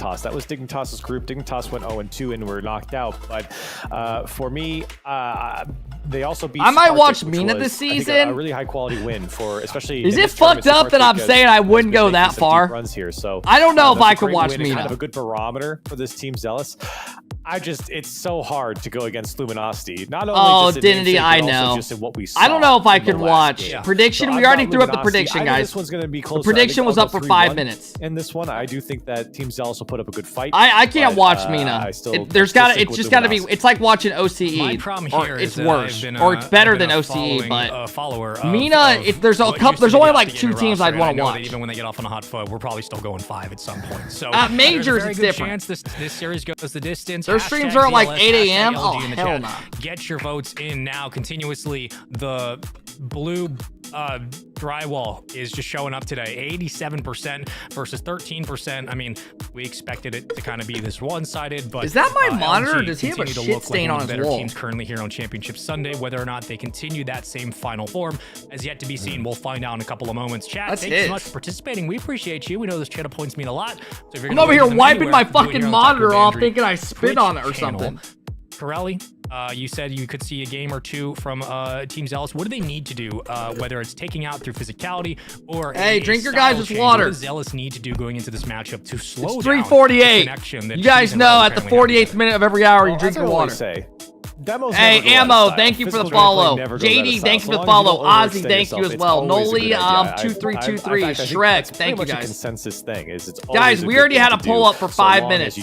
Dignitas. That was Dignitas's group. Dignitas went 0-2 and were knocked out. But for me, they also beat. I might Spartak, watch which Mina was, this I think, season. a really high quality win for especially. Is it fucked up that I'm saying I wouldn't go that far? Runs here, so I don't know if I could watch win, Mina. Kind of a good barometer for this Team Zealous. It's so hard to go against Luminosity. Not only just in Dinity, I but also know. just in what we saw I don't know if I could watch. game. Prediction, So we I've already got threw up the Luminosity. prediction, I know guys. This one's going to be The closer. prediction was up for 5 minutes. In this one, I do think that Team Zealous will put up a good fight. I can't watch Mina. It's just got to be. It's like watching OCE. My problem here or it's is worse, I've been, or it's better I've been than a OCE. But follower Mina, there's a couple. There's only like 2 teams I'd want to watch. Even when they get off on a hot foot, we're probably still going 5 at some point. So majors, it's different. This series goes the distance. Their streams are at like 8 a.m. Oh, hell no. Get your votes in now continuously. The blue drywall is just showing up today. 87% versus 13%. I mean, we expected it to kind of be this one-sided, but is that my monitor? LG Does he have a continue to shit look stain like on one of the his better wall? teams currently here on Championship Sunday. Whether or not they continue that same final form is yet to be seen. We'll find out in a couple of moments. Chat, thanks so much for participating. We appreciate you. We know those channel points mean a lot. So if you're I'm over here wiping my do it fucking here on monitor Taco off, Bandry thinking I spit Twitch on it or channel. something. Corelli, you said you could see a game or 2 from Team Zealous. What do they need to do, whether it's taking out through physicality or hey, drink your guys' water. What does Zealous need to do going into this matchup to slow it's down 3:48. You guys know at the 48th minute of every hour you drink your water. Demos hey, Ammo, thank you for the follow. JD, JD, thank you for the follow. Ozzy, thank you as well. Noli, 2323, Shrek, thank you guys. Consensus thing is guys, we already had a poll up for 5 minutes.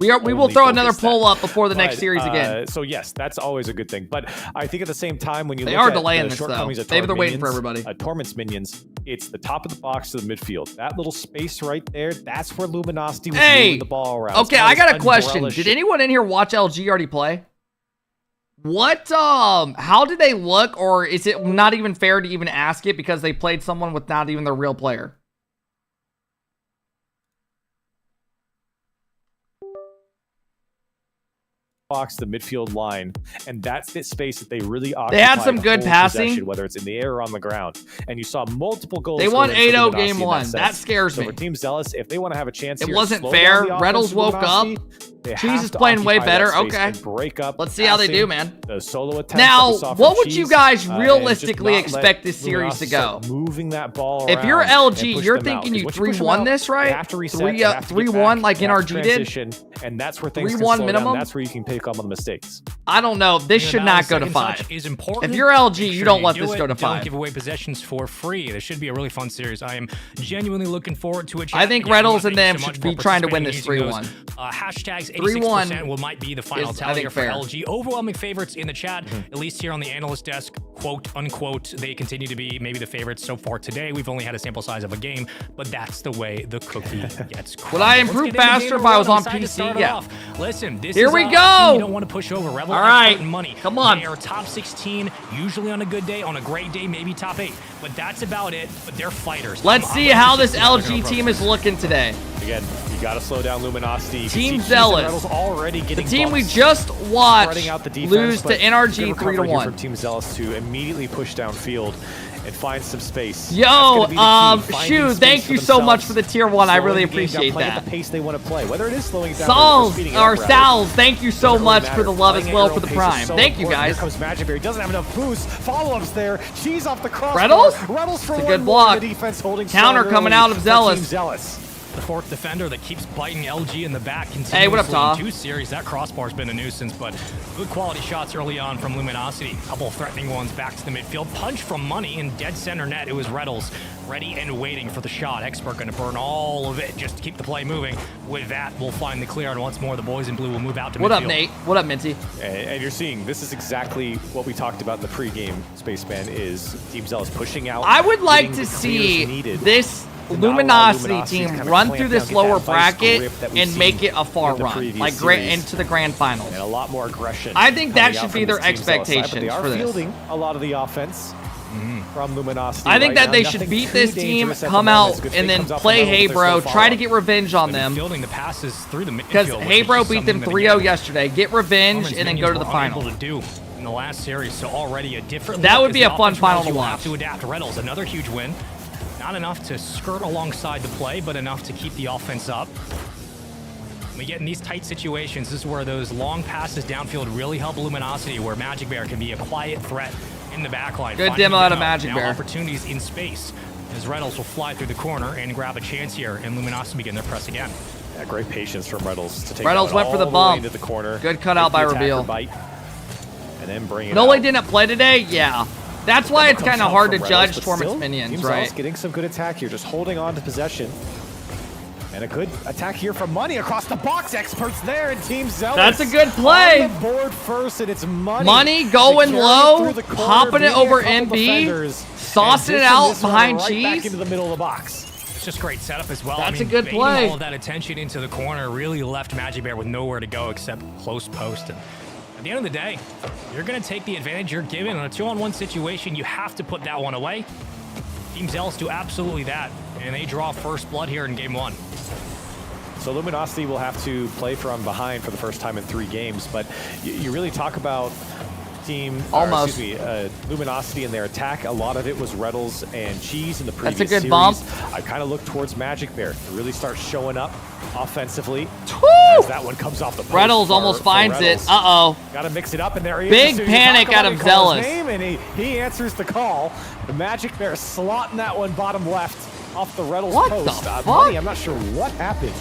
We will throw another poll up before the next series again. So yes, that's always a good thing. But I think at the same time, when you they look are at delaying the this though. shortcomings of Maybe they're waiting for everybody. Torment's minions, it's the top of the box to the midfield. That little space right there, that's where Luminosity was moving the ball around. Okay, I got a question. Did anyone in here watch LG already play? What, how did they look, or is it not even fair to even ask it because they played someone with not even their real player? Box the midfield line, and that's the space that they really occupied. They had some good passing, whether it's in the air or on the ground, and you saw multiple goals. They won 8-0 game 1. That scares me. For Team Zealous, if they want to have a chance, it wasn't fair. Reddles woke up. Cheese is playing way better. Okay. Break up. Let's see how they do, man. The solo attempt. Now, what would you guys realistically expect this series to go? Moving that ball. If you're LG, you're thinking you 3-1 this, right? 3-1 like NRG did. And that's where things 3-1 minimum. That's where you can pick up on the mistakes. I don't know. This should not go to 5. If you're LG, you don't let this go to 5. Don't give away possessions for free. This should be a really fun series. I am genuinely looking forward to it. I think Reddles and them should be trying to win this 3-1. Hashtags 86% might be the final tally for LG. Overwhelming favorites in the chat, at least here on the analyst desk, quote unquote. They continue to be maybe the favorites so far today. We've only had a sample size of a game, but that's the way the cookie gets crumbled. Would I improve faster if I was on PC? Yeah. Listen, this here we go. You don't want to push over. Rebel all right, money. Come on. They are top 16, usually on a good day. On a great day, maybe top 8. But that's about it. But they're fighters. Let's see how this LG team is looking today. Again, you got to slow down Luminosity. Team Zealous, already the team we just watched lose to NRG 3-1. From Team Zealous to immediately push downfield and find some space. Yo, Shu, thank you so much for the tier 1. I really appreciate that. At the pace they want to play, whether it is slowing down Sal's, thank you so much for the love as well for the prime. Thank you guys. Here comes Magic Bear. He doesn't have enough boost. Follow-ups there. She's off the cross. Reddles for a good block. Counter coming out of Zealous. The fourth defender that keeps biting LG in the back continuously. Hey, what up, Tom? 2 series. That crossbar's been a nuisance, but good quality shots early on from Luminosity. A couple of threatening ones back to the midfield. Punch from Money in dead center net. It was Reddles ready and waiting for the shot. Expert going to burn all of it just to keep the play moving. With that, we'll find the clear, and once more, the boys in blue will move out to midfield. What up, Nate? What up, Minty? And you're seeing, this is exactly what we talked about in the pregame, Spaceman, is Team Zealous pushing out. I would like to see this Luminosity team run through this lower bracket and make it a far run, like into the grand finals. And a lot more aggression. I think that should be their expectations for this. Fielding a lot of the offense from Luminosity. I think that they should beat this team, come out, and then play Hey Bro, try to get revenge on them. Because Hey Bro beat them 3-0 yesterday. Get revenge and then go to the final. In the last series, so already a different. That would be a fun final to watch. Have to adapt. Reynolds, another huge win. Not enough to skirt alongside the play, but enough to keep the offense up. We get in these tight situations. This is where those long passes downfield really help Luminosity, where Magic Bear can be a quiet threat in the backline. Good demo out of Magic now Bear. Opportunities in space as Reynolds will fly through the corner and grab a chance here, and Luminosity begin their press again. Yeah, great patience from Reynolds to take Reynolds that went for the all bump. way into the corner. Good cutout by Reveal. Bite, and then bring it Nole out. didn't play today? Yeah. That's why it's kind of hard to judge Torment's minions, Team right? Zealous getting some good attack here, just holding on to possession. And a good attack here from Money across the box. Experts there in Team Zealous. That's a good play. On the board first, and it's Money. Money going securing low, through the corner, popping it beating a over couple NB, defenders, saucing it and out dishing this one behind right Cheese. back into the middle of the box. It's just great setup as well. That's a good baiting play. all of that attention into the corner really left Magic Bear with nowhere to go except close post. And at the end of the day, you're going to take the advantage you're given in a 2-on-1 situation. You have to put that one away. Team Zealous do absolutely that, and they draw first blood here in game 1. So Luminosity will have to play from behind for the first time in 3 games, but you really talk about Luminosity and their attack. A lot of it was Reddles and Cheese in the previous That's a good series. bump. I kind of look towards Magic Bear to really start showing up offensively. Woo! As that one comes off the post Reynolds for- almost for finds Reddles. it. Uh-oh. Got to mix it up, and there he is. Big As soon as you panic talk about out it, of call his Zealous. name, and he answers the call. The Magic Bear slotting that one bottom left off the Reddles What post. the fuck? Money, I'm not sure what happened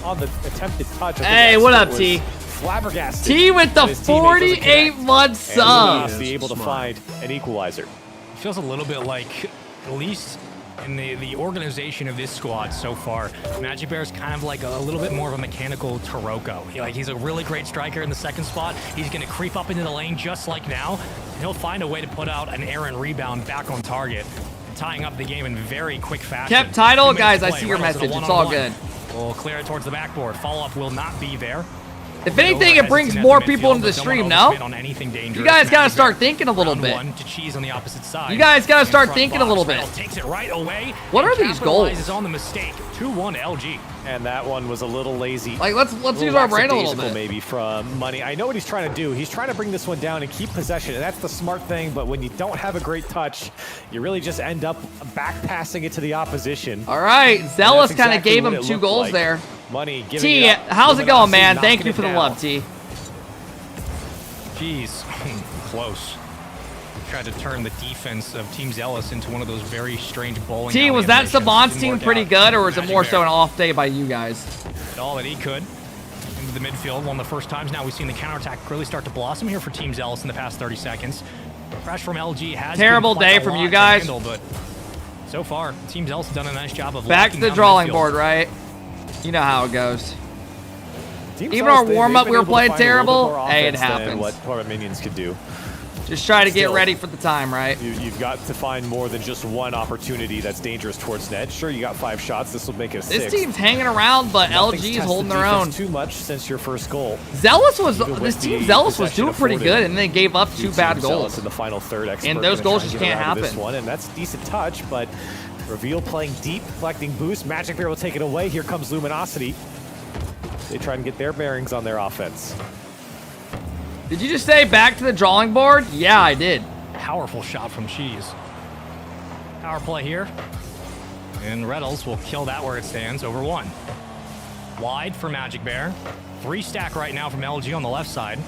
on the attempted touch. I think Hey, what Expert up, was T? Flabbergasted. T with the that his teammate doesn't connect. 48-month And sub. Luminosity able to find an equalizer. It feels a little bit like, at least in the organization of this squad so far, Magic Bear is kind of like a little bit more of a mechanical Taroko. He's a really great striker in the second spot. He's going to creep up into the lane just like now, and he'll find a way to put out an errant rebound back on target, tying up the game in very quick fashion. Kept title, 2 minutes guys. to I play. see your Reynolds message. in a It's all one-on-one. good. We'll clear it towards the backboard. Follow-up will not be there. If anything, it brings more people into the stream, no? You guys got to start thinking a little bit. To Cheese on the opposite side. You guys got to In start front thinking a box. little bit. Reynolds takes it right away. What and are these goals? capitalizes on the mistake. 2-1 LG. And that one was a little lazy. Like, let's use our brain a little lackadaisical bit. maybe from Money. I know what he's trying to do. He's trying to bring this one down and keep possession, and that's the smart thing. But when you don't have a great touch, you really just end up back passing it to the opposition. All right, Zealous And that's kind of exactly gave what him it 2 looked goals like. there. Money giving T, it up. how's it going, man? Luminosity Thank you knocking for the it love, down. T. Jeez, close. Tried to turn the defense of Team Zealous into one of those very strange bowling. T, alley was that animations. Saban's Didn't team work pretty out. good, or was it Magic more Bear so an off day by you guys? did all that he could into the midfield. One of the first times now we've seen the counterattack really start to blossom here for Team Zealous in the past 30 seconds. Crash from LG has Terrible been quite day a from lot you to guys. handle, but so far, Team Zealous has done a nice job of Back locking to the down drawing midfield. board, right? You know how it goes. Team Even Zealous, our they've warm-up, been we were able to playing find a little bit terrible. more Hey, it offense than happens. What Torment minions could do. Just try to get Still. ready for the time, right? You've got to find more than just one opportunity that's dangerous towards net. Sure, you got 5 shots. This will make it a 6. This team's hanging around, but Nothing's LG is tested holding their defense own. Too much since your first goal. Zealous was Even this with team. the Zealous was possession doing pretty afforded good, and they gave up 2 bad Team Zealous goals. in the final third. Expert And those gonna goals try just and get can't around to this happen. one, and that's a decent touch, but Reveal playing deep, collecting boost. Magic Bear will take it away. Here comes Luminosity. They try and get their bearings on their offense. Did you just say back to the drawing board? Yeah, I did. Powerful shot from Cheese. Power play here. And Reddles will kill that where it stands, over 1. Wide for Magic Bear. 3 stack right now from LG on the left side.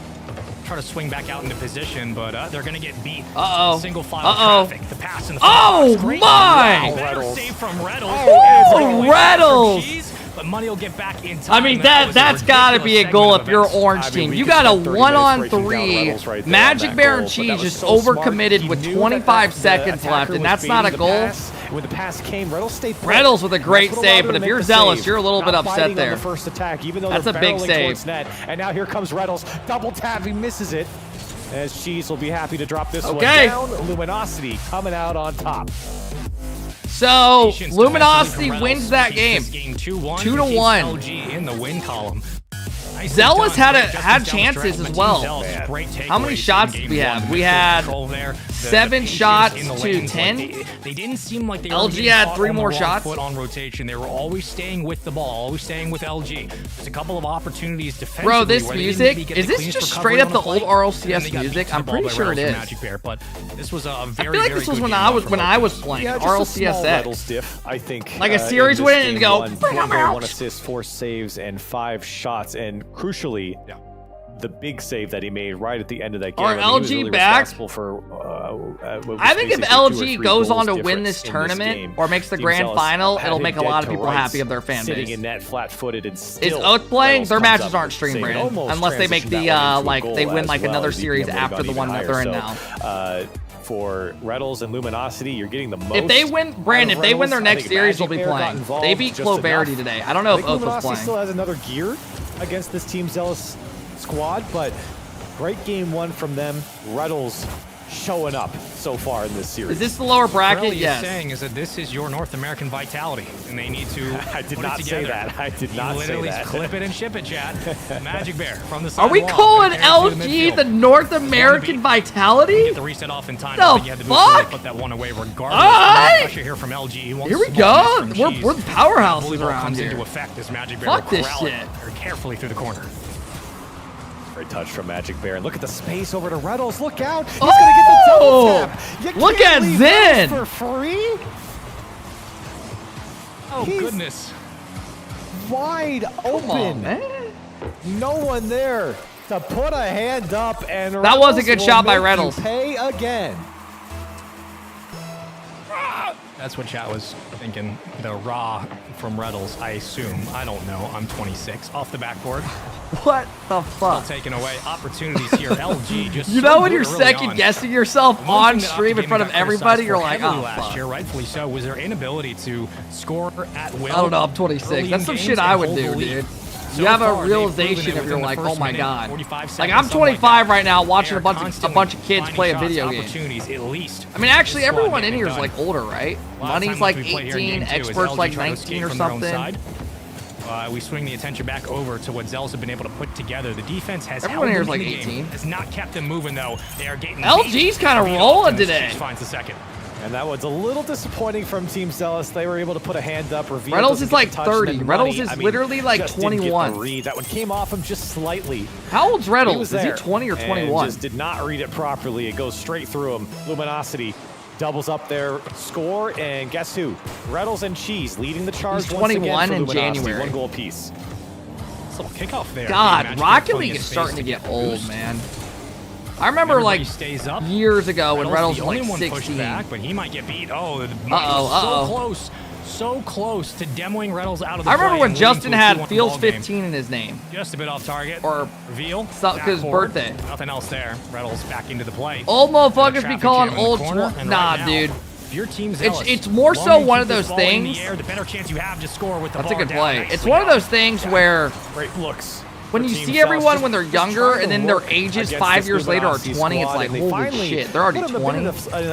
Try to swing back out into position, but they're going to get beat. Uh-oh. Single file Uh-oh. traffic. The pass in the Oh, Great my! Wow, better Reddles. save from Reddles. Oh, Reddles! But Money will get back in I time. mean, That was a that's got to be a ridiculous goal segment if of you're events. orange I mean, team. we You just got a spent 30 minutes breaking down 1-on-3 Reddles right there on Magic that Bear goal, and but Cheese that was just so smart. overcommitted He with knew 25 that seconds attacker left, and was that's not a baiting the goal. pass. When the pass came, Reddles stayed put. Reddles with a great That's what save, allowed but him if to you're make the Zealous, save. you're a little bit Not upset biting on there. the first attack, even though That's they're a big barreling save. towards net. And now here comes Reddles. Double tap, he misses it. As Cheese will be happy to drop this Okay. one down. Luminosity coming out on top. So, Patience Luminosity defensively from wins Reynolds that keeps game. this game 2-1. 2-1. Keeps LG in the win column. Nicely Zealous done. had Great had justice down the chances stretch, as but well. Team Zealous, Man. great How many takeaways shots in did game we 1. have? We Good had control there. 7 patience shots in the to lanes. 10. They didn't seem like they were LG getting had caught 3 on the more wrong shots. foot on rotation. They were always staying with the ball, always staying with LG. There's a couple of opportunities defensively. Bro, this where they didn't music, maybe get is the this cleanest just recovery straight up on the play, old and then RLCS they got beat music? to the I'm ball pretty by sure it Rettles is. from Magic Bear, but this was a I very, feel like very this was good when game I was from playing Yeah, just a small RLCS. Rettles diff, I think. Like a in series this win and game go, one. bring 'em 1 goal, out. 1 assist, 4 saves, and 5 shots. And crucially, the big save that he made right at the end of that game. Are I mean, he was LG really back? responsible for, what was I think if basically 2 or 3 LG goes on to goals win this difference in tournament game. or makes the Team grand Zealous final, had it'll him make a dead lot of to people rights, happy of their fan sitting base. in net flat-footed and Is still Oath playing? Rettles Their comes matches up aren't streamed, saying Brandon. almost Unless they make transitioned the, that one into a like, they goal win as like well. another The series VPN would've after gone the even one that higher. they're in So, now. For Rettles and Luminosity, you're getting the most. If they win, Brandon, if they win their Rettles. I next think series, they'll Magic be Bear got playing. involved They beat just Cloverity enough. today. I don't know I if think Oath was Luminosity playing. still has another gear against this Team Zealous squad, but great game 1 from them. Rettles showing up so far in this series. Is this the lower bracket? What Yes. is saying is that this is your North American vitality, and they need to I did put not it say together. that. I did not You say literally that. clip it and ship it, Chad. Magic Bear from the side Are we wall, calling right there through LG midfield. the North It's gonna American be- Vitality? Get the reset off in time. The I think you had to move forward, fuck? put that one away regardless. Alright. Pressure here from LG. He wants Here we small go. miss from Cheese. We're the powerhouses Volleyball around comes here. into effect as Magic Bear Fuck this corral it shit. very carefully through the corner. Great touch from Magic Bear. And look at the space over to Rettles. Look out. He's going to get the double tap. You Look can't at leave Zen. Rettles for free. Oh, He's goodness. Wide Come on, open. man. No one there to put a hand up, and That was a Rettles good will shot by make Rettles. you pay again. That's what chat was thinking. The raw from Rettles, I assume. I don't know. I'm 26. Off the backboard. What the fuck? Taking away opportunities here. LG just You so know when good you're early second on. guessing yourself One on thing that stream in Opti front of Gaming got everybody, criticized you're for like, heavily oh, last fuck. year, rightfully so, was their inability to score at will. I don't know, I'm 26. early That's in some games shit I and would hold do, the lead. dude. So You have a far, they've realization proven it if you're within like, the oh first my minute, god. 45 Like seconds, I'm something like 25 that. right now, watching They a are bunch of constantly kids finding play a shots, video game. opportunities, at least. I mean, actually, This squad everyone in getting here it is done. like older, right? Last Money's time like we played here in 18, game 2 is experts LG like trying to escape 19 or from their own something. side. We swing the attention back over to what Zell's have been able to put together. The defense has Everyone held here them is in like the game, 18. has not kept them moving though. They are getting LG's beat. kinda Beat rolling off, and today. Cheese finds the second. And that was a little disappointing from Team Zealous. They were able to put a hand up. Reveal Rettles doesn't is get like the touch, and 30. then Rettles Money, is I mean, literally like just didn't get the 21. read. That one came off him just slightly. How old's He Rettles? was Is he there 20 or and 21? just did not read it properly. It goes straight through him. Luminosity doubles up their score, and guess who? Rettles and Cheese leading the charge. He's once 21 again for in Luminosity. January. 1 goal apiece. This little kickoff there. God, Magic Rocket plenty League of is space starting to get old, boost. man. I remember Everybody like stays up. years ago when Rettles the was only like one pushed 16. back, but he might get beat. Oh, Uh-oh. so close to demoing Rettles out of the I remember play when and leading Justin to a had 2-1 Fields ball game. 15 in his name. Just a bit off target. Or Reveal. some- 'cause Backboard. birthday. Nothing else there. Rettles back into the play. Old motherfuckers be Traffic calling jam in the old corner, tw- and Nah, right now, dude. if your team's It's- zealous, it's more the so longer you one keep of this those ball in things- the air, the better chance you have to score with the That's a ball good down. play. Nicely It's one of done. those things where Great looks. when for you Team see Zealous. everyone Just- when they're just younger trying to and then their work ages against 5 this years later are Luminosity 20, it's squad, like, and they holy finally shit, they're already put 'em a bit 20.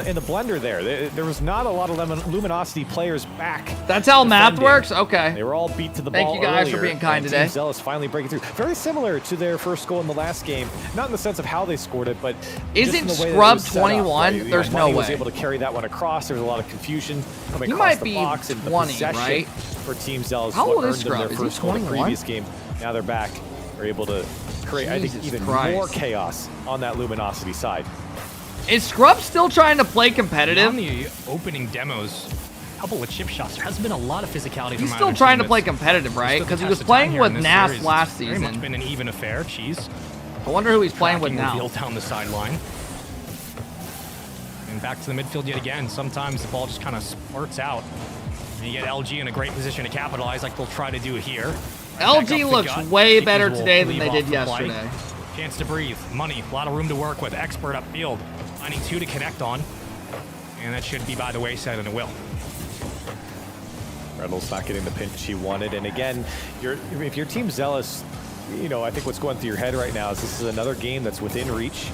in the blender there. There was not a lot of Luminosity players back. That's how math defending. works? Okay. They were all beat to the Thank ball you guys for earlier, being kind and today. Team Zealous finally breaking through. Very similar to their first goal in the last game. Not in the sense of how they scored it, but just Isn't in the way that it Scrub was set up, 21? right? There's no Money was way. able to carry that one across. There was a lot of confusion coming He across might the be box, and the 20, possession right? for Team Zealous. How what old is earned them Scrub? their Is he first goal in the 21? previous game. Now they're back. They're able to create, I think, Jesus even Christ. more chaos on that Luminosity side. Is Scrub still trying to play competitive? On the opening demos, a couple of chip shots. There hasn't been a lot of physicality. He's from still either trying team. to play It's competitive, right? stood the Because he test was of playing time here with in this Nas series. last Very much season. been an even affair. Cheese. I wonder who he's playing with Tracking now. reveal down the sideline. And back to the midfield yet again. Sometimes the ball just kind of spurts out. And you get LG in a great position to capitalize like they'll try to do here. Right back up LG the looks gut. way Cheekies better will today than leave they off did the play. yesterday. Chance to breathe. Money. A lot of room to work with. Expert upfield. Finding 2 to connect on. And that should be by the wayside, and it will. Reynolds not getting the pinch he wanted. And again, if your team's zealous, you know, I think what's going through your head right now is this is another game that's within reach.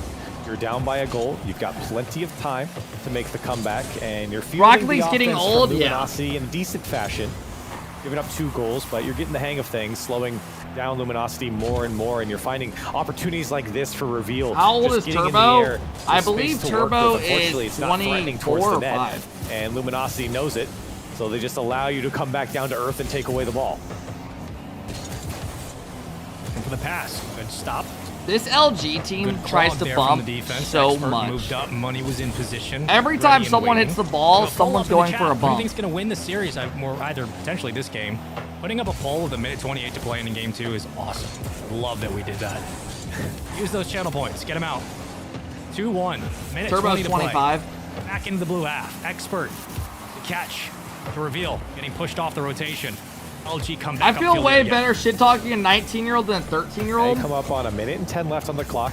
You're down by a goal. You've got plenty of time to make the comeback, and you're Rocket fielding League's the getting offense old, from yeah. Luminosity in decent fashion. giving up 2 goals, but you're getting the hang of things, slowing down Luminosity more and more, and you're finding opportunities like this for reveal. How old Just is getting in Turbo? the air, I the believe space to work Turbo with. Unfortunately, is it's not threatening 24 towards or the net, 5. and Luminosity knows it, so they just allow you to come back down to earth and take away the ball. And for the pass, good stop. This LG team Good tries clog to there from bump the defense. so Expert much. Moved up, money was in position. Every ready time and someone waiting. hits the ball, We'll pull someone's up in the going chat. for a Who do you bump. think's going to win the series? Either potentially this game. Putting up a poll with a minute 28 to play in game 2 is awesome. Love that we did that. Use those channel points. Get them out. 2-1. Minute 20 Turbo's to play. 25. Back into the blue half. Expert. The catch. To reveal. Getting pushed off the rotation. LG come I back feel upfield way again. better shit talking a 19-year-old than a 13-year-old. They come up on a minute and 10 left on the clock.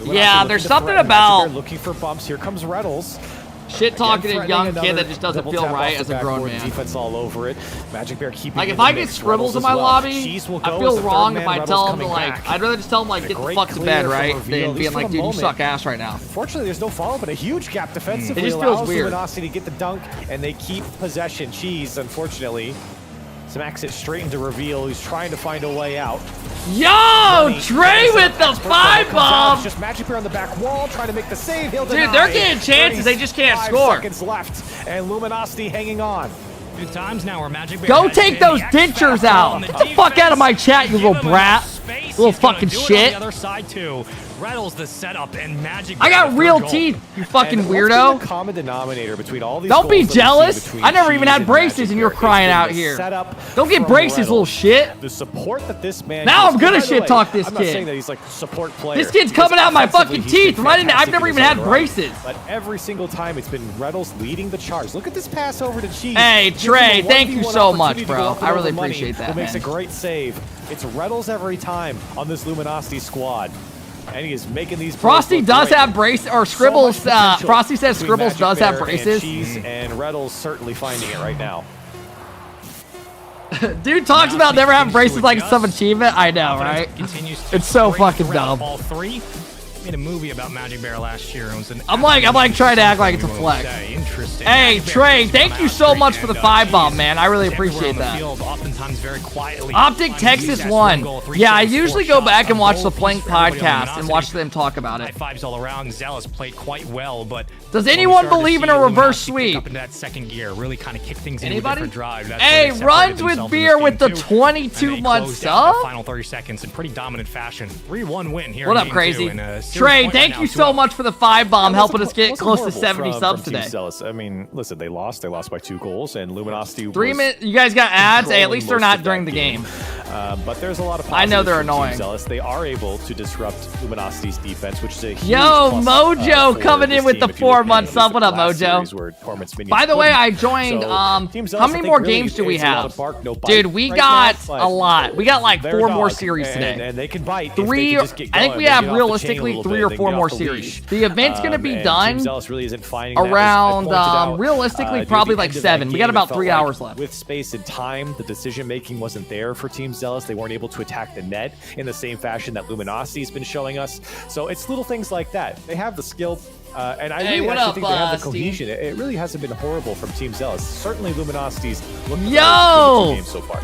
Yeah, there's something about looking for bumps. Here comes Reddles. shit talking Again, a young threatening kid that another just doesn't double feel tap right off as the a grown backboard, man. Defense all over it. Magic Bear keeping Like it if in the I get mix. Scribbles Reddles in my as well. lobby, Cheese will I go feel as the wrong third if man. I Reddles tell him to coming like, back. I'd rather just tell him like, A get the great fuck to clear bed, from right? Reveal, Than at being least like, for the dude, you moment. suck ass right now. Fortunately, there's no follow, but a huge gap defensively It just feels allows weird. Luminosity to get the dunk, and they keep possession. Cheese, unfortunately, smacks it straight into Reveal, who's trying to find a way out. Yo, Trey with the Expert 5 bomb. It's just Magic Bear on the back wall, trying to make the save. He'll Dude, deny. they're getting chances, they just can't 35 score. seconds left, and Luminosity hanging on. Good times now where Magic Bear Go has take been those the X dentures factor out. on the Get the fuck out of my chat, you Give little him brat. enough space. Little He's gonna fucking do it shit. On the other side too. Rattles the setup and Magic I Bear got with real third goal. teeth, you fucking And what's been the weirdo. common denominator between all these Don't be goals that we've seen jealous. between I never even Cheese had and braces Magic and you're Bear crying has been out the here. setup Don't get from braces, little Reddles. shit. The support that this man Now gives- I'm gonna By the shit way, talk this I'm not kid. saying that he's like a support player. This kid's because coming out my offensively, fucking he's been teeth. I've never fantastic even in had his own right. braces. But every single time it's been Reddles leading the charge. Look at this pass over to Cheese. Hey, Gives him Trey, a thank you 1v1 so much, opportunity to bro. go up and I really over money, appreciate that, who makes man. a great save. It's Reddles every time on this Luminosity squad. And he is making these Frosty plays look does great. have braces, or So much Scribbles, potential Frosty says between Scribbles Magic does have Bear braces. And Cheese and Reddles certainly finding it right now. Dude talks about never having braces like some achievement. I know, right? It's so fucking dumb. All three. Made a movie about Magic Bear last year. It was an I'm like trying to act like it's a flex. Interesting. Hey, Magic Bear Trey, keeps thank them you out so straight, much for the and, 5 bomb, Cheese man. I really is everywhere appreciate on the that. field, oftentimes very quietly. Optic Finds Texas success, won. one goal, 3 Yeah, I saves, 4 usually go shots, back and a watch goal the piece Plank for everybody on podcast and Luminosity. watch them talk about High it. fives all around. Zealous played quite well, but Does when we anyone started to believe in see a reverse Luminosity pick sweep? Up into that second gear, really kind of kick things into a Anybody? different drive. That's Hey, where they runs separated with themselves in beer this with the game, too. 22-month And they closed out sub? the final 30 seconds in pretty dominant fashion. 3-1 win here. What in up, game crazy? 2, and, series Trey, point thank right you now, so 2-0. much for the 5 bomb, helping us get Wasn't close to horrible 70 from subs Team today. Zealous. I mean, listen, they lost. They lost by 2 goals, and Luminosity 3 was minutes. You guys got ads? Hey, at controlling least they're most not of during that the game. But there's a lot of I know positives they're from Team annoying. Zealous. They are able to disrupt Luminosity's defense, which is a huge Yo, plus, Mojo for coming this in with team the if you look 4-month at sub. What up, last Mojo? series where Torment's minions By the way, couldn't. I joined. So, Team Zealous, How I many think, more really games do we is a lot have? of bark, no bite Dude, we right got now, a but lot. We got like they're 4 more dogs, series today. and they can bite. if 3, they can just get I think going, we they have get off the chain a realistically little 3 bit, or they 4 get more off the leash. series. The event's gonna be And done Team Zealous really isn't finding that. As I around pointed out, realistically near probably the like end of 7. that We got game, about it felt 3 like hours left. With space and time, the decision making wasn't there for Team Zealous. They weren't able to attack the net in the same fashion that Luminosity's been showing us. So it's little things like that. They have the skill, and I Hey, really what actually up, think they have the Steve? cohesion. It really hasn't been horrible from Team Zealous. Certainly Luminosity's looked Yo! the game so far.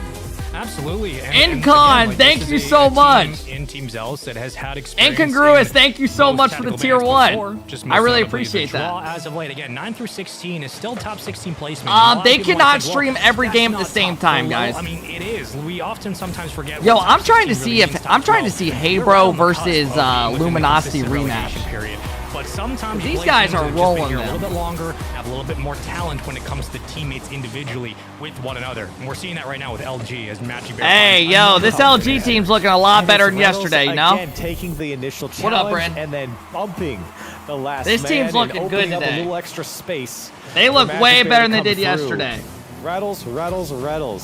Absolutely. Incon, thank you so much. In Team Zealous that has had experience. Incongruous, in thank you so most much for the technical tier bans 1. before, just I most really notably the appreciate draw that. As of late, again, 9 through 16 is still top 16 placement. A lot of They people cannot might think, stream well, every that's game at not the same top time, below. guys. I mean, it is. We often sometimes forget. Yo, what top I'm trying to 16 see really if means I'm top trying to 12. see We're Hey Bro on the cusp versus of being within the Luminosity consistent relegation rematch. period. But sometimes These you play guys teams are that have just been rolling, here a man. little bit longer, have a little bit more talent when it comes to teammates individually with one another. And we're seeing that right now with LG as Magic Bear. Hey, finds yo, another this opportunity. LG team's looking a lot And better it's than Reynolds yesterday, you know? Again, taking the initial challenge What up, Brent? and then bumping the last This man team's and looking good opening up today. a little extra space. They for look Magic way Bear better to than they come did through. yesterday. Rattles.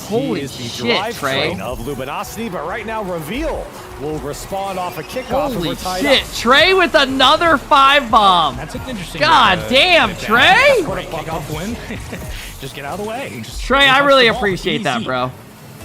Holy he is the shit, drive Trey. train of Luminosity, but right now Reveal will respond off a kickoff. and Holy we're tied shit, up. Trey with another 5 bomb. That's an interesting. God damn, bit there. Trey! Great kickoff win. Just get out of the way. Just Trey, I touch really the ball. appreciate that, Easy. bro.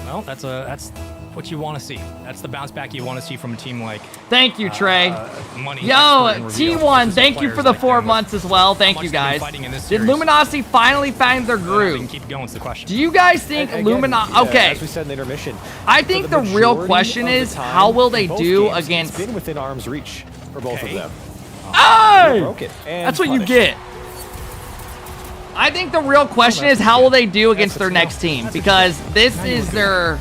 Well, that's what you want to see. That's the bounce back you want to see from a team like. Thank you, Trey. Money Yo, T1, thank you for the 4 months as well. Thank you, guys. Did Luminosity finally find their groove? Keep going. It's the question. Do you guys think Luminosity? Okay. As we said in the intermission, I think the real question is, how will they do against? It's been within arm's reach for both of them. Hey! Broke it and That's what you punished. get. I think the real question is, how will they do against their next team? Because this is their.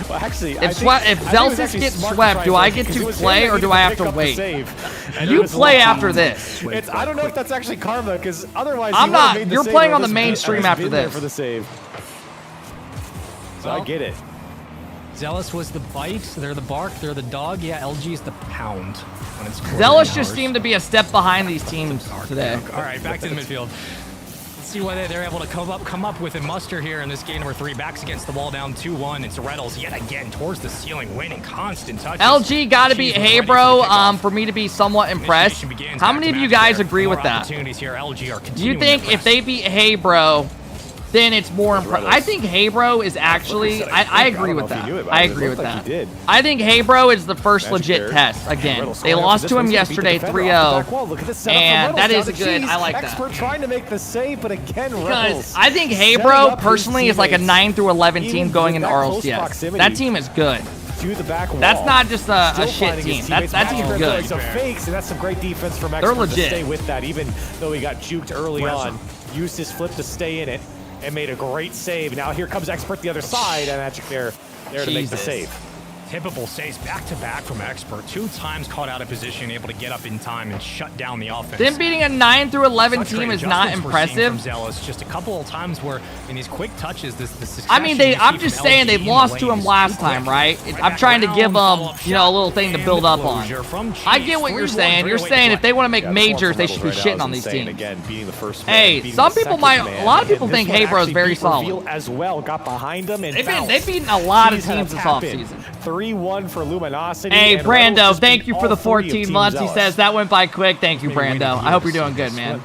Well, actually, If Zelsis gets swept, do I get to play or do I have to wait? You play after this. I don't know if that's actually karma, because otherwise I'm not. You're playing on the main stream after this. For the save. So I get it. Zealous was the bite, they're the bark, they're the dog. Yeah, LG is the pound. When it's Zealous just seemed to be a step behind these teams today. All right, back to the midfield. Let's see what they're able to come up with and muster here in this game number 3. Backs against the wall, down 2-1. It's Reddles yet again towards the ceiling, winning constant touches. LG got to beat Hey Bro for me to be somewhat impressed. How many of you guys agree with that? Do you think if they beat Hey Bro, then it's more impressive? I think Hey Bro is actually, I agree with that. I agree with that. I think Hey Bro is the first legit test. Again, they lost to him yesterday 3-0, and that is good. I like that. Expert trying to make the save, but again, because I think Hey Bro personally is like a 9 through 11 team going into RLCS. That team is good. That's not just a shit team. That team's good. So fakes, and that's some great defense from They're Expert to legit. stay with that, even though he got juked early on. Used his flip to stay in it and made a great save. Now here comes Expert the other side, and Magic there to make the save. Typical saves back-to-back from Expert. 2 times caught out of position, able to get up in time and shut down the offense. Them beating a 9 through 11 team is not impressive. From Zealous. Just a couple of times where in these quick touches, I mean, I'm just saying they lost to him last time, right? I'm trying to give them, you know, a little thing to build up on. I get what you're saying. You're saying if they want to make majors, they should be shitting on these teams. Hey, some people might, a lot of people think Hey Bro is very solid. As well, got behind them and they've beaten a lot of teams this offseason. 3-1 for Luminosity. Hey, Brando, thank you for the 14 months. He says that went by quick. Thank you, Brando. I hope you're doing good, man.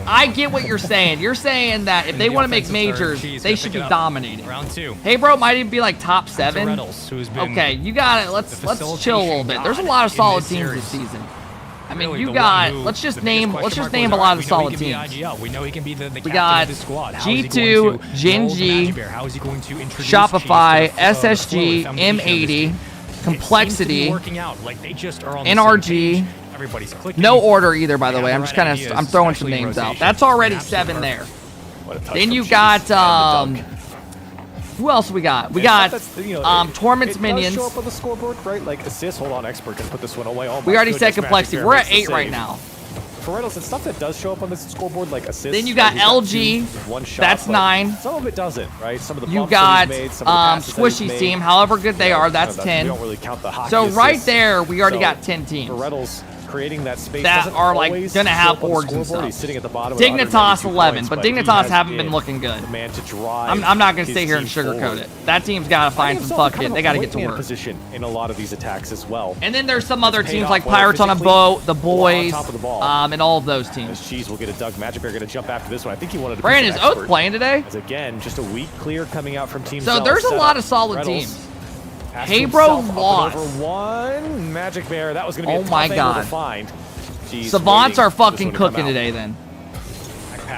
I get what you're saying. You're saying that if they want to make majors, they should be dominating. Round 2. Hey, bro, might even be like top 7. Okay, you got it. Let's chill a little bit. There's a lot of solid teams this season. I mean, you got. Let's just name a lot of the solid teams. We know he can be the we got G2, Genji, Shopify, SSG, M80, Complexity, NRG. No order either, by the way. I'm just I'm throwing some names out. That's already 7 there. Then you got who else we got? We got Torment's Minions. Show up on the scoreboard, right? Like assist. Hold on, Expert can put this one away. Oh, we already said Complexity. We're at 8 right now. For Reynolds, it's stuff that does show up on this scoreboard, like assists. Then you got LG. One shot, that's 9. Some of it doesn't, right? Some of the you got Squishy's team. However good they are, that's 10. We don't really count the hockey so assists. right there, we already got 10 teams. For Reynolds, creating that space that are like gonna have orgs and stuff. He's sitting at the bottom. Dignitas 11, but Dignitas haven't been looking good. The man to drive. I'm not gonna stay here and sugarcoat it. That team's gotta find some fucking. They gotta get to work. Position in a lot of these attacks as well. And then there's some other teams like Pirates on a Boat, the Boys, and all of those teams. Cheese will get a Doug. Magic Bear gonna jump after this one. I think he wanted to. Brandon, is Oath playing today? As again, just a weak clear coming out from Team. So there's a lot of solid teams. Hey Bro lost. Over 1 Magic Bear. That was gonna be a my God. to find. Savants are fucking cooking today then.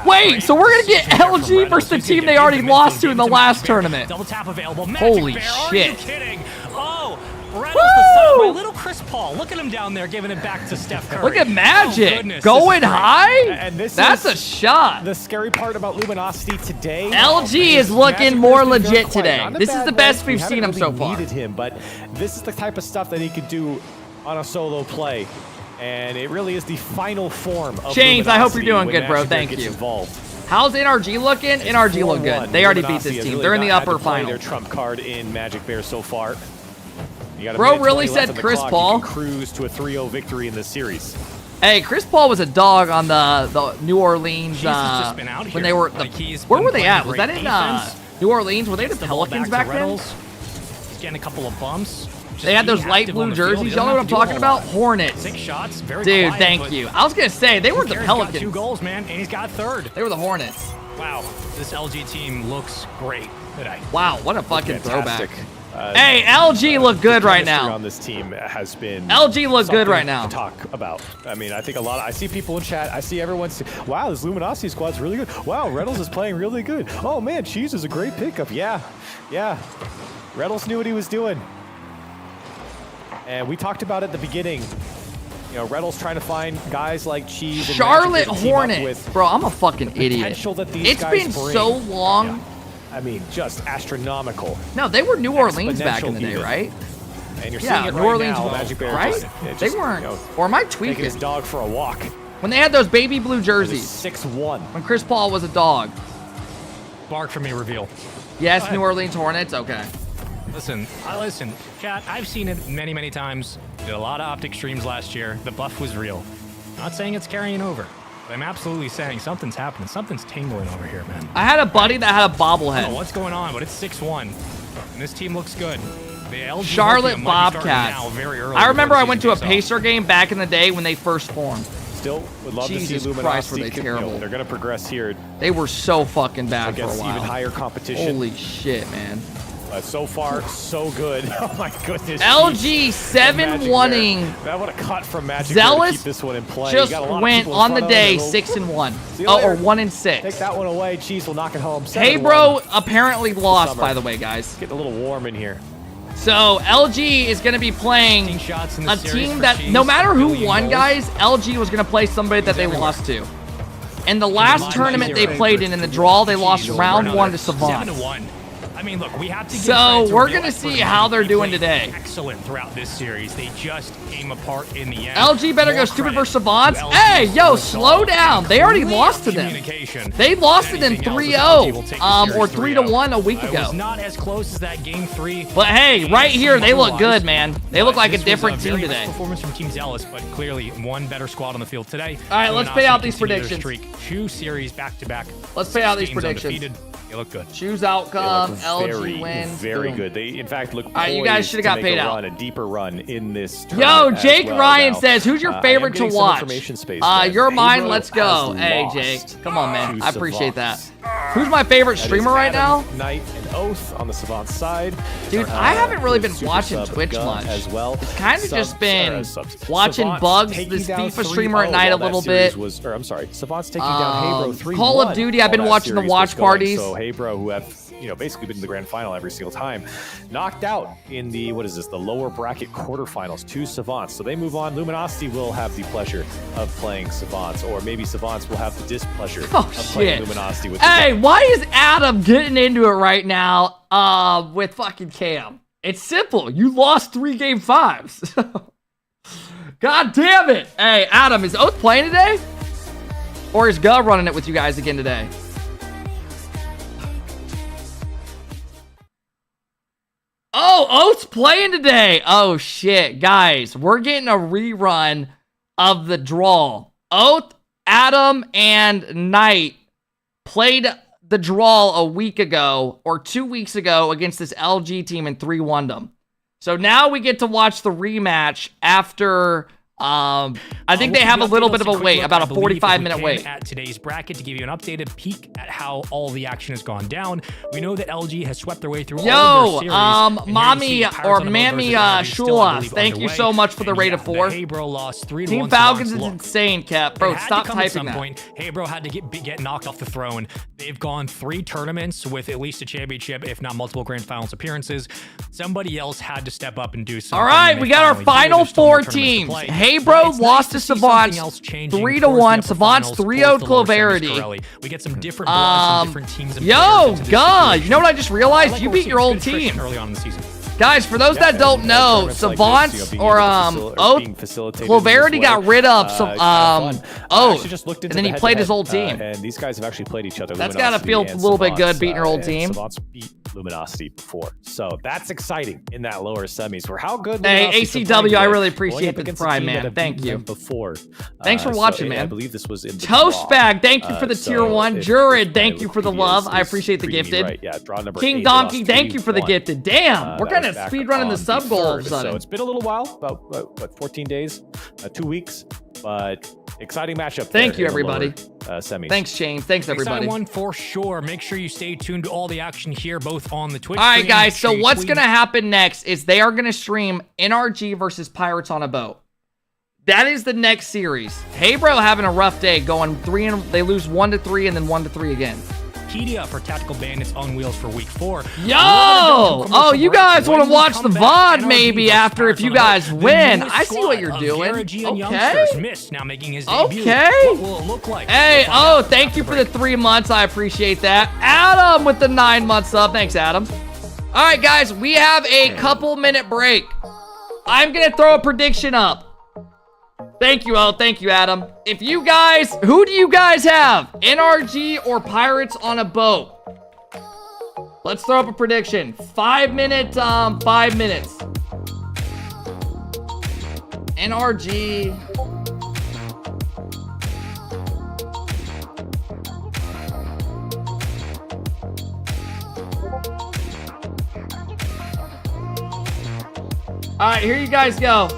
Wait, so we're gonna get LG versus the team they already lost to in the last tournament. Double tap available. Holy shit. Are you kidding? Oh, Reynolds the son by little Chris Paul. Look at him down there giving it back to Steph Curry. Look at Magic going high. And that's a shot. The scary part about Luminosity today. LG is looking more legit today. This is the best we've seen him so far. Needed him, but this is the type of stuff that he could do on a solo play. And it really is the final form of James, I hope you're doing good, bro. Thank you. Involved. How's NRG looking? NRG look good. They already beat this team. They're in the upper final. Their trump card in Magic Bear so far. Bro really said Chris Paul. Cruise to a 3-0 victory in this series. Hey, Chris Paul was a dog on the New Orleans when they were. Where were they at? Was that in New Orleans? Were they the Pelicans back then? He's getting a couple of bumps. They had those light blue jerseys. Y'all know what I'm talking about? Hornets. 6 shots. Very Dude, quiet, thank you. I was going to say, they were the Pelicans. 2 goals, man, and he's got 3rd. They were the Hornets. Wow, this LG team looks great today. Wow, what a fucking throwback. Hey, LG look good right now. On this team has been LG look good right now. To talk about. I mean, I think I see people in chat. I see everyone say, wow, this Luminosity squad's really good. Wow, Reynolds is playing really good. Oh man, Cheese is a great pickup. Yeah. Reynolds knew what he was doing. And we talked about it at the beginning. You know, Reynolds trying to find guys like Cheese and Charlotte Hornets. Bro, I'm a fucking idiot. It's been so long. Yeah. I mean, just astronomical. No, they were New Orleans back in the day, right? And you're seeing it New right Orleans, now, Magic Bear right? They weren't. You know, or am I tweaking? Taking his dog for a walk. When they had those baby blue jerseys. 6-1. When Chris Paul was a dog. Bark for me, reveal. Yes, New Orleans Hornets. Okay. Listen, chat, I've seen it many times. Did a lot of optic streams last year. The buff was real. Not saying it's carrying over. But I'm absolutely saying something's happening. Something's tingling over here, man. I had a buddy that had a bobblehead. I don't know what's going on, but it's 6-1. And this team looks good. The LG Charlotte Bobcats. I remember I went to a Pacer game back in the day when they first formed. Still would love Jesus to see Luminosity. Christ, were they terrible. You know, they're going to progress here. They were so fucking bad for a against while. even higher competition. Holy shit, man. So far, so good. Oh my goodness. LG 7-1ing. That would have cut from Magic Zealous to keep this one in play. just went on the day 6-1. Oh, or 1-6. Take that one away. Cheese will knock it home. Hey, bro, apparently lost, by the way, guys. Getting a little warm in here. So LG is going to be playing a team that, no matter who won, guys, LG was going to play somebody that they lost to. In the last tournament they played in the draw, they lost round 1 to Savant. 7-1. I mean, look, we have to. So we're gonna see how they're doing today. Excellent throughout this series. They just came apart in the end. LG better go stupid versus Savants. Hey, yo, slow down. They already lost to them. They lost to them 3-0, or 3-1 a week ago. Not as close as that game 3. But hey, right here they look good, man. They look like a different team today. Performance from Team Zealous, but clearly one better squad on the field today. All right, let's pay out these predictions. 2 series back to back. Let's pay out these predictions. They look good. Choose outcome. LG wins. Very good. They, in fact, look. All right, you guys should have got paid out. A deeper run in this. Yo, Jake Ryan says, "Who's your favorite to watch?" You're mine. Let's go. Hey, Jake. Come on, man. I appreciate that. Who's my favorite streamer right now? Knight and Oath on the Savant side. Dude, I haven't really been watching Twitch much. As well. It's kind of just been watching Bugs, this FIFA streamer at night a little bit. I'm sorry, Savant's taking down Haybro 3-1. Call of Duty, I've been watching the watch parties. So Haybro, who have basically been in the grand final every single time, knocked out in the the lower bracket quarterfinals to Savants. So they move on. Luminosity will have the pleasure of playing Savants, or maybe Savants will have the displeasure of playing Luminosity with. Hey, why is Adam getting into it right now with fucking Cam? It's simple. You lost 3 game 5s. God damn it. Hey, Adam, is Oath playing today? Or is Gov running it with you guys again today? Oh, Oath's playing today. Oh, shit. Guys, we're getting a rerun of the draw. Oath, Adam, and Knight played the draw a week ago or 2 weeks ago against this LG team and 3-1'd them. So now we get to watch the rematch after... I think they have a little bit of a wait, about a 45-minute wait. At today's bracket to give you an updated peek at how all the action has gone down. We know that LG has swept their way through all of their series. Mommy or Mammy Shulas, thank you so much for the rate of 4. Haybro lost 3-1. Team Falcons is insane, Cap. Bro, stop typing that. Haybro had to get knocked off the throne. They've gone 3 tournaments with at least a championship, if not multiple grand finals appearances. Somebody else had to step up and do something. All right, we got our final 4 teams. Haybro lost to Savants 3-1. Savants 3-0 Cloverity. We get some different different teams. Yo, God, you know what I just realized? You beat your old team. Early on in the season. Guys, for those that don't know, Savants or Oath, Cloverity got rid of Oath, and then he played his old team. And these guys have actually played each other. That's got to feel a little bit good beating your old team. Savants beat Luminosity before, so that's exciting in that lower semis. For how good. Hey, ACW, I really appreciate the prime, man. Thank you. Before, thanks for watching, man. I believe this was in the Toast Bag, thank you for the tier 1. Jurid, thank you for the love. I appreciate the gifted. King Donkey, thank you for the gifted. Damn, we're kind of speed running the sub goal all of a sudden. So it's been a little while, about what, 14 days, 2 weeks. but exciting matchup. Thank you, there in the everybody. lower, semis. Thanks, James. Thanks, everybody. Exciting one for sure. Make sure you stay tuned to all the action here, both on the Twitch. All right, stream, guys. So stream what's tweet. going to happen next is they are going to stream NRG versus Pirates on a Boat. That is the next series. Hey, bro, having a rough day going 3 and they lose 1-3 and then 1-3 again. Pedia for Tactical Bandits on Wheels for week 4. Yo! Oh, you guys want to watch the VOD maybe after if you guys win. I see what you're doing. Okay. Missed, now making his debut. Okay. What will it look like? Hey, oh, thank you for the 3 months. I appreciate that. Adam with the 9 months up. Thanks, Adam. All right, guys, we have a couple-minute break. I'm going to throw a prediction up. Thank you, Thank you, Adam. If you guys, who do you guys have? NRG or Pirates on a Boat? Let's throw up a prediction. 5 minutes. NRG. All right, here you guys go.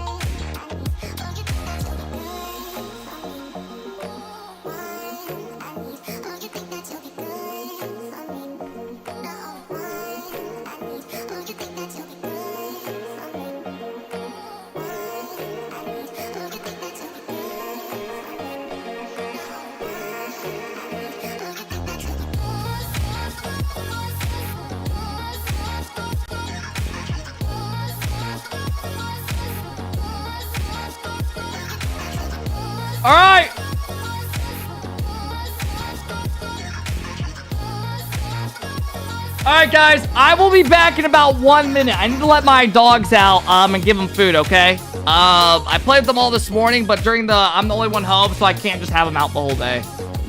All right. All right, guys. I will be back in about 1 minute. I need to let my dogs out and give them food, okay? I played with them all this morning, but I'm the only one home, so I can't just have them out the whole day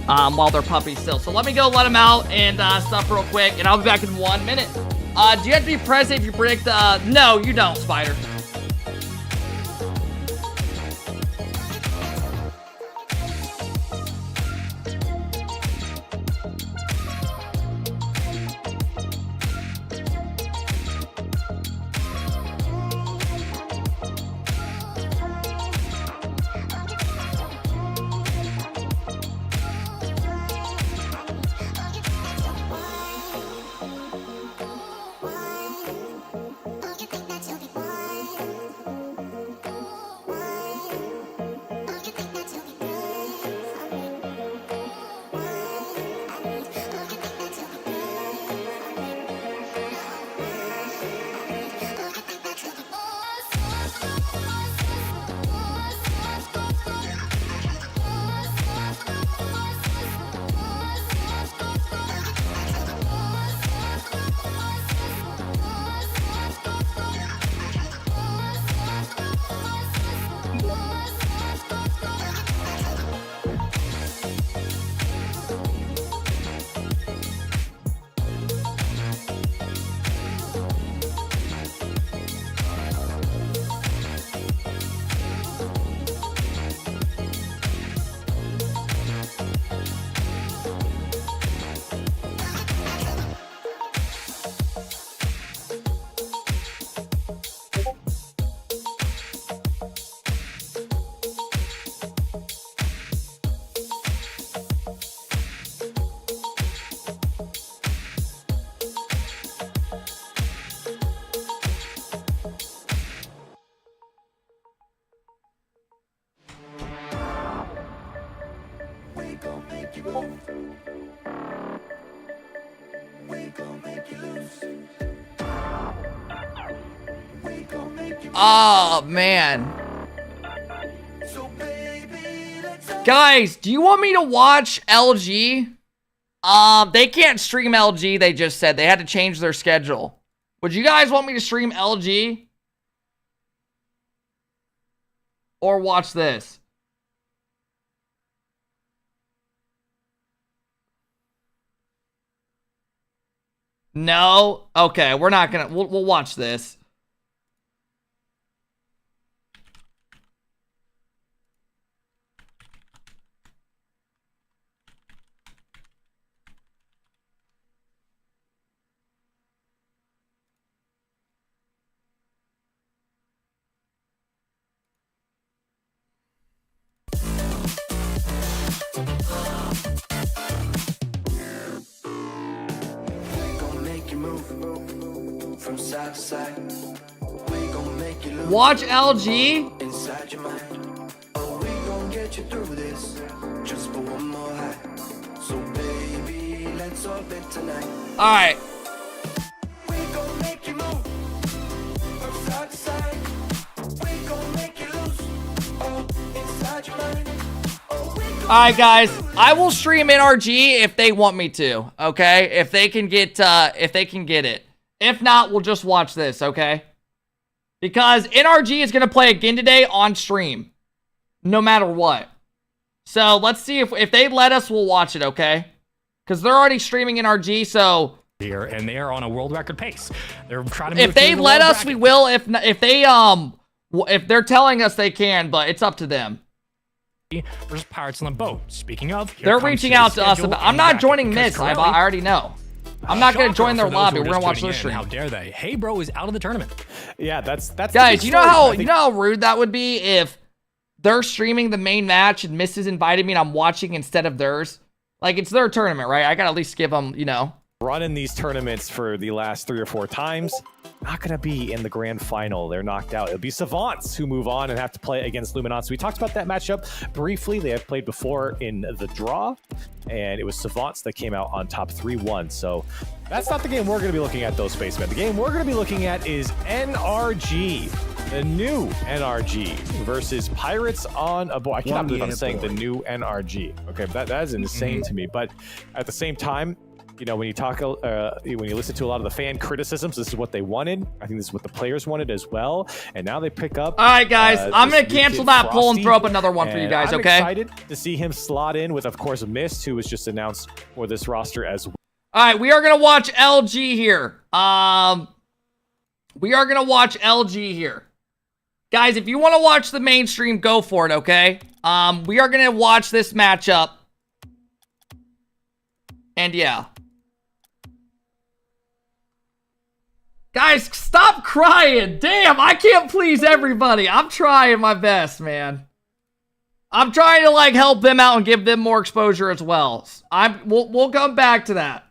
while they're puppies still. So let me go let them out and stuff real quick, and I'll be back in 1 minute. Do you have to be present if you predict? No, you don't, Spider. Oh, man. Guys, do you want me to watch LG? They can't stream LG, they just said. They had to change their schedule. Would you guys want me to stream LG? Or watch this? No? Okay, we're not gonna... We'll watch this. Watch LG. All right. Alright guys, I will stream NRG if they want me to, okay? If they can get it. If not, we'll just watch this, okay? Because NRG is gonna play again today on stream. No matter what. So let's see if they let us, we'll watch it, okay? Because they're already streaming NRG, so here, and they are on a world record pace. They're trying to move if they through the let world us, bracket. we will. If they're telling us they can, but it's up to them. Versus Pirates on the boat. Speaking of, They're reaching out to us about. I'm not joining this. I already know. I'm not going to join their lobby. We're going to watch their stream. How dare they? Hey, bro is out of the tournament. Yeah, that's guys. You know how rude that would be if they're streaming the main match and Mrs. invited me and I'm watching instead of theirs. Like, it's their tournament, right? I got to at least give them, running these tournaments for the last 3 or 4 times. Not going to be in the grand final. They're knocked out. It'll be Savants who move on and have to play against Luminosity. We talked about that matchup briefly. They have played before in the draw, and it was Savants that came out on top 3-1. So that's not the game we're going to be looking at, though, Spaceman. The game we're going to be looking at is NRG, the new NRG versus Pirates on a board. I cannot believe I'm saying the new NRG. Okay, that is insane to me. But at the same time, when you talk, when you listen to a lot of the fan criticisms, this is what they wanted. I think this is what the players wanted as well. And now they pick up. All right, guys, I'm going to cancel that poll and throw up another one for you guys, I'm okay? excited to see him slot in with, of course, Mist, who was just announced for this roster as well. All right, we are going to watch LG here. We are going to watch LG here. Guys, if you want to watch the mainstream, go for it, okay? We are going to watch this matchup. And yeah. Guys, stop crying. Damn, I can't please everybody. I'm trying my best, man. I'm trying to, help them out and give them more exposure as well. We'll come back to that.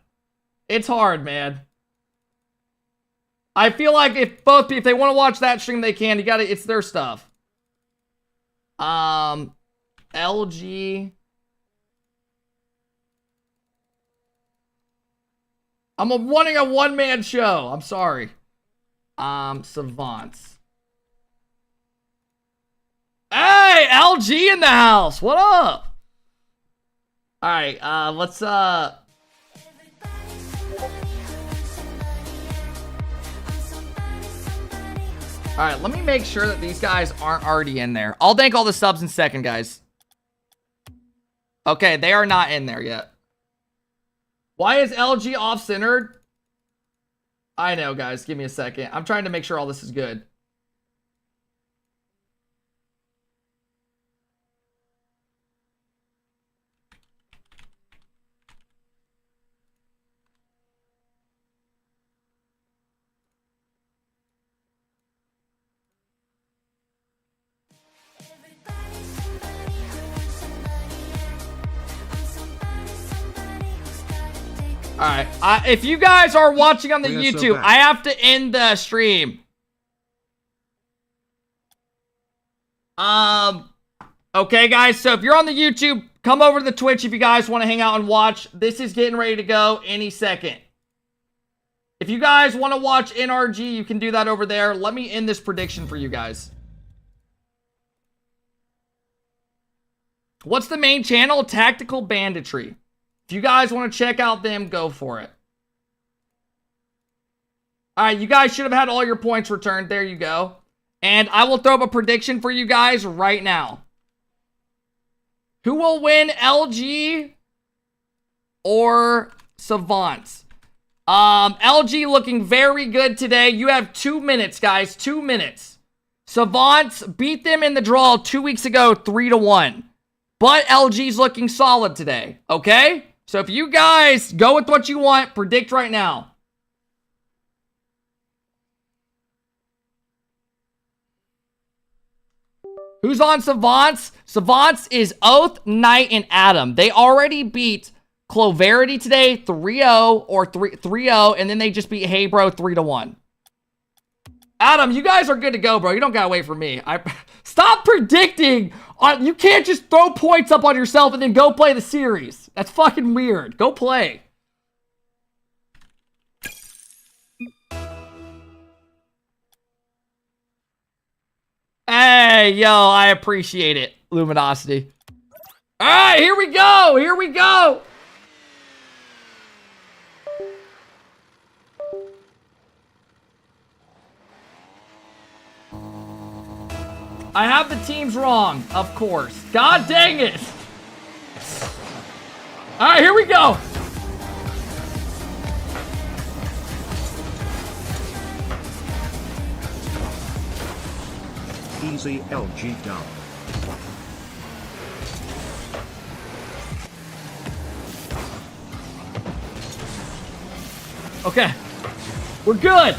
It's hard, man. I feel like if they want to watch that stream, they can. It's their stuff. LG. I'm wanting a one-man show. I'm sorry. Savants. Hey, LG in the house. What up? All right, let's all right, let me make sure that these guys aren't already in there. I'll thank all the subs in a second, guys. Okay, they are not in there yet. Why is LG off-centered? I know, guys. Give me a second. I'm trying to make sure all this is good. Alright, if you guys are watching on the YouTube, I have to end the stream. Okay, guys, so if you're on the YouTube, come over to the Twitch if you guys want to hang out and watch. This is getting ready to go any second. If you guys want to watch NRG, you can do that over there. Let me end this prediction for you guys. What's the main channel? Tactical Banditry. If you guys want to check out them, go for it. Alright, you guys should have had all your points returned. There you go. And I will throw up a prediction for you guys right now. Who will win, LG or Savants? LG looking very good today. You have 2 minutes, guys. 2 minutes. Savants beat them in the draw 2 weeks ago, 3-1. But LG's looking solid today. Okay? So if you guys go with what you want, predict right now. Who's on Savants? Savants is Oath, Knight, and Adam. They already beat Cloverity today 3-0 or 3-0, and then they just beat Hey Bro 3-1. Adam, you guys are good to go, bro. You don't gotta wait for me. Stop predicting. You can't just throw points up on yourself and then go play the series. That's fucking weird. Go play. Hey, yo, I appreciate it, Luminosity. All right, here we go. Here we go. I have the teams wrong, of course. God dang it. All right, here we go. Easy LG dub. Okay, we're good.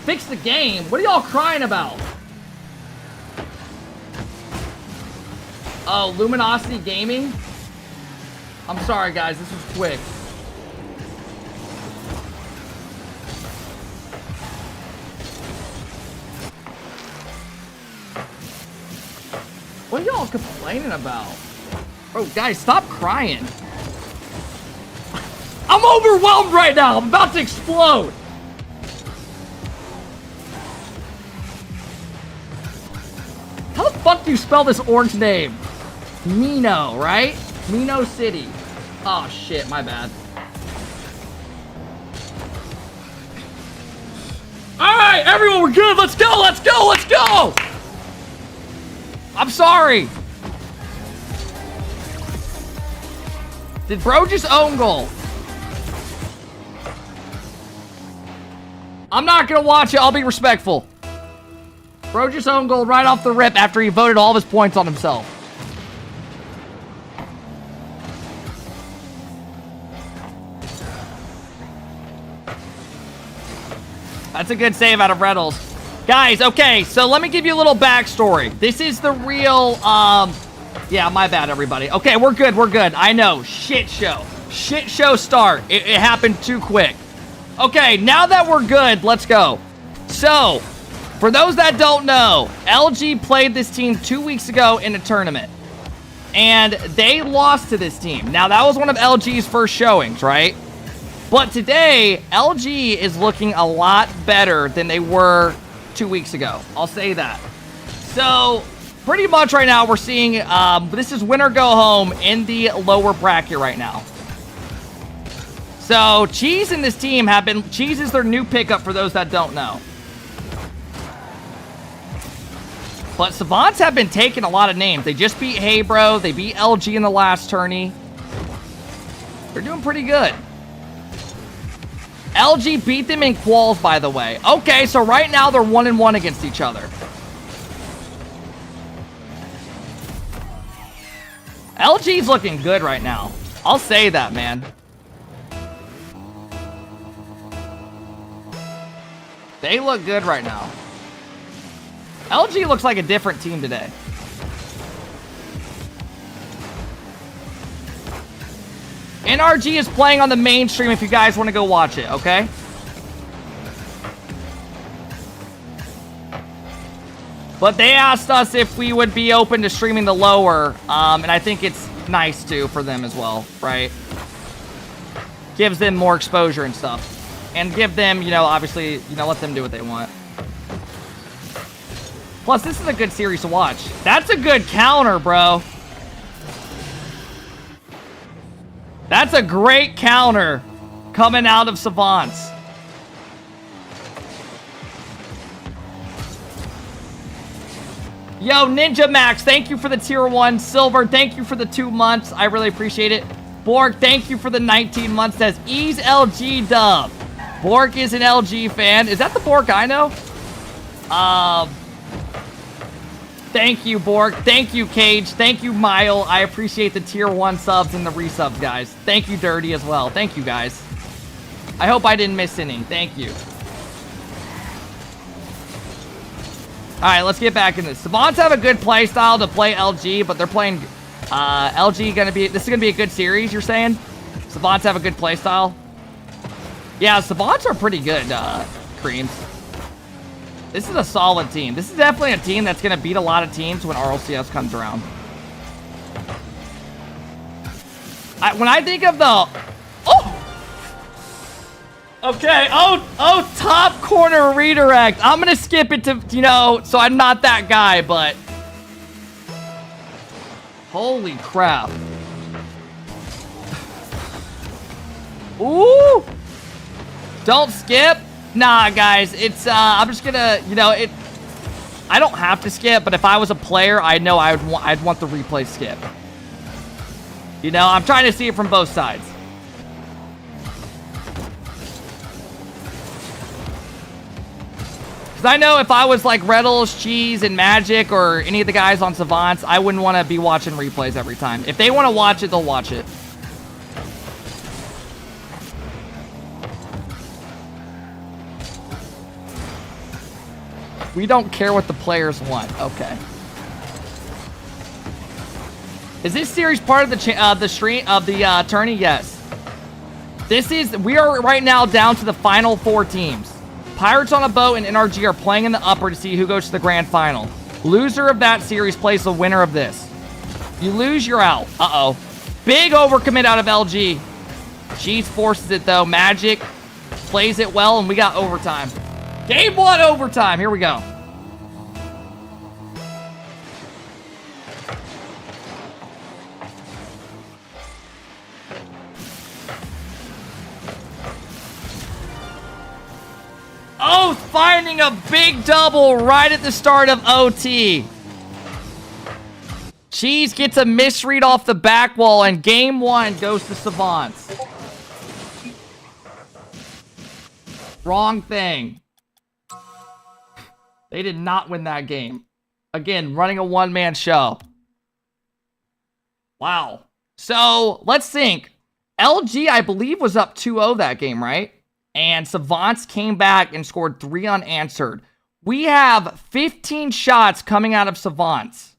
Fix the game. What are y'all crying about? Oh, Luminosity Gaming? I'm sorry, guys. This was quick. What are y'all complaining about? Oh, guys, stop crying. I'm overwhelmed right now. I'm about to explode. How the fuck do you spell this orange name? Mino, right? Mino City. Oh, shit. My bad. All right, everyone, we're good. Let's go. Let's go. Let's go. I'm sorry. Did bro just own goal? I'm not gonna watch it. I'll be respectful. Bro just own goal right off the rip after he voted all of his points on himself. That's a good save out of Reynolds. Guys, okay, so let me give you a little backstory. This is the real, yeah, my bad, everybody. Okay, we're good, we're good. I know, shit show. Shit show start. It happened too quick. Okay, now that we're good, let's go. So, for those that don't know, LG played this team 2 weeks ago in a tournament. And they lost to this team. Now, that was one of LG's first showings, right? But today, LG is looking a lot better than they were 2 weeks ago. I'll say that. So, pretty much right now, we're seeing, this is win or go home in the lower bracket right now. So, Cheese and this team have been, Cheese is their new pickup for those that don't know. But Savants have been taking a lot of names. They just beat Hey Bro. They beat LG in the last tourney. They're doing pretty good. LG beat them in quals, by the way. Okay, so right now they're 1-1 against each other. LG's looking good right now. I'll say that, man. They look good right now. LG looks like a different team today. NRG is playing on the main stream if you guys want to go watch it, okay? But they asked us if we would be open to streaming the lower, and I think it's nice to for them as well, right? Gives them more exposure and stuff. And give them, you know, obviously, you know, let them do what they want. Plus, this is a good series to watch. That's a good counter, bro. That's a great counter coming out of Savants. Yo, Ninja Max, thank you for the tier 1. Silver, thank you for the 2 months. I really appreciate it. Borg, thank you for the 19 months. Says, ease LG dub. Borg is an LG fan. Is that the Borg I know? Thank you, Borg. Thank you, Cage. Thank you, Mile. I appreciate the tier 1 subs and the resubs, guys. Thank you, Dirty, as well. Thank you, guys. I hope I didn't miss any. Thank you. All right, let's get back in this. Savants have a good play style to play LG, but they're playing LG gonna be, this is gonna be a good series, you're saying? Savants have a good play style? Yeah, Savants are pretty good, Creams. This is a solid team. This is definitely a team that's going to beat a lot of teams when RLCS comes around. When I think of the... Oh! Okay. Oh, top corner redirect. I'm going to skip it to, you know, so I'm not that guy, but... Holy crap. Ooh! Don't skip. Nah, guys, it's, I'm just gonna, you know, I don't have to skip, but if I was a player, I know I'd want the replay skip. You know, I'm trying to see it from both sides. Because I know if I was like Reddles, Cheese, and Magic, or any of the guys on Savants, I wouldn't want to be watching replays every time. If they want to watch it, they'll watch it. We don't care what the players want. Okay. Is this series part of the stream of the tourney? Yes. We are right now down to the final 4 teams. Pirates on a Boat and NRG are playing in the upper to see who goes to the grand final. Loser of that series plays the winner of this. You lose, you're out. Uh-oh. Big overcommit out of LG. Cheese forces it though. Magic plays it well, and we got overtime. Game 1 overtime. Here we go. Oath finding a big double right at the start of OT. Cheese gets a misread off the back wall, and game 1 goes to Savants. Wrong thing. They did not win that game. Again, running a one-man show. Wow. So, let's think. LG, I believe, was up 2-0 that game, right? And Savants came back and scored 3 unanswered. We have 15 shots coming out of Savants.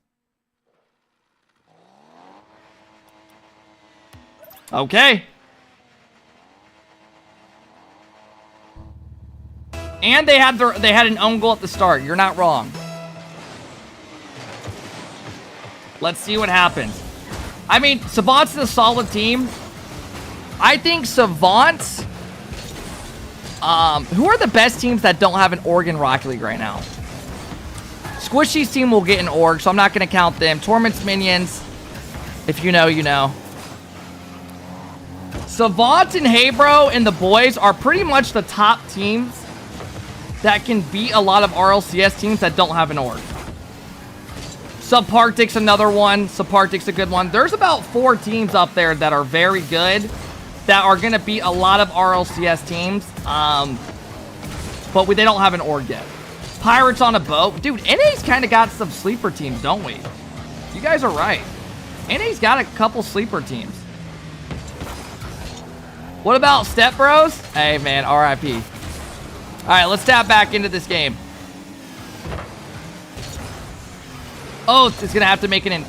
Okay. And they had an own goal at the start. You're not wrong. Let's see what happens. I mean, Savants is a solid team. I think Savants... who are the best teams that don't have an org in Rocket League right now? Squishy's team will get an org, so I'm not going to count them. Torment's Minions, if you know, you know. Savant and Heybro and the boys are pretty much the top teams that can beat a lot of RLCS teams that don't have an org. Subarctic's another one. Subarctic's a good one. There's about 4 teams up there that are very good that are going to beat a lot of RLCS teams. But they don't have an org yet. Pirates on a Boat. Dude, NA's kind of got some sleeper teams, don't we? You guys are right. NA's got a couple sleeper teams. What about Step Bros? Hey, man, RIP. All right, let's tap back into this game. Oath is going to have to make it in.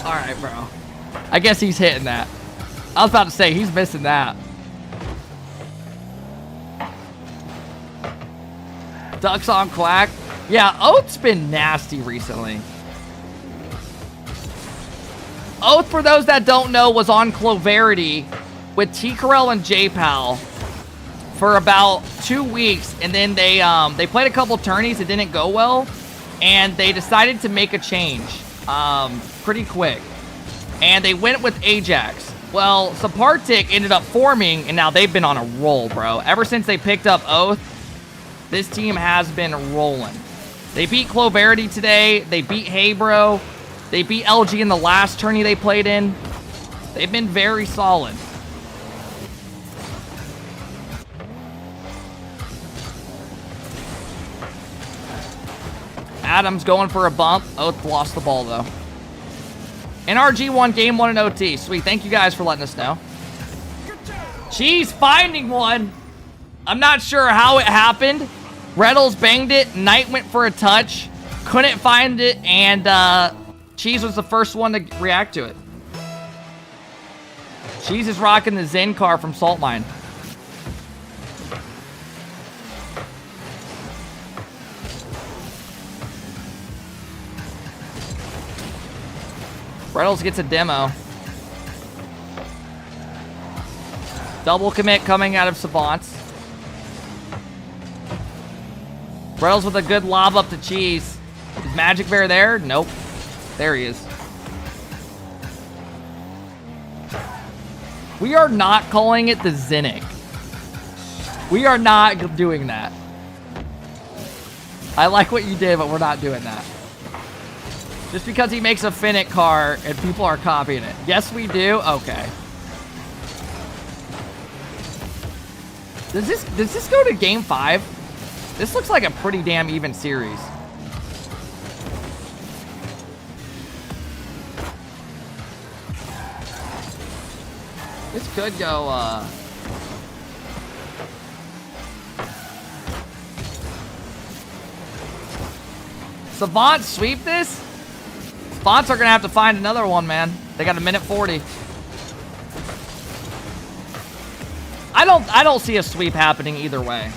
All right, bro. I guess he's hitting that. I was about to say, he's missing that. Ducks on Quack. Yeah, Oath's been nasty recently. Oath, for those that don't know, was on Cloverity with T-Corel and J-Pal for about 2 weeks, and then they played a couple tourneys. It didn't go well, and they decided to make a change pretty quick, and they went with Ajax. Well, Subarctic ended up forming, and now they've been on a roll, bro. Ever since they picked up Oath, this team has been rolling. They beat Cloverity today. They beat Heybro. They beat LG in the last tourney they played in. They've been very solid. Adams going for a bump. Oath lost the ball, though. NRG won game 1 in OT. Sweet. Thank you guys for letting us know. Cheese finding one. I'm not sure how it happened. Reddles banged it. Knight went for a touch. Couldn't find it. And Cheese was the first one to react to it. Cheese is rocking the Zen car from Salt Mine. Reynolds gets a demo. Double commit coming out of Savants. Reynolds with a good lob up to Cheese. Is Magic Bear there? Nope. There he is. We are not calling it the Zinnik. We are not doing that. I like what you did, but we're not doing that. Just because he makes a Finnick car and people are copying it. Yes, we do? Okay. Does this go to game 5? This looks like a pretty damn even series. This could go, Savant sweep this? Savants are gonna have to find another one, man. They got a minute 40. I don't see a sweep happening either way.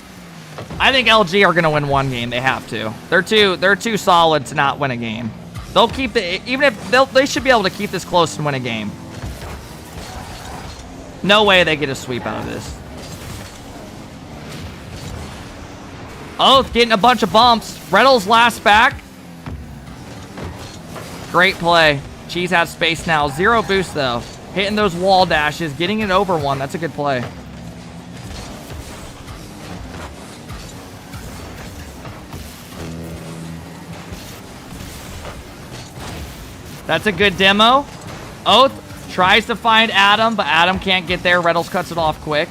I think LG are gonna win one game. They have to. They're too solid to not win a game. They'll keep the, even if they should be able to keep this close and win a game. No way they get a sweep out of this. Oath getting a bunch of bumps. Reynolds last back. Great play. Cheese has space now. 0 boost though. Hitting those wall dashes, getting it over one. That's a good play. That's a good demo. Oath tries to find Adam, but Adam can't get there. Reynolds cuts it off quick.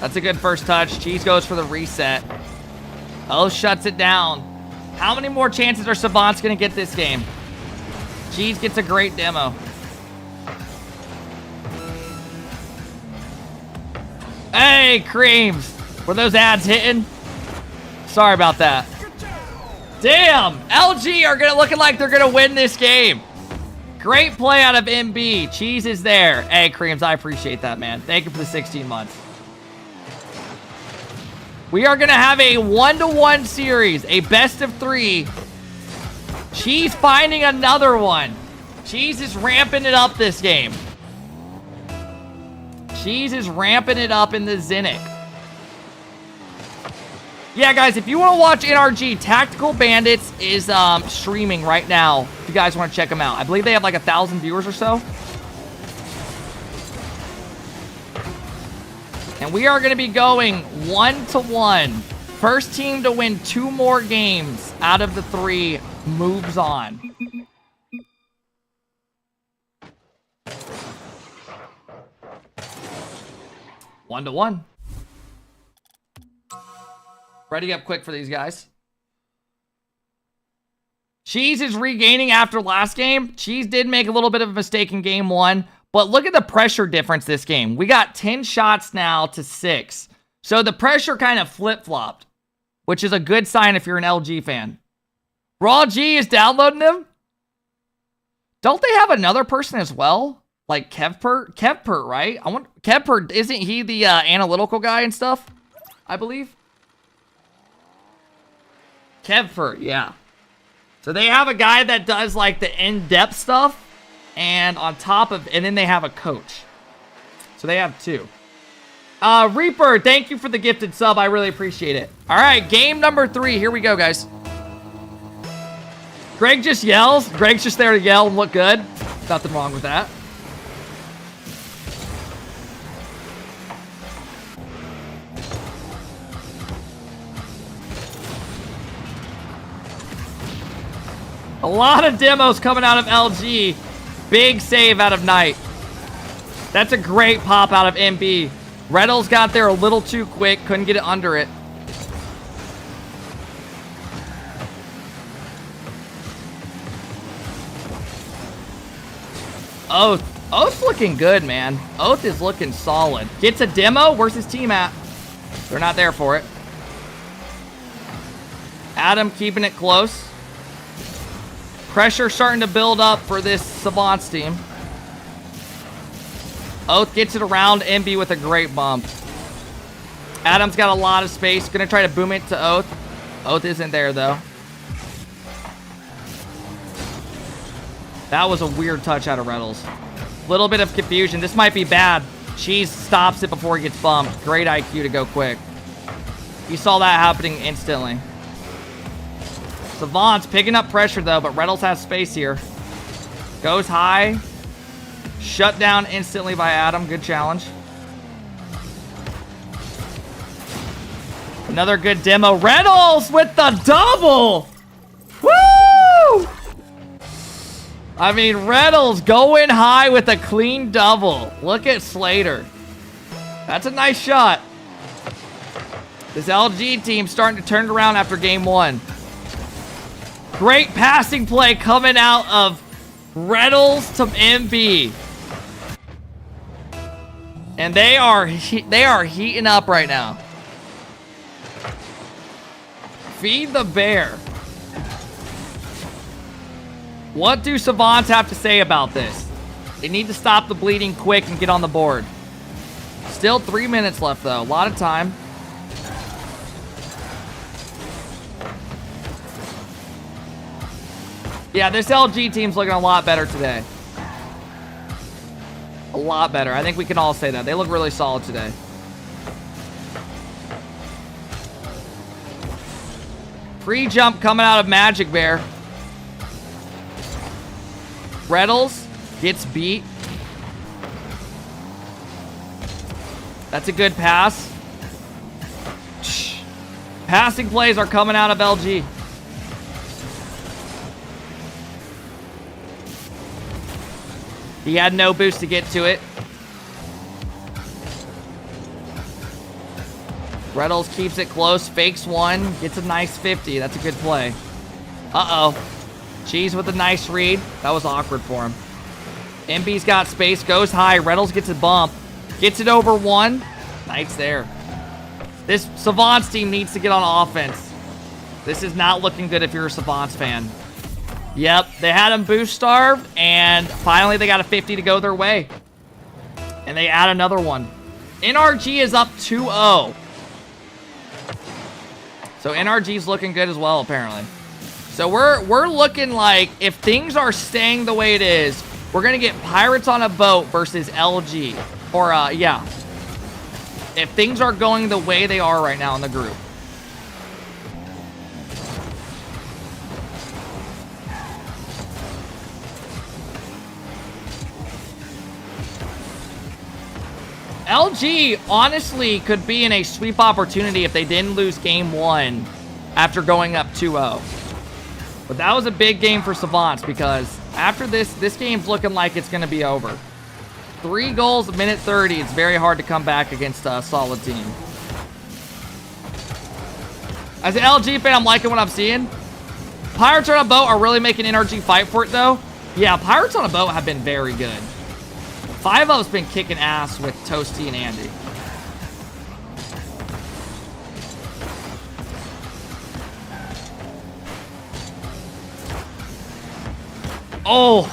That's a good first touch. Cheese goes for the reset. Oath shuts it down. How many more chances are Savants going to get this game? Cheese gets a great demo. Hey, Creams. Were those ads hitting? Sorry about that. Damn. LG are looking like they're going to win this game. Great play out of MB. Cheese is there. Hey, Creams, I appreciate that, man. Thank you for the 16 months. We are going to have a 1-to-1 series, a best of 3. Cheese finding another one. Cheese is ramping it up this game. Cheese is ramping it up in the Zinnik. Yeah, guys, if you want to watch NRG, Tactical Bandits is streaming right now. If you guys want to check them out. I believe they have like 1,000 viewers or so. And we are going to be going 1-to-1. First team to win 2 more games out of the 3 moves on. One to one. Ready up quick for these guys. Cheese is regaining after last game. Cheese did make a little bit of a mistake in game 1. But look at the pressure difference this game. We got 10 shots now to 6. So the pressure kind of flip-flopped, which is a good sign if you're an LG fan. Raw G is downloading them? Don't they have another person as well? Like Kevpert? Kevpert, right? Kevpert, isn't he the analytical guy and stuff? I believe. Kevpert, yeah. So they have a guy that does like the in-depth stuff. And on top of, and then they have a coach. So they have 2. Reaper, thank you for the gifted sub. I really appreciate it. All right, game number 3. Here we go, guys. Greg just yells. Greg's just there to yell and look good. Nothing wrong with that. A lot of demos coming out of LG. Big save out of Knight. That's a great pop out of MB. Reynolds got there a little too quick. Couldn't get it under it. Oath. Oath's looking good, man. Oath is looking solid. Gets a demo. Where's his team at? They're not there for it. Adam keeping it close. Pressure starting to build up for this Savants team. Oath gets it around MB with a great bump. Adam's got a lot of space. Gonna try to boom it to Oath. Oath isn't there, though. That was a weird touch out of Reynolds. Little bit of confusion. This might be bad. Cheese stops it before he gets bumped. Great IQ to go quick. You saw that happening instantly. Savant's picking up pressure, though, but Reynolds has space here. Goes high. Shut down instantly by Adam. Good challenge. Another good demo. Reynolds with the double! Woo! I mean, Reynolds going high with a clean double. Look at Slater. That's a nice shot. This LG team starting to turn it around after game 1. Great passing play coming out of Reynolds to MB. And they are heating up right now. Feed the bear. What do Savants have to say about this? They need to stop the bleeding quick and get on the board. Still 3 minutes left, though. A lot of time. Yeah, this LG team's looking a lot better today. A lot better. I think we can all say that. They look really solid today. Free jump coming out of Magic Bear. Reynolds gets beat. That's a good pass. Passing plays are coming out of LG. He had no boost to get to it. Reynolds keeps it close, fakes one, gets a nice 50. That's a good play. Uh-oh. Cheese with a nice read. That was awkward for him. MB's got space, goes high. Reynolds gets a bump. Gets it over one. Nice there. This Savants team needs to get on offense. This is not looking good if you're a Savants fan. Yep, they had him boost starved, and finally they got a 50 to go their way. And they add another one. NRG is up 2-0. So NRG's looking good as well, apparently. So we're looking like, if things are staying the way it is, we're going to get Pirates on a boat versus LG. Or, yeah. If things are going the way they are right now in the group. LG, honestly, could be in a sweep opportunity if they didn't lose game 1 after going up 2-0. But that was a big game for Savants because after this game's looking like it's going to be over. 3 goals a minute 30. It's very hard to come back against a solid team. As an LG fan, I'm liking what I'm seeing. Pirates on a boat are really making NRG fight for it, though. Yeah, Pirates on a boat have been very good. 5-0's been kicking ass with Toasty and Andy. Oh,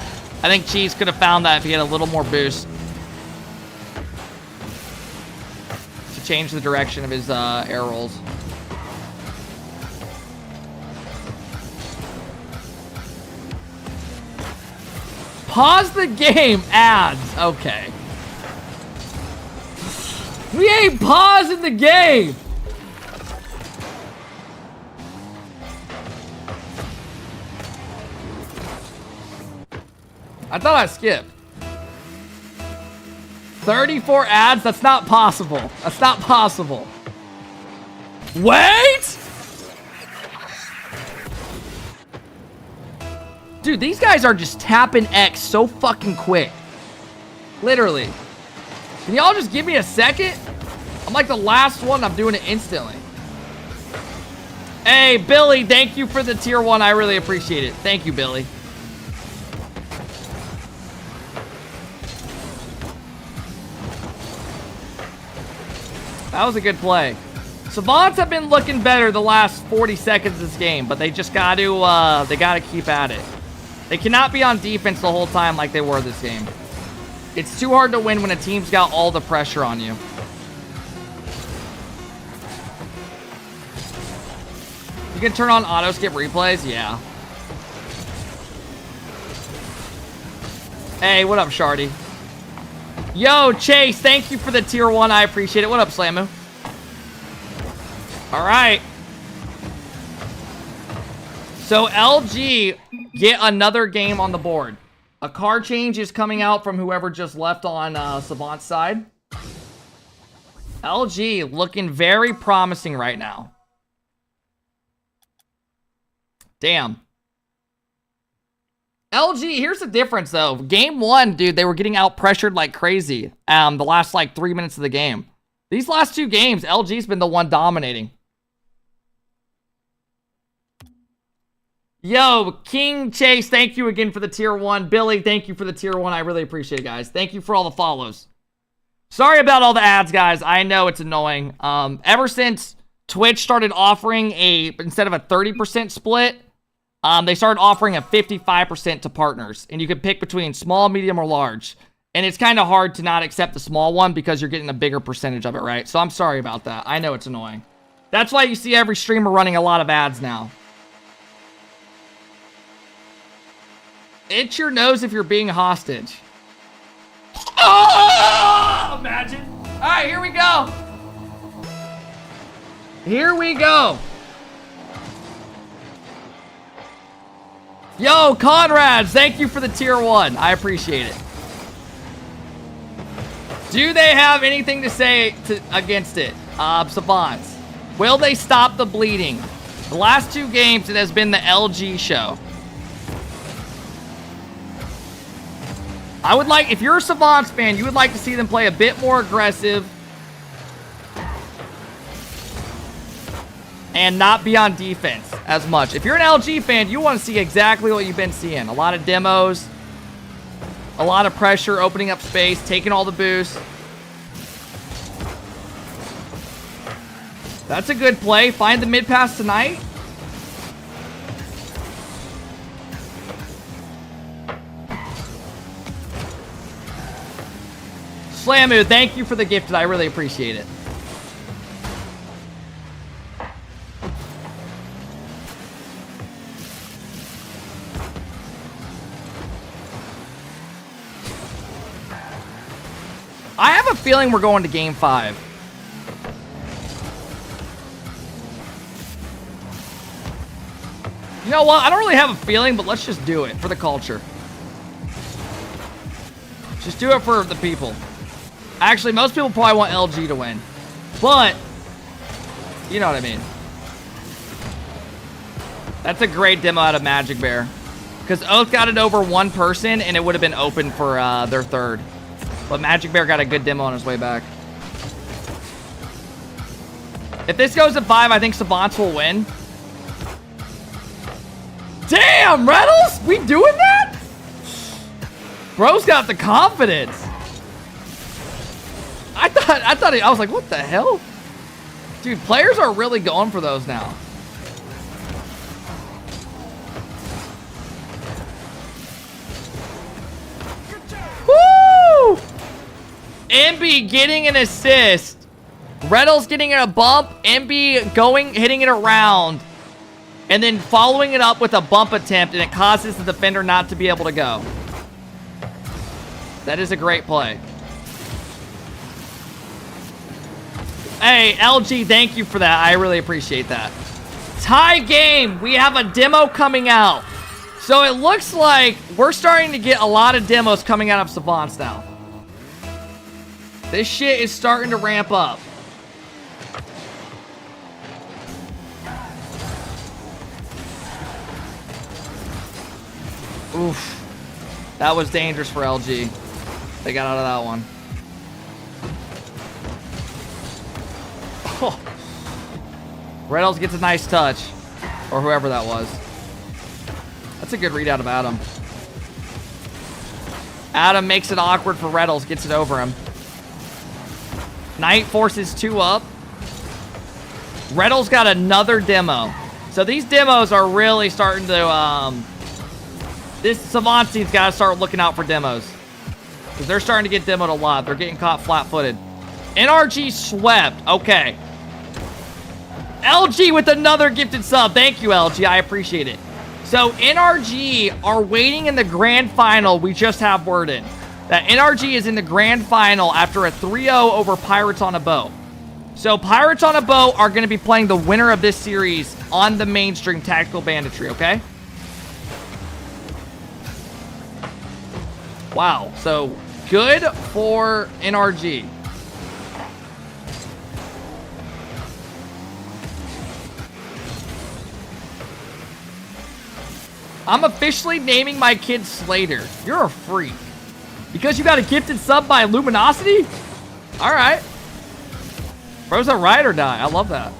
I think Cheese could have found that if he had a little more boost. To change the direction of his air rolls. Pause the game, ads. Okay. We ain't pausing the game. I thought I skipped. 34 ads? That's not possible. That's not possible. Wait! Dude, these guys are just tapping X so fucking quick. Literally. Can y'all just give me a second? I'm like the last one. I'm doing it instantly. Hey, Billy, thank you for the tier 1. I really appreciate it. Thank you, Billy. That was a good play. Savants have been looking better the last 40 seconds of this game, but they just got to, they got to keep at it. They cannot be on defense the whole time like they were this game. It's too hard to win when a team's got all the pressure on you. You can turn on auto skip replays? Yeah. Hey, what up, Shardy? Yo, Chase, thank you for the tier 1. I appreciate it. What up, Slamu? All right. So LG get another game on the board. A card change is coming out from whoever just left on Savant's side. LG looking very promising right now. Damn. LG, here's the difference though. Game 1, dude, they were getting out pressured like crazy. The last like 3 minutes of the game. These last 2 games, LG's been the one dominating. Yo, King Chase, thank you again for the tier 1. Billy, thank you for the tier 1. I really appreciate it, guys. Thank you for all the follows. Sorry about all the ads, guys. I know it's annoying. Ever since Twitch started offering instead of a 30% split, they started offering a 55% to partners. And you can pick between small, medium, or large. And it's kind of hard to not accept the small one because you're getting a bigger percentage of it, right? So I'm sorry about that. I know it's annoying. That's why you see every streamer running a lot of ads now. Itch your nose if you're being hostage. Oh, imagine. All right, here we go. Here we go. Yo, Conrads, thank you for the tier 1. I appreciate it. Do they have anything to say against it? Savants. Will they stop the bleeding? The last 2 games, it has been the LG show. I would like, if you're a Savants fan, you would like to see them play a bit more aggressive and not be on defense as much. If you're an LG fan, you want to see exactly what you've been seeing. A lot of demos, a lot of pressure, opening up space, taking all the boosts. That's a good play. Find the mid pass tonight. Slamu, thank you for the gifted. I really appreciate it. I have a feeling we're going to game 5. You know what? I don't really have a feeling, but let's just do it for the culture. Just do it for the people. Actually, most people probably want LG to win. But, you know what I mean. That's a great demo out of Magic Bear. Because Oath got it over 1 person, and it would have been open for their 3rd. But Magic Bear got a good demo on his way back. If this goes to 5, I think Savants will win. Damn, Reynolds! We doing that? Bro's got the confidence. I was like, what the hell? Dude, players are really going for those now. Woo! MB getting an assist. Reynolds getting a bump. MB going, hitting it around. And then following it up with a bump attempt, and it causes the defender not to be able to go. That is a great play. Hey, LG, thank you for that. I really appreciate that. Tie game. We have a demo coming out. So it looks like we're starting to get a lot of demos coming out of Savants now. This shit is starting to ramp up. Oof. That was dangerous for LG. They got out of that one. Oh. Reynolds gets a nice touch. Or whoever that was. That's a good read out of Adam. Adam makes it awkward for Reynolds. Gets it over him. Knight forces 2 up. Reynolds got another demo. So these demos are really starting to... This Savant team's got to start looking out for demos. Because they're starting to get demoed a lot. They're getting caught flat-footed. NRG swept. Okay. LG with another gifted sub. Thank you, LG. I appreciate it. So NRG are waiting in the grand final. We just have word in that NRG is in the grand final after a 3-0 over Pirates on a Boat. So Pirates on a Boat are going to be playing the winner of this series on the mainstream Tactical Banditry, okay? Wow, so good for NRG. I'm officially naming my kid Slater. You're a freak. Because you got a gifted sub by Luminosity? Alright. Bro's a ride or die. I love that.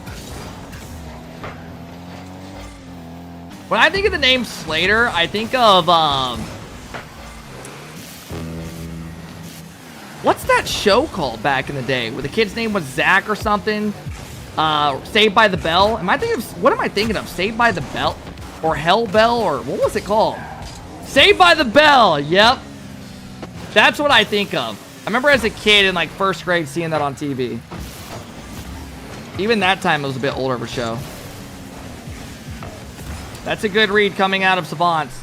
When I think of the name Slater, I think of, what's that show called back in the day? Where the kid's name was Zach or something? Saved by the Bell? What am I thinking of? Saved by the Bell? Or Hell Bell? Or what was it called? Saved by the Bell! Yep. That's what I think of. I remember as a kid in like first grade seeing that on TV. Even that time it was a bit older of a show. That's a good read coming out of Savants.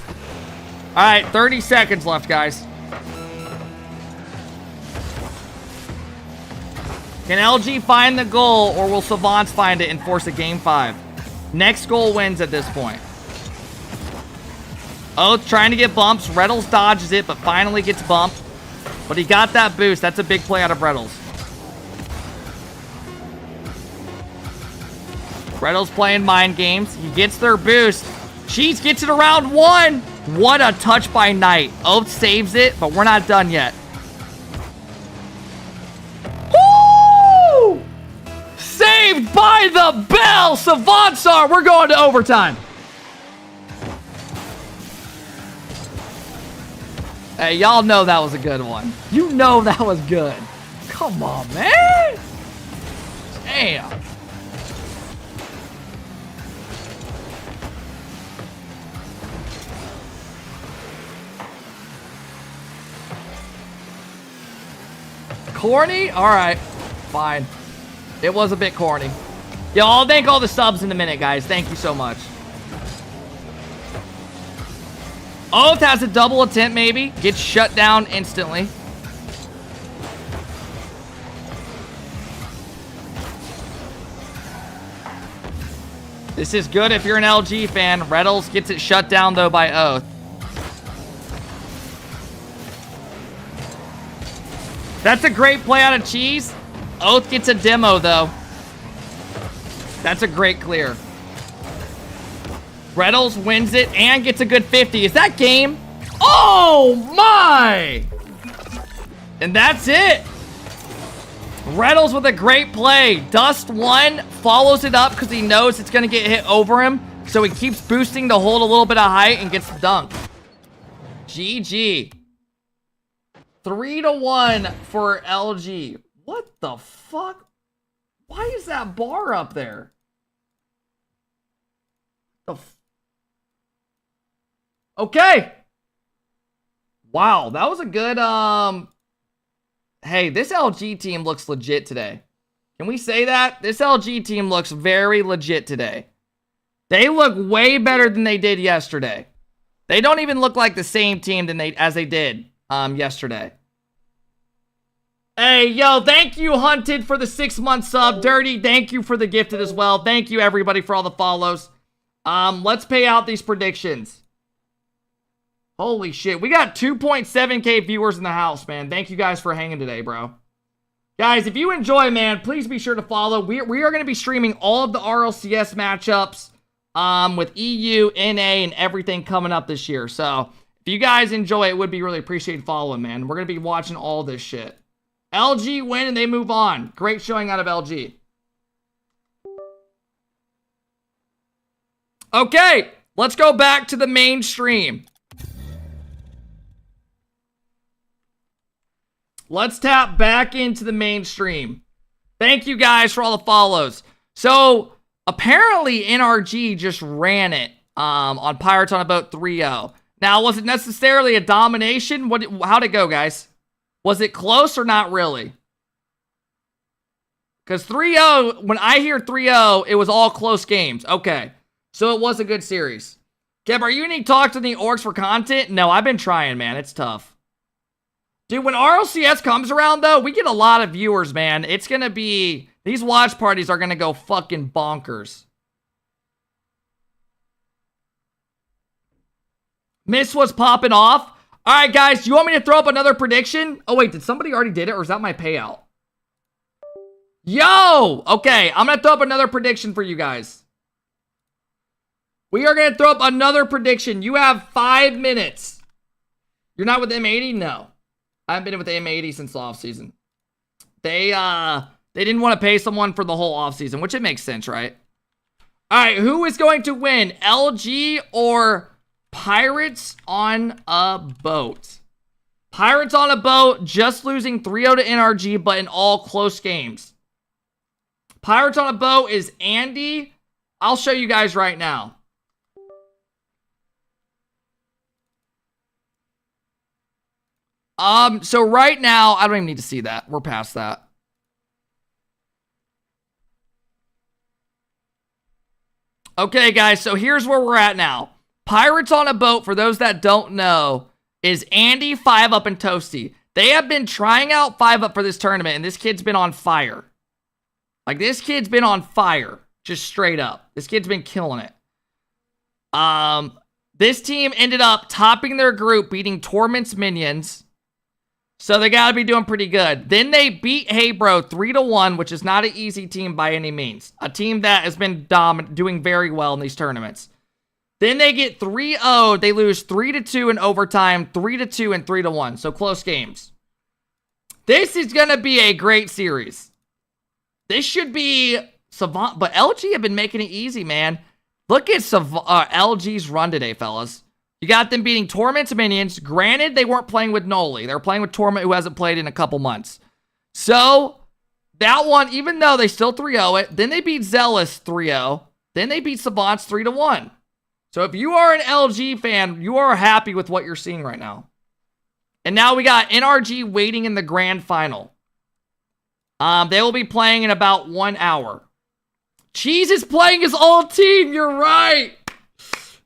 Alright, 30 seconds left, guys. Can LG find the goal, or will Savants find it and force a game 5? Next goal wins at this point. Oath trying to get bumps. Reddles dodges it, but finally gets bumped. But he got that boost. That's a big play out of Reddles. Reddles playing mind games. He gets their boost. Cheese gets it around 1. What a touch by Knight. Oath saves it, but we're not done yet. Woo! Saved by the bell. Savansar, we're going to overtime. Hey, y'all know that was a good one. You know that was good. Come on, man. Damn. Corny? Alright. Fine. It was a bit corny. Yo, I'll thank all the subs in a minute, guys. Thank you so much. Oath has a double attempt, maybe. Gets shut down instantly. This is good if you're an LG fan. Reddles gets it shut down, though, by Oath. That's a great play out of Cheese. Oath gets a demo, though. That's a great clear. Reddles wins it and gets a good 50. Is that game? Oh, my! And that's it. Reddles with a great play. Dust 1 follows it up because he knows it's going to get hit over him. So he keeps boosting to hold a little bit of height and gets dunked. GG. 3-1 for LG. What the fuck? Why is that bar up there? Okay. Wow, that was a good, hey, this LG team looks legit today. Can we say that? This LG team looks very legit today. They look way better than they did yesterday. They don't even look like the same team as they did yesterday. Hey, yo, thank you, Hunted, for the 6-month sub. Dirty, thank you for the gifted as well. Thank you, everybody, for all the follows. Let's pay out these predictions. Holy shit. We got 2.7K viewers in the house, man. Thank you guys for hanging today, bro. Guys, if you enjoy, man, please be sure to follow. We are going to be streaming all of the RLCS matchups with EU, NA, and everything coming up this year. So, if you guys enjoy, it would be really appreciated following, man. We're going to be watching all this shit. LG win and they move on. Great showing out of LG. Okay, let's go back to the mainstream. Let's tap back into the mainstream. Thank you guys for all the follows. So, apparently NRG just ran it on Pirates on a Boat 3-0. Now, was it necessarily a domination? How'd it go, guys? Was it close or not really? Because 3-0, when I hear 3-0, it was all close games. Okay. So it was a good series. Kev, are you any talk to the orcs for content? No, I've been trying, man. It's tough. Dude, when RLCS comes around, though, we get a lot of viewers, man. It's going to be... These watch parties are going to go fucking bonkers. Miss was popping off. All right, guys, you want me to throw up another prediction? Oh, wait, did somebody already did it, or is that my payout? Yo! Okay, I'm going to throw up another prediction for you guys. We are going to throw up another prediction. You have 5 minutes. You're not with M80? No. I haven't been with M80 since the offseason. They didn't want to pay someone for the whole offseason, which it makes sense, right? All right, who is going to win? LG or Pirates on a boat? Pirates on a boat, just losing 3-0 to NRG, but in all close games. Pirates on a boat is Andy. I'll show you guys right now. So right now, I don't even need to see that. We're past that. Okay, guys, so here's where we're at now. Pirates on a boat, for those that don't know, is Andy, 5UP, and Toasty. They have been trying out 5UP for this tournament, and this kid's been on fire. Like, this kid's been on fire. Just straight up. This kid's been killing it. This team ended up topping their group, beating Torment's Minions. So they gotta be doing pretty good. Then they beat Hey Bro 3-1, which is not an easy team by any means. A team that has been doing very well in these tournaments. Then they get 3-0. They lose 3-2 in overtime, 3-2, and 3-1. So close games. This is gonna be a great series. This should be Savant, but LG have been making it easy, man. Look at LG's run today, fellas. You got them beating Torment's Minions. Granted, they weren't playing with Noli. They were playing with Torment, who hasn't played in a couple months. So, that one, even though they still 3-0 it, then they beat Zealous 3-0. Then they beat Savants 3-1. So, if you are an LG fan, you are happy with what you're seeing right now. And now we got NRG waiting in the grand final. They will be playing in about 1 hour. Cheese is playing his old team. You're right.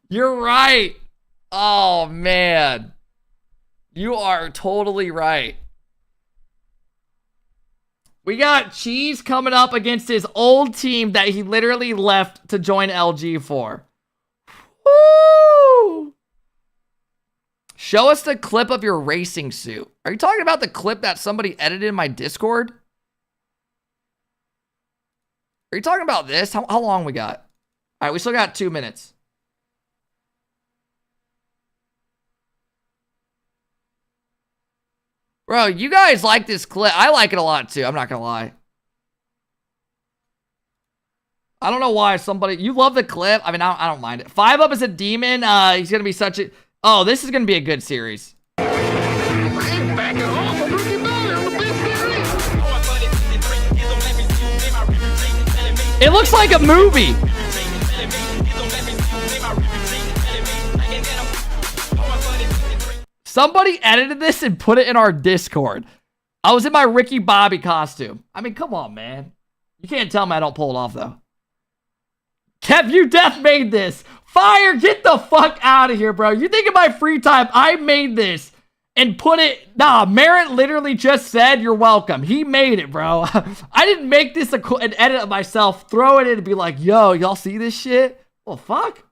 You're right. Oh, man. You are totally right. We got Cheese coming up against his old team that he literally left to join LG for. Woo! Show us the clip of your racing suit. Are you talking about the clip that somebody edited in my Discord? Are you talking about this? How long we got? All right, we still got 2 minutes. Bro, you guys like this clip. I like it a lot, too. I'm not going to lie. I don't know why somebody... You love the clip? I mean, I don't mind it. 5UP is a demon. He's going to be such a... Oh, this is going to be a good series. It looks like a movie. Somebody edited this and put it in our Discord. I was in my Ricky Bobby costume. I mean, come on, man. You can't tell me I don't pull it off, though. Kev, you def made this. Fire, get the fuck out of here, bro. You think in my free time, I made this and put it... Nah, Merritt literally just said, you're welcome. He made it, bro. I didn't make this an edit of myself, throw it in and be like, yo, y'all see this shit? Well, fuck.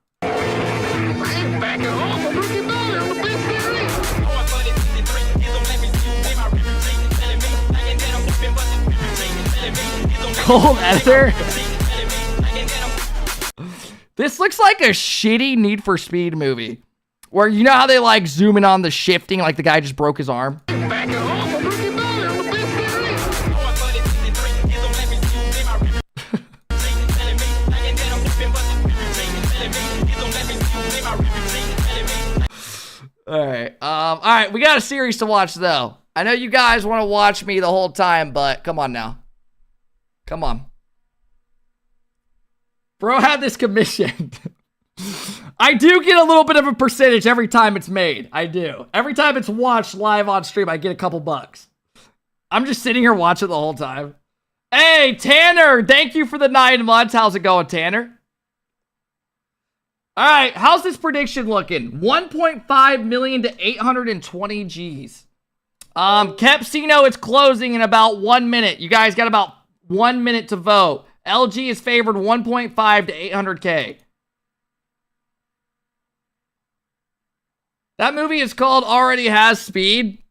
Cold editor. This looks like a shitty Need for Speed movie. Where you know how they like zoom in on the shifting like the guy just broke his arm? Alright, we got a series to watch though. I know you guys want to watch me the whole time, but come on now. Come on. Bro had this commissioned. I do get a little bit of a percentage every time it's made. I do. Every time it's watched live on stream, I get a couple bucks. I'm just sitting here watching the whole time. Hey, Tanner, thank you for the 9 months. How's it going, Tanner? All right, how's this prediction looking? 1.5 million to 820 G's. Capsino, it's closing in about 1 minute. You guys got about 1 minute to vote. LG is favored 1.5 to 800K. That movie is called Already Has Speed.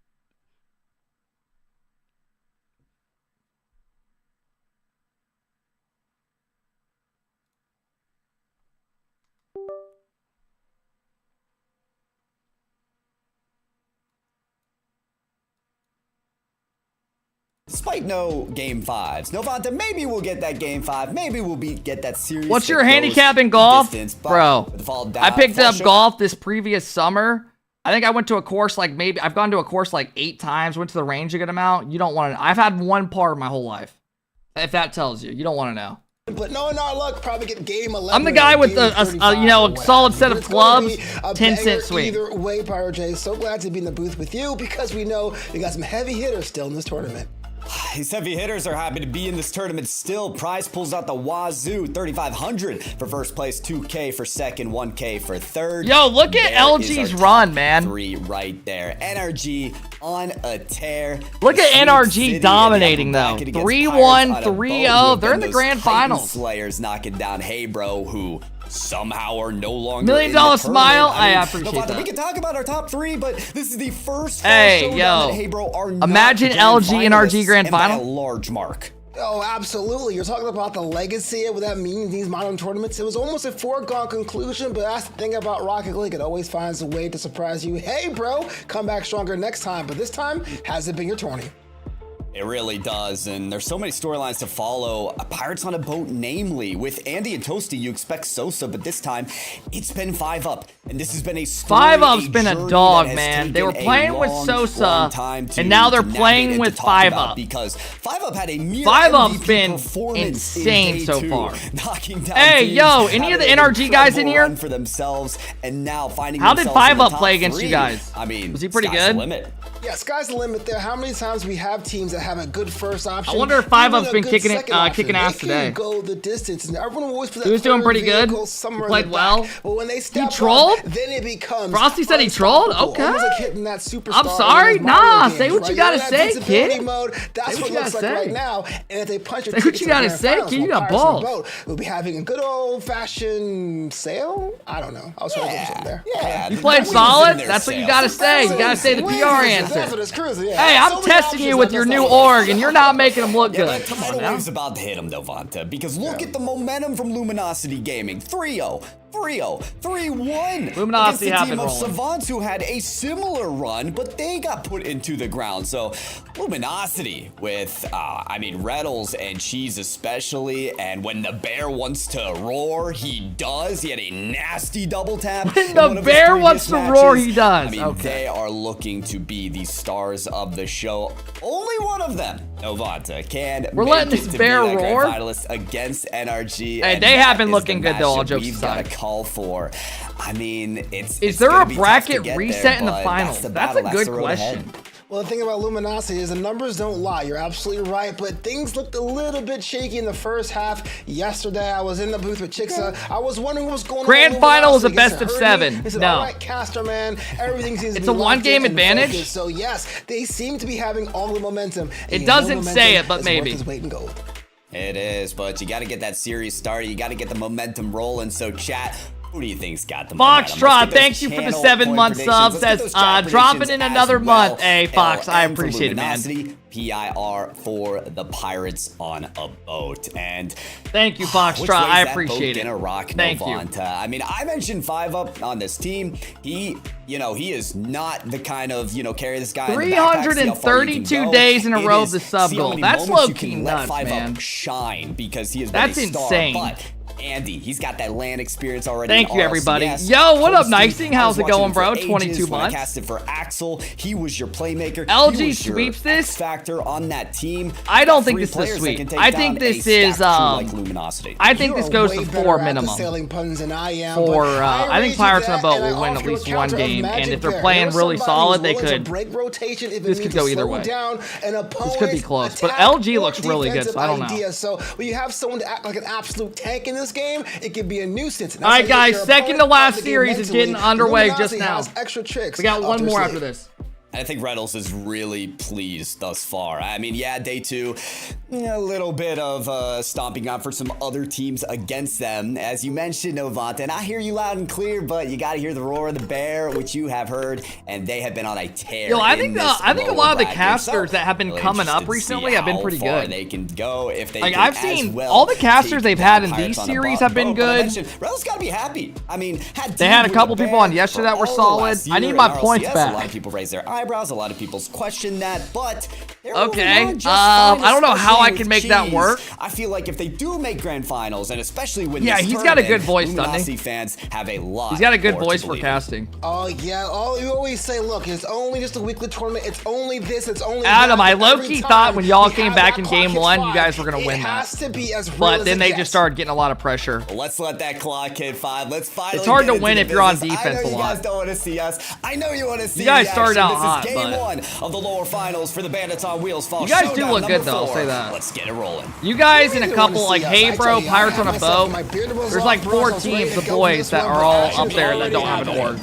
Despite no game 5s, Novanta, maybe we'll get that game 5. Maybe we'll get that series. What's your handicap in golf? Bro, I picked up show. golf this previous summer. I think I went to a course like I've gone to a course like 8 times, went to the range a good amount. You don't want to know. I've had one par my whole life. If that tells you, you don't want to know. But no, in our luck, probably get game 11. I'm the guy with a solid set of clubs, 10-cent swing. Either way, Pyro J, so glad to be in the booth with you because we know you got some heavy hitters still in this tournament. These heavy hitters are happy to be in this tournament still. Prize pulls out the wazoo, 3,500 for first place, 2K for second, 1K for third. Yo, look at LG's run, man. 3 right there. NRG on a tear. Look at NRG dominating, though. 3-1, 3-0. They're in the grand finals. Slayers knocking down Hey Bro, who somehow are no longer $1 million smile. I appreciate that. We can talk about our top 3, but this is the first hey, yo. Hey Bro are not imagine LG and RG grand final. By a large mark. Oh, absolutely. You're talking about the legacy of what that means in these modern tournaments. It was almost a foregone conclusion, but that's the thing about Rocket League. It always finds a way to surprise you. Hey, bro, come back stronger next time. But this time, hasn't been your tourney. It really does, and there's so many storylines to follow. Pirates on a boat, namely. With Andy and Toasty, you expect Sosa, but this time, it's been 5-up. And this has been a story, 5-up's been a dog, man. They were playing with Sosa, and now they're playing with 5-up. Because 5-up had a near 5-up's MVP been performance insane in so Day 2, far. knocking down Hey, teams, yo, any of the having an NRG guys in incredible here? run for themselves, and now finding How did themselves in the 5-up top play against 3. you guys? I mean, was he pretty sky's the good? limit. Yeah, sky's the limit there. How many times we have teams that have a good first option? I wonder if 5-up's been kicking ass today. Go the distance, and everyone will always put that He was doing pretty good. He played well. But when they step trolled? up, then it becomes Frosty said he trolled? unstoppable. Okay. Almost like hitting that superstar I'm sorry. in those Mario Nah, games, say what right? you gotta You're in that say, invincibility kid. Mode. That's Say what what it you looks like gotta right say. now. And if they punch your Say what tickets you to the gotta grand say, finals, kid. You well, got Pirates on the balls. boat, we'll be having a good old-fashioned sale. I don't know. I was trying to get something there. Yeah, You played the solid? wheels in That's what their you gotta sails. say. You gotta say the Wins, PR that's what answer. it's cruising, yeah. Hey, So I'm many testing options, you with that's your not new bad. org, and you're not making them look Yeah, good. that Come on tidal now. wave's about to hit him, though, Vanta, because look at the momentum from Luminosity Gaming. 3-0, 3-0, 3-1. Luminosity against have the team been of rolling. Savants who had a similar run, but they got put into the ground. So Luminosity with, Reddles and Cheese especially, and when the bear wants to roar, he does. He had a nasty double tap. When in the one of his bear previous wants to matches. roar, he does. I mean, Okay. they are looking to be the stars of the show. Only one of them, Novanta, can We're make letting it this to bear be that grand roar? finalist against NRG. Hey, and they have that been is looking the good, though, all matchup jokes we've aside. got to call for. I mean, Is there a bracket reset in the finals? That's a good question. Well, the thing about Luminosity is the numbers don't lie. You're absolutely right, but things looked a little bit shaky in the first half. Yesterday, I was in the booth with Chixa. I was wondering what was going on. Grand with final is a Luminosity. best of Is it 7. He said, No. all right, Caster, man, everything seems to It's be a one-game locked in and advantage? focused. So, yes, they seem to be having all the momentum. It And doesn't momentum say it, but is maybe. worth his weight in gold. It is, but you got to get that series started. You got to get the momentum rolling. So, chat, who do you think's got the momentum? Foxtrot, thank you for the 7-month sub. Says, dropping in another month. Hey, Fox, I appreciate it, man. PIR for the Pirates on a boat. And thank you, which Foxtrot. way I is that appreciate boat it. gonna rock, Thank you. Novanta? I mean, I mentioned 5-up on this team. He is not the kind of, carry this guy in the backpack, see how far you can 332 go. days in a It row is of the sub see how goal. many That's moments you low-key can let nuts, 5-up man. shine because he has been That's a star. insane. But Andy, he's got that LAN experience already. Thank in you, everybody. RLCS. Yo, what up, Toasty, Nicing? How's I it was watching going, him bro? for ages 22 when I months. casted for Axel. He was your playmaker. LG He was your sweeps this. X-Factor. factor on that team. I don't think Three this is players that sweet. can take I down think a this stacked is crew like Luminosity. I think You this are goes way to better 4 at the minimum. sailing puns than I am, For but I think raise Pirates you on a that, Boat and I will win offer at you a least one counter of game, and Magic if they're Bear. playing There's really somebody solid, who's they willing to could. break rotation if it This means could go to either slow way. down an opponent's could be close, but attack LG or looks really good, so I don't know. defensive idea. So when you have someone to act like an absolute tank in this game, it can be a nuisance. All right, guys, second to last series is getting underway just now. Extra tricks We got up one their more sleeve. after this. I think Reynolds is really pleased thus far. I mean, yeah, day 2, a little bit of stomping out for some other teams against them. As you mentioned, Novant, and I hear you loud and clear, but you got to hear the roar of the bear, which you have heard, and they have been on a tear. Yo, I in think this a lot lower of the bracket. casters So, that have been really coming up interested to recently see have been how pretty far good. they can go if they Like, can I've as seen well all the casters take they've down had in Pirates these on a series have been boat. But I good. mentioned, Reynolds got to be happy. I mean, They had a couple people on yesterday that were solid. I need my points A lot back. of people raise their eyebrows. A lot of people question that, but they're Okay, moving on just fine, I don't know how I especially can with make that Cheese. work. I feel like if they do make grand finals, and especially when Yeah, this he's got a tournament, good voice, doesn't he? Luminosity fans have a lot. He's got a good more to voice for believe in. casting. Oh yeah, you always say, look, it's only just a weekly tournament. It's only this. It's only Adam, that. I Every low-key time thought when y'all we came have back that in clock game hit 1, you 5, guys were gonna win it that. has to be as real But as then it they gets. just started getting a lot of pressure. Let's let that clock hit 5. Let's finally. It's hard get to into win the if you're on business. defense I know a you lot. guys don't want to see us. I know you want to see. You guys the started action. out This is hot, game but- 1 of the lower finals for the Bandits on Wheels Fall You guys do Showdown look good, number though, I'll 4. say that. Let's get it rolling. You guys and a Really couple wanna like see us. Hey I Bro, tell you, I Pirates on have a myself Boat. my beardables There's off, like bro, 4 so I was ready teams to of go for boys this that one, are but all action's up there that don't have an already org.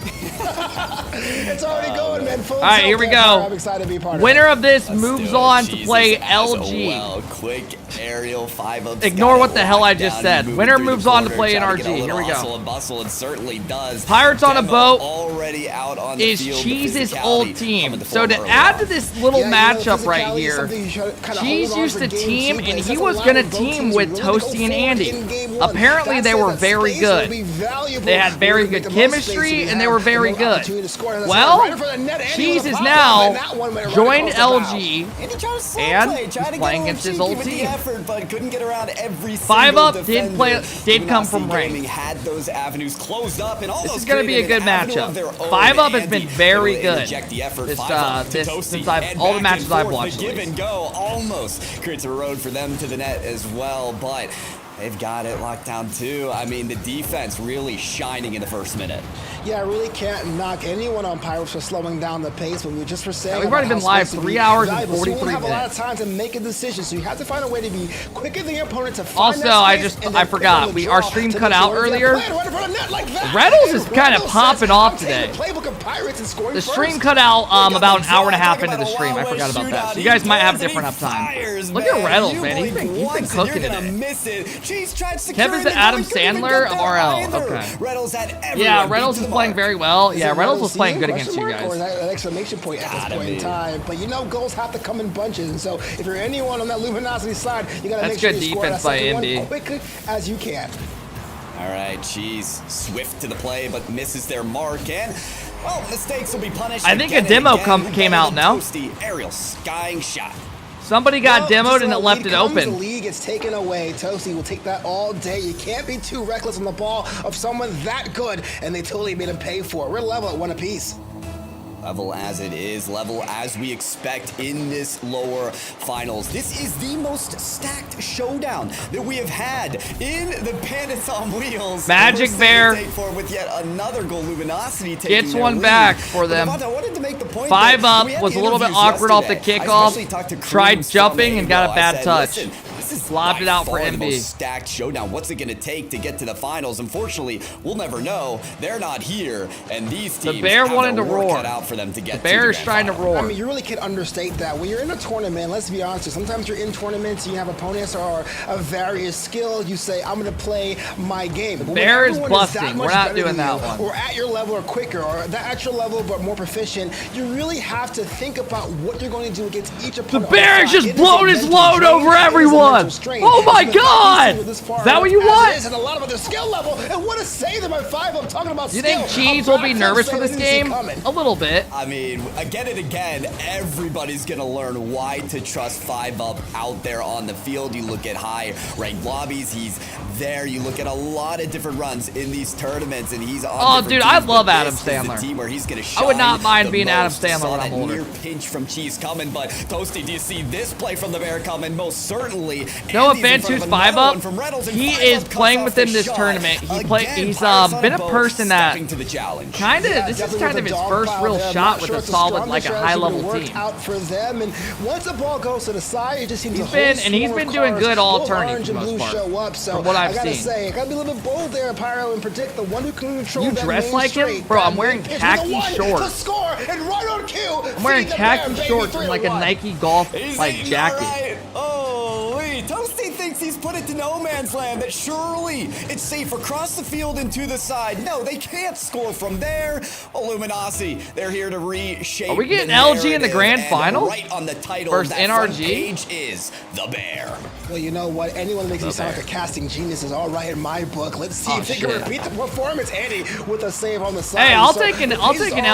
It's already going, man. Full All right, tilt here we there. go. I'm excited to be a part of Winner it. of this Let's moves do it. on to Jesus play as LG. well. Quick aerial 5-up. Ignore what the hell I just said. Winner moves on to play in RG. Here we go. Hustle and bustle, and certainly does. Pirates on a Demo Boat already out on the is field. The Cheese's physicality old coming team. to So form to early add on. to this little Yeah, matchup right physicality is here, something you should kinda Cheese hold on used for to game team, 2, and but it he doesn't was allow going to both team teams with really to go Toasty and forward Andy. in game 1. Apparently, That they said, were that very space will good. be valuable. They had very We're gonna good make the most chemistry, space we and they have were very more good. opportunity to score. That's Well, right in front of the net. Andy Cheese with a is foul, now and that one went right joined across the bow. LG, Andy tried to slow and play, he's tried to get playing a against his little old cheeky with team. the effort, but couldn't get around every 5-up single did play- defender. did come from Luminosity rank. Gaming had those avenues closed up, and This almost is gonna be a created good an avenue matchup. of their own. 5-up has Andy been very able to good. interject the effort. This, 5-up to this- Toasty, since and all the back matches and I've forth. watched The at give least. and go almost creates a road for them to the net as well, but they've got it locked down too. I mean, the defense really shining in the first minute. Yeah, I really can't knock anyone on Pirates for slowing down the pace, but we just for saying. Yeah, we've already about been how live space would 3 be hours and valuable. So you 43 won't have a lot of minutes. time to make a decision, so you have to find a way to be quicker than your opponent to find Also, that I space just- and I then forgot. quick on the Our draw stream to cut make out sure earlier. right in front of the net like that. Reynolds And is kinda Reynolds popping says, off "I'm taking today." the playbook of Pirates and scoring The first." stream cut out about an hour and a half into the stream. I forgot about that. So you guys might have different uptime. Look at Reynolds, man. He's been cooking today. Kevin's the Adam Sandler of RL. Okay. Reynolds had Yeah, Reynolds is playing very well. Is Yeah, it Reynolds was playing good question against you mark, or is guys. that an exclamation point at this Gotta point in be. time? But you know, goals have to come in bunches, and so if you're anyone on that Luminosity side, you gotta That's make sure good you score defense that by second one Indy. quickly as you can. All right, Cheese swift to the play, but misses their mark, and well, mistakes will be punished. I think a again and demo again. came Better out than now. Toasty, aerial skying shot. Somebody got Well, demoed just and it when left lead it comes, open. The lead gets taken away. Toasty will take that all day. You can't be too reckless on the ball of someone that good, and they totally made him pay for it. We're level at 1 apiece. Level as it is, level as we expect in this lower finals. This is the most stacked showdown that we have had in the Bandits on Wheels. Magic And we're Bear set to take forward with yet another goal. Luminosity taking gets their one lead. back for them. But I wanted to make the point 5 that up, we had was the a little bit interviews awkward off the yesterday. I kickoff, especially talked to tried Cruz jumping from and got a Amo. bad I said, touch. "Listen, this is Lobbed by it out for far the MB. most stacked showdown. What's it going to take to get to the finals? Unfortunately, we'll never know. They're not here, and these teams Bear have wanted their to work roar. cut out for them to get The Bear to is the trying to grand final. roar. I mean, you really can't understate that. When you're in a tournament, let's be honest, sometimes you're in tournaments and you have opponents are of various skills. You say, I'm going to play my game. But when Bear is everyone busting. that We're much not better doing than that you, one. or at your level or quicker, or at your level but more proficient, you really have to think about what you're going to do against each opponent. Bear on is the just side. It is blowing a his mental load drain, over it is a everyone. God! Oh my God! Is that what you want? And a lot of other skill level, and what a save by 5 up talking about You skill. think Cheese will be nervous for this game? A little bit. I mean, again and again, everybody's gonna learn why to trust 5 up out there on the field. You look at high ranked lobbies, he's there. You look at a lot of different runs in these tournaments, and he's on. Oh, dude, I love Adam This is the Sandler. team where he's gonna I would not shine mind the being Adam most. Sandler Saw when I'm that older. near pinch from Cheese coming, but Toasty, do you see this play from the Bear coming? Most certainly. No And he's in offense, front who's of 5 another up? one from Reynolds, and He 5 is up cuts playing off within the this shot. tournament. He's Again, been a Pirates person that stepping to the challenge. kind of. Yeah, This is definitely kind with of the his dog first pile real there. I'm shot not with sure a it's the solid, like a strongest high strategy level to work team. out for them, and once the ball goes to the side, it just seems He's a been- whole and he's swarm been of doing cars, good all both tourney orange for the and most blue part, show up. So from what I've I gotta seen. say, I gotta be a little bit bold there, Pyro, and predict the one who can control You that dress main like him? straight. Bro, I'm That wearing pitch with khaki the one shorts. to score and right on cue. I'm wearing Feed the khaki Bear, baby, shorts and like a 3-1. Nike golf He's like eating jacket. all right. Oh, Lee. Toasty thinks he's put it to no man's land, that surely it's safe across the field and to the side. No, they can't score from there. Luminosity, they're here to reshape. Are we getting the LG in the narrative, grand and final? Right on the title Versus of that front NRG? page is the Bear. Well, you know what? Anyone that makes me sound like a casting genius is all right in my book. Let's see Oh, if they can shit. repeat the performance. Andy with a save on the side. Hey, I'll So take an he's LG already cooking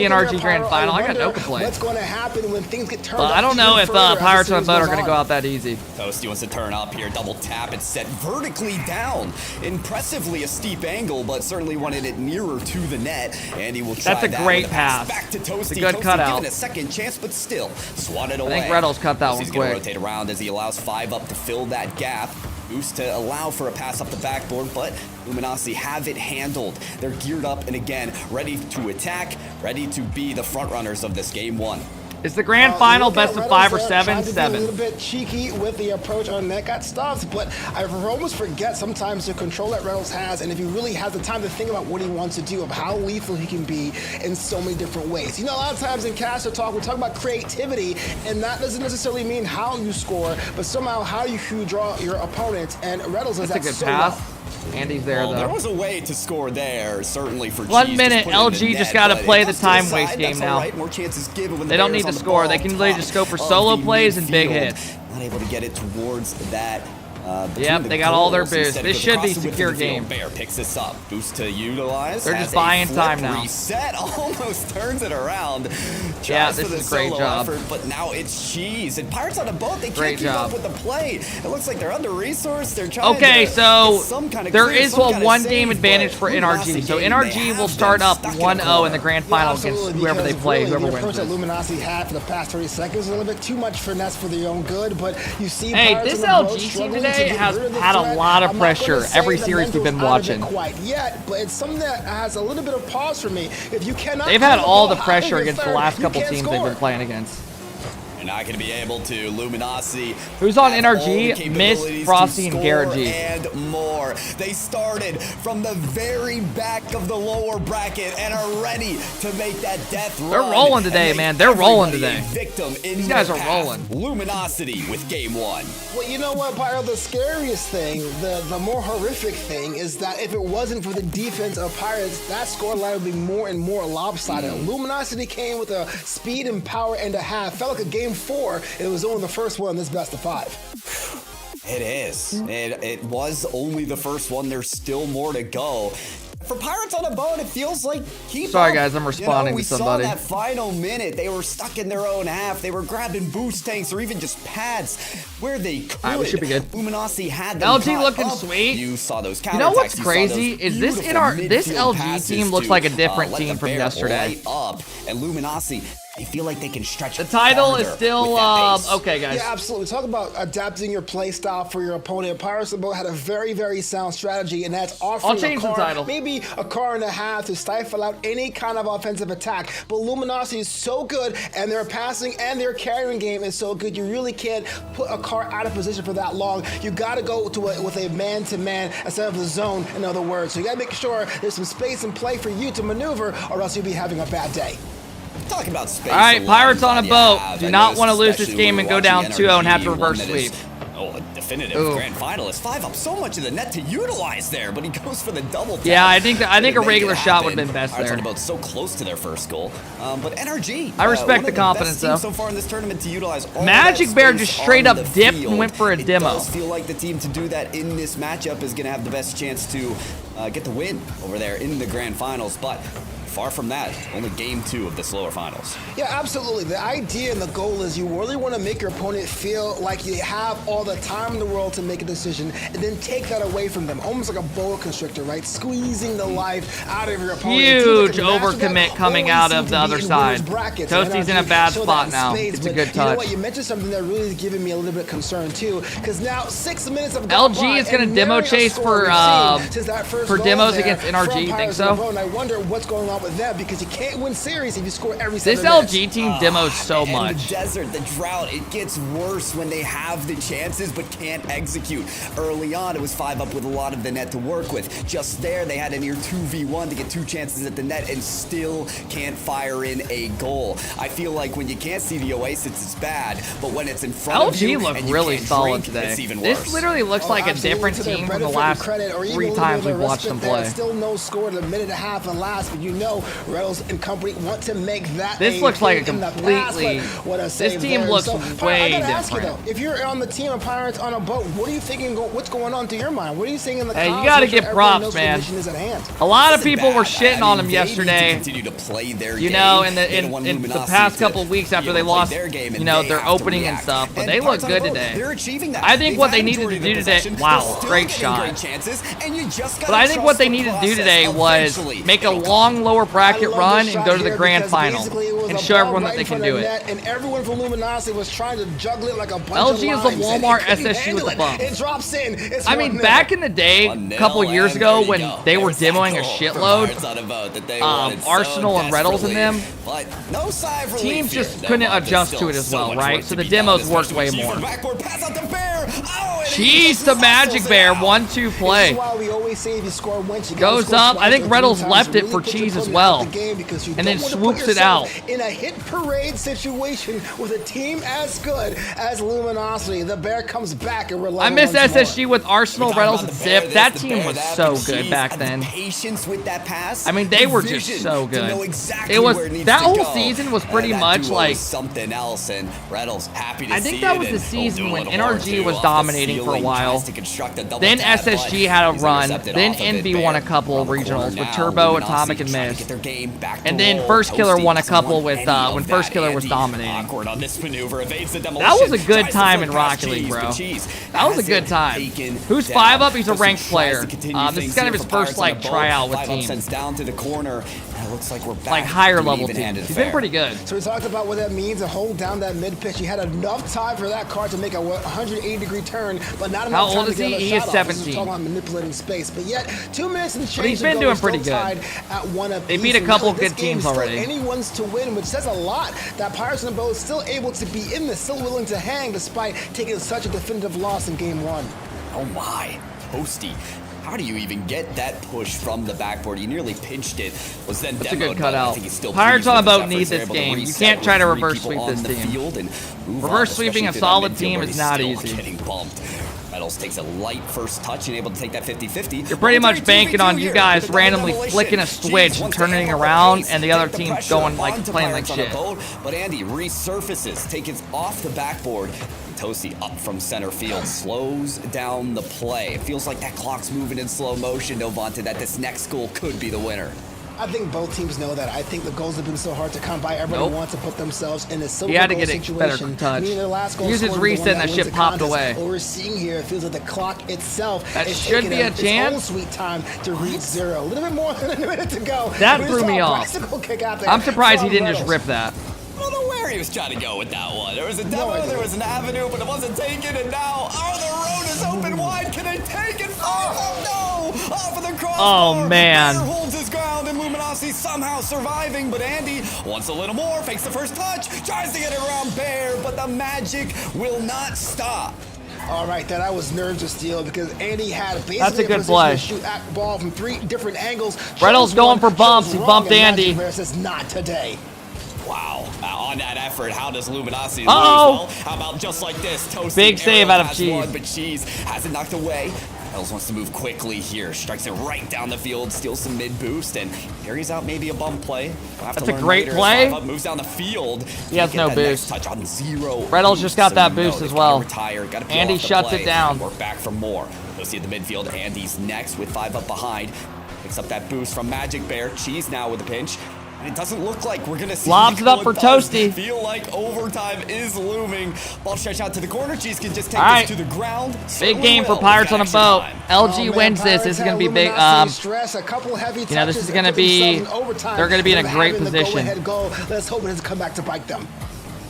NRG their grand Pyro. final. I got no wonder complaints. What's going to happen when things get turned But up I don't know even if further as the Pirates on series Boat are goes going to on? go out that easy. Toasty wants to turn up here, double tap and set vertically down. Impressively a steep angle, but certainly wanted it nearer to the net. And he will try That's a that great with pass. Back to Toasty. It's a good Toasty cutout. given a second chance, but still swatted away. think Reynolds cut that one He's going quick. to rotate around as he allows 5 up to fill that gap. Boost to allow for a pass up the backboard, but Luminosity have it handled. They're geared up and again, ready to attack, ready to be the front runners of this game 1. Is the grand final Look at best of Reynolds 5 or there, 7? trying to be 7. A little bit cheeky with the approach on net. Got stops, but I almost forget sometimes the control that Reynolds has, and if he really has the time to think about what he wants to do, of how lethal he can be in so many different ways. You know, a lot of times in caster talk, we talk about creativity, and that doesn't necessarily mean how you score, but somehow how you draw your opponent. And Reynolds is That's a that good so pass. well. Andy's there, Well, there though. was a way to score there, certainly for 1 Cheese, minute, just put it in the LG net, just gotta but play it the goes time the waste side, game that's now. all right. More chances given when They the don't Bears need to on the score. ball They can top literally just go for of solo the plays and big midfield. hits. Not able to get it towards that. Yep, they got all their goals. boost. Instead, This it goes should be across the width secure of the field. game. Bear picks this up. Boost to utilize. They're has just a buying flip time now. Reset. Almost turns it around. Tries Yeah, for this the is a great solo job. effort, but now it's Cheese. And Pirates on a boat. They can't Great keep job. up with the play. It looks like they're under-resourced. They're trying Okay, to so get some kind of there clear, is some a kind of 1 save, game but advantage for Luminosity NRG. So game, NRG they will have start them up stuck in a 1-0 in corner. the grand Yeah, final against absolutely, whoever they because play, really, whoever the wins approach that this. Luminosity had for the past 30 seconds was a little bit too much finesse for their own good, but you see Hey, Pirates this on the road LG team struggling today to get has rid of the had a threat. lot of I'm not gonna pressure say every the series we've been mental's out of it watching. quite yet, but it's something that has a little bit of pause for me. If you cannot They've keep had all ball the high pressure in your against the third, last you couple can't teams they've score. been playing against. You're not going to be able to. Luminosity. Who's on have NRG? all the Mist, capabilities to Frosty, and score Garrett G. And more. They started from the very back of the lower bracket and are ready to make that death run. They're rolling today, and make man. They're rolling everybody today. a victim in These guys their are path. rolling. Luminosity with game 1. Well, you know what, Pyro? The scariest thing, the more horrific thing, is that if it wasn't for the defense of Pirates, that scoreline would be more and more lopsided. Luminosity came with a speed and power and a half. Felt like a game 4. It was only the first one in this best of 5. It is. It was only the first one. There's still more to go. For Pirates on a boat, it feels like keep Sorry, up. guys, I'm responding we to somebody. saw that final minute. They were stuck in their own half. They were grabbing boost tanks or even just pads where they could. All right, we should be good. Luminosity had them LG caught looking up. sweet. You saw those counterattacks. You know what's You saw crazy those is this beautiful this midfield LG passes team looks to, like a different let team the from Bear yesterday. light up, and Luminosity, they feel like they can stretch The title is farther still with that base. okay, guys. Yeah, absolutely. Talk about adapting your play style for your opponent. Pirates on the boat had a very, very sound strategy, and that's offering I'll change a car, the title. maybe a car and a half to stifle out any kind of offensive attack. But Luminosity is so good, and their passing and their carrying game is so good, you really can't put a car out of position for that long. You got to go to with a man-to-man instead of the zone, in other words. So you got to make sure there's some space and play for you to maneuver, or else you'll be having a bad day. Talking about space. All right, lot Pirates on a you boat. have. Do I not know want to lose this especially game when and go we're down watching 2-0 and have to NRG, one reverse that is, sweep. a definitive grand finalist. 5-up, so much of the net to utilize there, but he goes for the double tap. Yeah, I think a regular shot would have been best there. About so close to their first goal, but NRG. I respect the confidence though. So far in this tournament to utilize all Magic Bear just straight up dipped and went for a demo. It does feel like the team to do that in this matchup is going to have the best chance to get the win over there in the grand finals, but far from that, only game 2 of the slower finals. Yeah, absolutely. The idea and the goal is you really want to make your opponent feel like you have all the time in the world to make a decision and then take that away from them. Almost like a boa constrictor, right? Squeezing the life out of your opponent. Huge overcommit coming out of the other side. Toasty's in a bad spot now. It's a good touch. You know what? You mentioned something that really is giving me a little bit of concern too, because now 6 minutes have gone by. LG is going to demo chase for demos against NRG. You think so? And I wonder what's going on with them, because you can't win series if you score every This 7 minutes. LG team demos so much. The desert, the drought, it gets worse when they have the chances but can't execute. Early on, it was 5-up with a lot of the net to work with. Just there, they had a near 2v1 to get 2 chances at the net and still can't fire in a goal. I feel like when you can't see the Oasis, it's bad, but when it's in front of you, LG looked and you really can't solid drink, today. it's even worse. This literally looks like a different team from the last 3 times we've watched them play. Still no score to a minute and a half and last, but you know Reynolds and company want to make that. This looks like a completely. This team looks way I gotta ask you, different. though, if you're on the team of Pirates on a boat, what are you thinking? What's going on through your mind? What are you seeing in the? Hey, you gotta give props, man. A lot of people were shitting on him yesterday. You know, in the past couple of weeks after they lost, you know, their opening and stuff, but they look good today. I think what they needed to do today. Wow, great shot. But I think what they needed to do today was make a long lower bracket run and go to the grand final and show everyone that they can do it. And everyone from Luminosity was trying to juggle it like a bunch LG of is the Walmart SSG with the bump. It drops in. I mean, back in the day, a couple years ago, when they were demoing a shitload, Arsenal and Reynolds in them, teams just couldn't adjust to it as well, right? So the demos worked way more. Jeez, the Magic Bear, 1-2 play. Goes up. I think Reynolds left it for Cheese as well, and then swoops it out. In a hit parade situation with a team as good as Luminosity, the Bear comes back and I miss SSG with Arsenal, Reynolds, and Zip. That team was so good back then. I mean, they were just so good. It was that whole season was pretty much like something else, and Reynolds happy to I think that was the season when NRG was dominating for a while. Then SSG had a run. Then NB won a couple of regionals with Turbo, Atomic, and Mist. And then First Killer won a couple with when First Killer was dominating. That was a good time in Rocket League, bro. That was a good time. Who's 5-up? He's a ranked player. This is kind of his first like tryout with team. Like higher level team. He's been pretty good. So we talked about what that means to hold down that mid pitch. He had enough time for that card to make a 180-degree turn, but not enough time to get a shot off. He is 17. Talking about manipulating space, but yet 2 minutes and change. But he's been doing pretty good. They beat a couple of good teams already. Anyone's to win, which says a lot that Pirates and the Bow is still able to be in this, still willing to hang despite taking such a definitive loss in game 1. Oh my, Toasty. How do you even get that push from the backboard? He nearly pinched it. Was then That's a good cutout. Pirates on a boat need this game. You can't try to reverse sweep this team. Reverse sweeping a solid team is not easy. Reynolds takes a light first touch and able to take that 50-50. You're pretty much banking on you guys randomly flicking a switch and turning around, and the other team going like playing like shit. But Andy resurfaces, takes it off the backboard. Toasty up from center field, slows down the play. It feels like that clock's moving in slow motion, Novante, that this next goal could be the winner. I think both teams know that. I think the goals have been so hard to come by. Everyone wants to put themselves in a silver he had to goal get a situation. better touch. Their last goal Use his reset and that shit popped away. What we're seeing here, it feels like the clock itself that is should be a its chance. own sweet time to reach 0. A little bit more than a minute to go. That threw me off. I'm surprised he didn't just rip that. I don't know where he was trying to go with that one. There was a demo, there was an avenue, but it wasn't taken, and now, the road is open wide. Can they take it? Oh, no! Off of the crossbar. Oh, man. Bear holds his ground, and Luminosity somehow surviving, but Andy wants a little more, fakes the first touch, tries to get it around Bear, but the magic will not stop. All right, that was nerves of steel because Andy had basically That's a good position play. to shoot at ball from 3 different angles. Reynolds going for bumps. He bumped Andy. Says not today. Wow. on that effort. How does Luminosity lose? Uh-oh. Well, how about just like this? Toasty Big save Arrow out of has Cheese. won, but Cheese has it knocked away. Reynolds wants to move quickly here. Strikes it right down the field, steals some mid boost, and carries out maybe a bump play. We'll have That's to a learn great later. play. 5-up moves down the field. He has Can't no get that next boost. touch on 0. Reynolds just got So that you know boost they've as gotta well. retire, gotta peel Andy off the shuts play, it down. Work back for more. Go see the midfield. Andy's next with 5 up behind. Picks up that boost from Magic Bear. Cheese now with a pinch. And it doesn't look like we're gonna see. Lobs it up for It does Toasty. Feel like overtime is looming. Ball stretch out to the corner. Cheese can just take All right. this to the ground. Big Certainly game for will. Pirates on a We've got boat. extra time. LG Oh, man, wins this. Pirates This is had going to be big. Luminosity stress, a couple heavy you know, this touches is gonna that took themselves be- in overtime they're gonna be in a of great having the position. go-ahead goal. Let's hope it doesn't come back to bite them.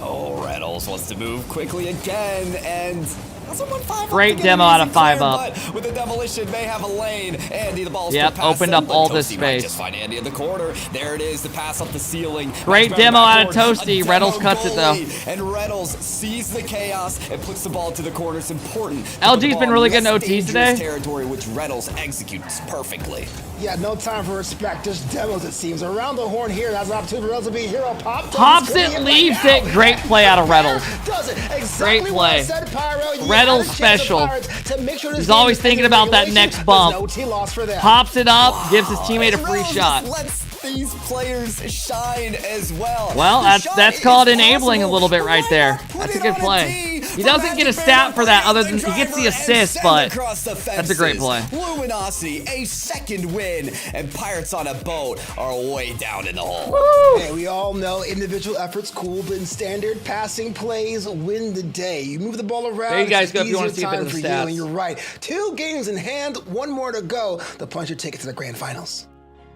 Oh, Reynolds wants to move quickly again, and doesn't want 5 up Great to get demo an out of easy 5 clear, up. but with the demolition, may have a lane. Andy, the ball's Yep, still past opened them, up but all this Toasty might space. just find Andy in the corner. There it is, the pass up the ceiling. Great Back demo out of backward, Toasty. a demo Reynolds cuts it, though. goalie, and Reynolds sees the chaos and puts the ball to the corner. It's important. to put LG's the been ball really in good in less OTs dangerous today. territory, which Reynolds executes perfectly. Yeah, no time for respect. Just demos, it seems. Around the horn here, that's an opportunity for Reynolds to be a hero. Hops it, leaves it. Great play out of Reynolds. Does it. Exactly Great what I play. said, Pyro. You Reynolds had a chance of special. Pirates to make sure this He's game always is thinking ended about that regulation. next There's bump. no OT loss for them. Pops it up, gives his teammate a And free Reynolds shot. just lets these players shine as well. Well, The that's shot called is enabling a possible. little bit right Why there. not put That's a it good on play. tee He for doesn't get a Magic stat Bear for that to other bring than he gets the driver and assist, send but across the that's a great fences. play. Luminosity, a second win, and Pirates on a boat are way down in the hole. Hey, we all know individual efforts cool, but in standard passing plays win the day. You move the ball around. There you guys it's go if you wanna easier see a bit time of for the you, stats. and you're right. 2 games in hand, 1 more to go. The Puncher take it to the grand finals.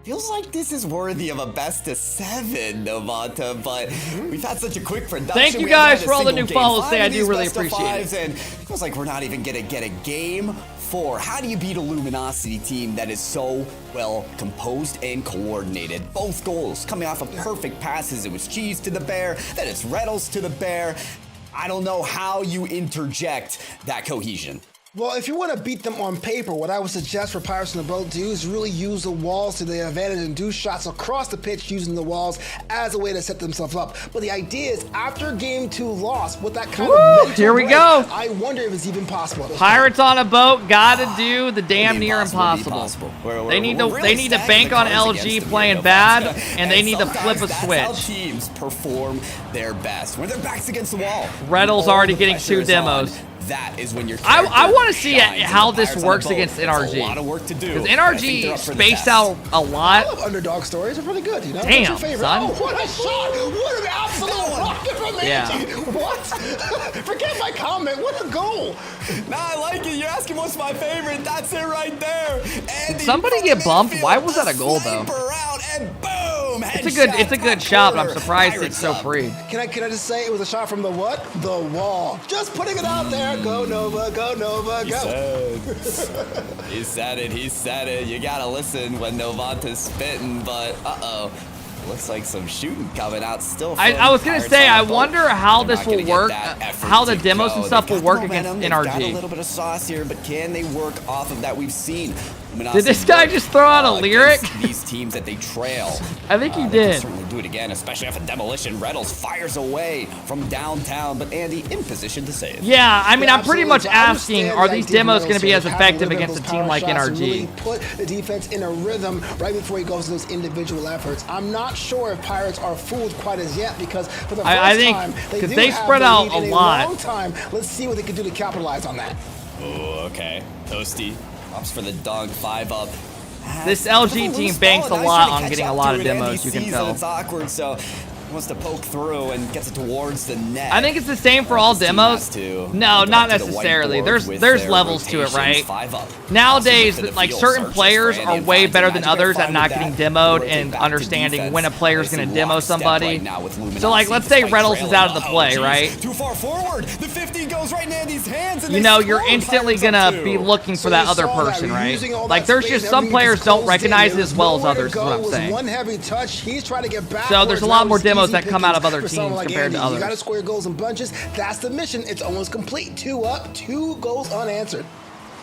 Feels like this is worthy of a best of 7, Novanta, but we've had such a quick production. Thank you We haven't guys had a for all the single new game follows 5 today. I in do these really best of appreciate it. 5s, and it feels like we're not even gonna get a game 4. How do you beat a Luminosity team that is so well composed and coordinated? Both goals coming off of perfect passes. It was Cheese to the Bear, then it's Reynolds to the Bear. I don't know how you interject that cohesion. Well, if you want to beat them on paper, what I would suggest for Pirates on the Boat to do is really use the walls to their advantage and do shots across the pitch using the walls as a way to set themselves up. But the idea is, after game 2 loss, with that kind of mental here we break, go. I wonder if it's even possible. Pirates on a boat, gotta do the damn It'd be near impossible. impossible. We're They need really to stacking bank the on cards LG against them playing here, bad, Novanta. and they need to sometimes flip a that's how switch. teams perform their best when their backs against the wall. Reynolds All already the getting pressure 2 is on. demos. That is when your I want to see shines, how and the this Pirates on works the boat. against It's NRG. A lot of work to do. Because but I think they're NRG up for the spaced test. out a I lot. love underdog stories. They're pretty good, you know? Damn, What's your favorite? son. Oh, what a shot! What an absolute rocket from Yeah. Andy! What? Forget my comment. What a goal! Nah, I like it. You're asking what's my favorite. That's it right there. Andy somebody from get bumped? midfield, Why was that a goal, though? sniper out, and boom! It's a good shot, but I'm surprised it's so free. Can I just say it was a shot from the what? The wall. Just putting it out there. Go Nova, go Nova, go. He said it. He said it. You gotta listen when Novanta's spitting, but looks like some shooting coming out still. I was gonna say, I wonder how this will work, how the demos and stuff will work against They've got a NRG. little bit of sauce here, but can they work off of that? We've seen. Did this guy just throw out a lyric? These teams that they trail. I think he They did. can certainly do it again, especially after demolition. Reynolds fires away from downtown, but Andy in position to save. Yeah, I mean, Yeah, I'm pretty much absolutely. I asking, understand are the these idea of demos going to be as Reynolds having effective rhythm against a those team power like shots and NRG? really put the defense in a rhythm right before he goes to those individual efforts. I'm not sure if Pirates are fooled quite as yet because for the first I think time, because do they have spread the out lead a in lot. long time. Let's see what they can do to capitalize on that. Oh, okay. Toasty opts for the dunk, 5 up. This LG team banks a lot on getting a lot of demos, you can tell. It's awkward, so he wants to poke through and gets it towards the net. I think it's the same for all This team demos. has to No, get not up to the necessarily. whiteboard with There's their levels to it, rotations, right? 5 up. Nowadays, Also, like the certain field players searches for are Andy way and better finds than Magic others Bear at not fine getting with that. demoed Rotate and back to understanding defense. when a player's They going to see demo lockstep somebody. right now with So, like, Luminosity let's say despite Reynolds is trailing. out of the play, geez, right? Too far forward. The 50 goes right in Andy's hands, and You they know, you're score. instantly Pirates going up to be 2. looking for So that you other saw that, person, using all right? that Like, there's space, just some everything players just don't closed in. recognize it There as was well as nowhere to others, is go. what It I'm was saying. one heavy touch. He's trying to get back. So there's a lot more demos that come out of other teams compared to others. You got to score your goals in bunches. That's the mission. It's almost complete. 2 up, 2 goals unanswered.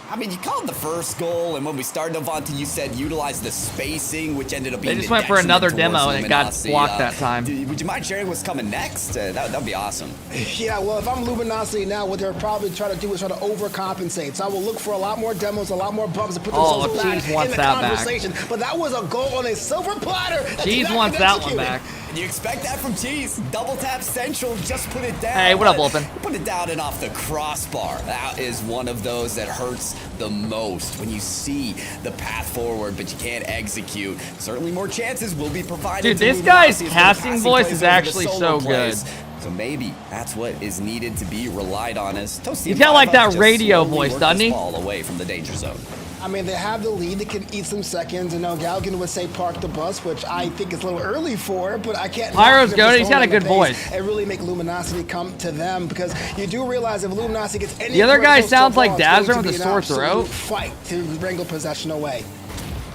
I mean, you called the first goal, and when we started Avante, you said utilize the spacing, which ended up being They just went for another demo, and it got blocked that time. Would you mind sharing what's coming next? That'd be awesome. Yeah, well, if I'm Luminosity now, what they're probably trying to do is try to overcompensate. So I will look for a lot more demos, a lot more bumps to put themselves back in the conversation. But that was a goal on a silver platter. Cheese wants that one back. You expect that from Cheese. Double tap central, just put it down. Hey, what up, Wolfen? Put it down and off the crossbar. That is one of those that hurts the most when you see the path forward, but you can't execute. Certainly more chances will be provided. Dude, this guy's casting voice is actually so good. So maybe that's what is needed to be relied on as Toasty. He's got like that radio voice, doesn't he? Ball away from the danger zone. I mean, they have the lead. They can eat some seconds. I know Galgan would say park the bus, which I think is a little early for, but I can't. Pyro's good. He's got a good voice. And really make Luminosity come to them, because you do realize if Luminosity gets any. The other guy sounds like Dazzler with a sore throat. Fight to wrangle possession away.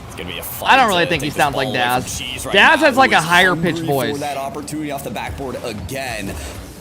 It's gonna be a fight. I don't really think he sounds like Daz. Daz has like a higher pitched voice. That opportunity off the backboard again.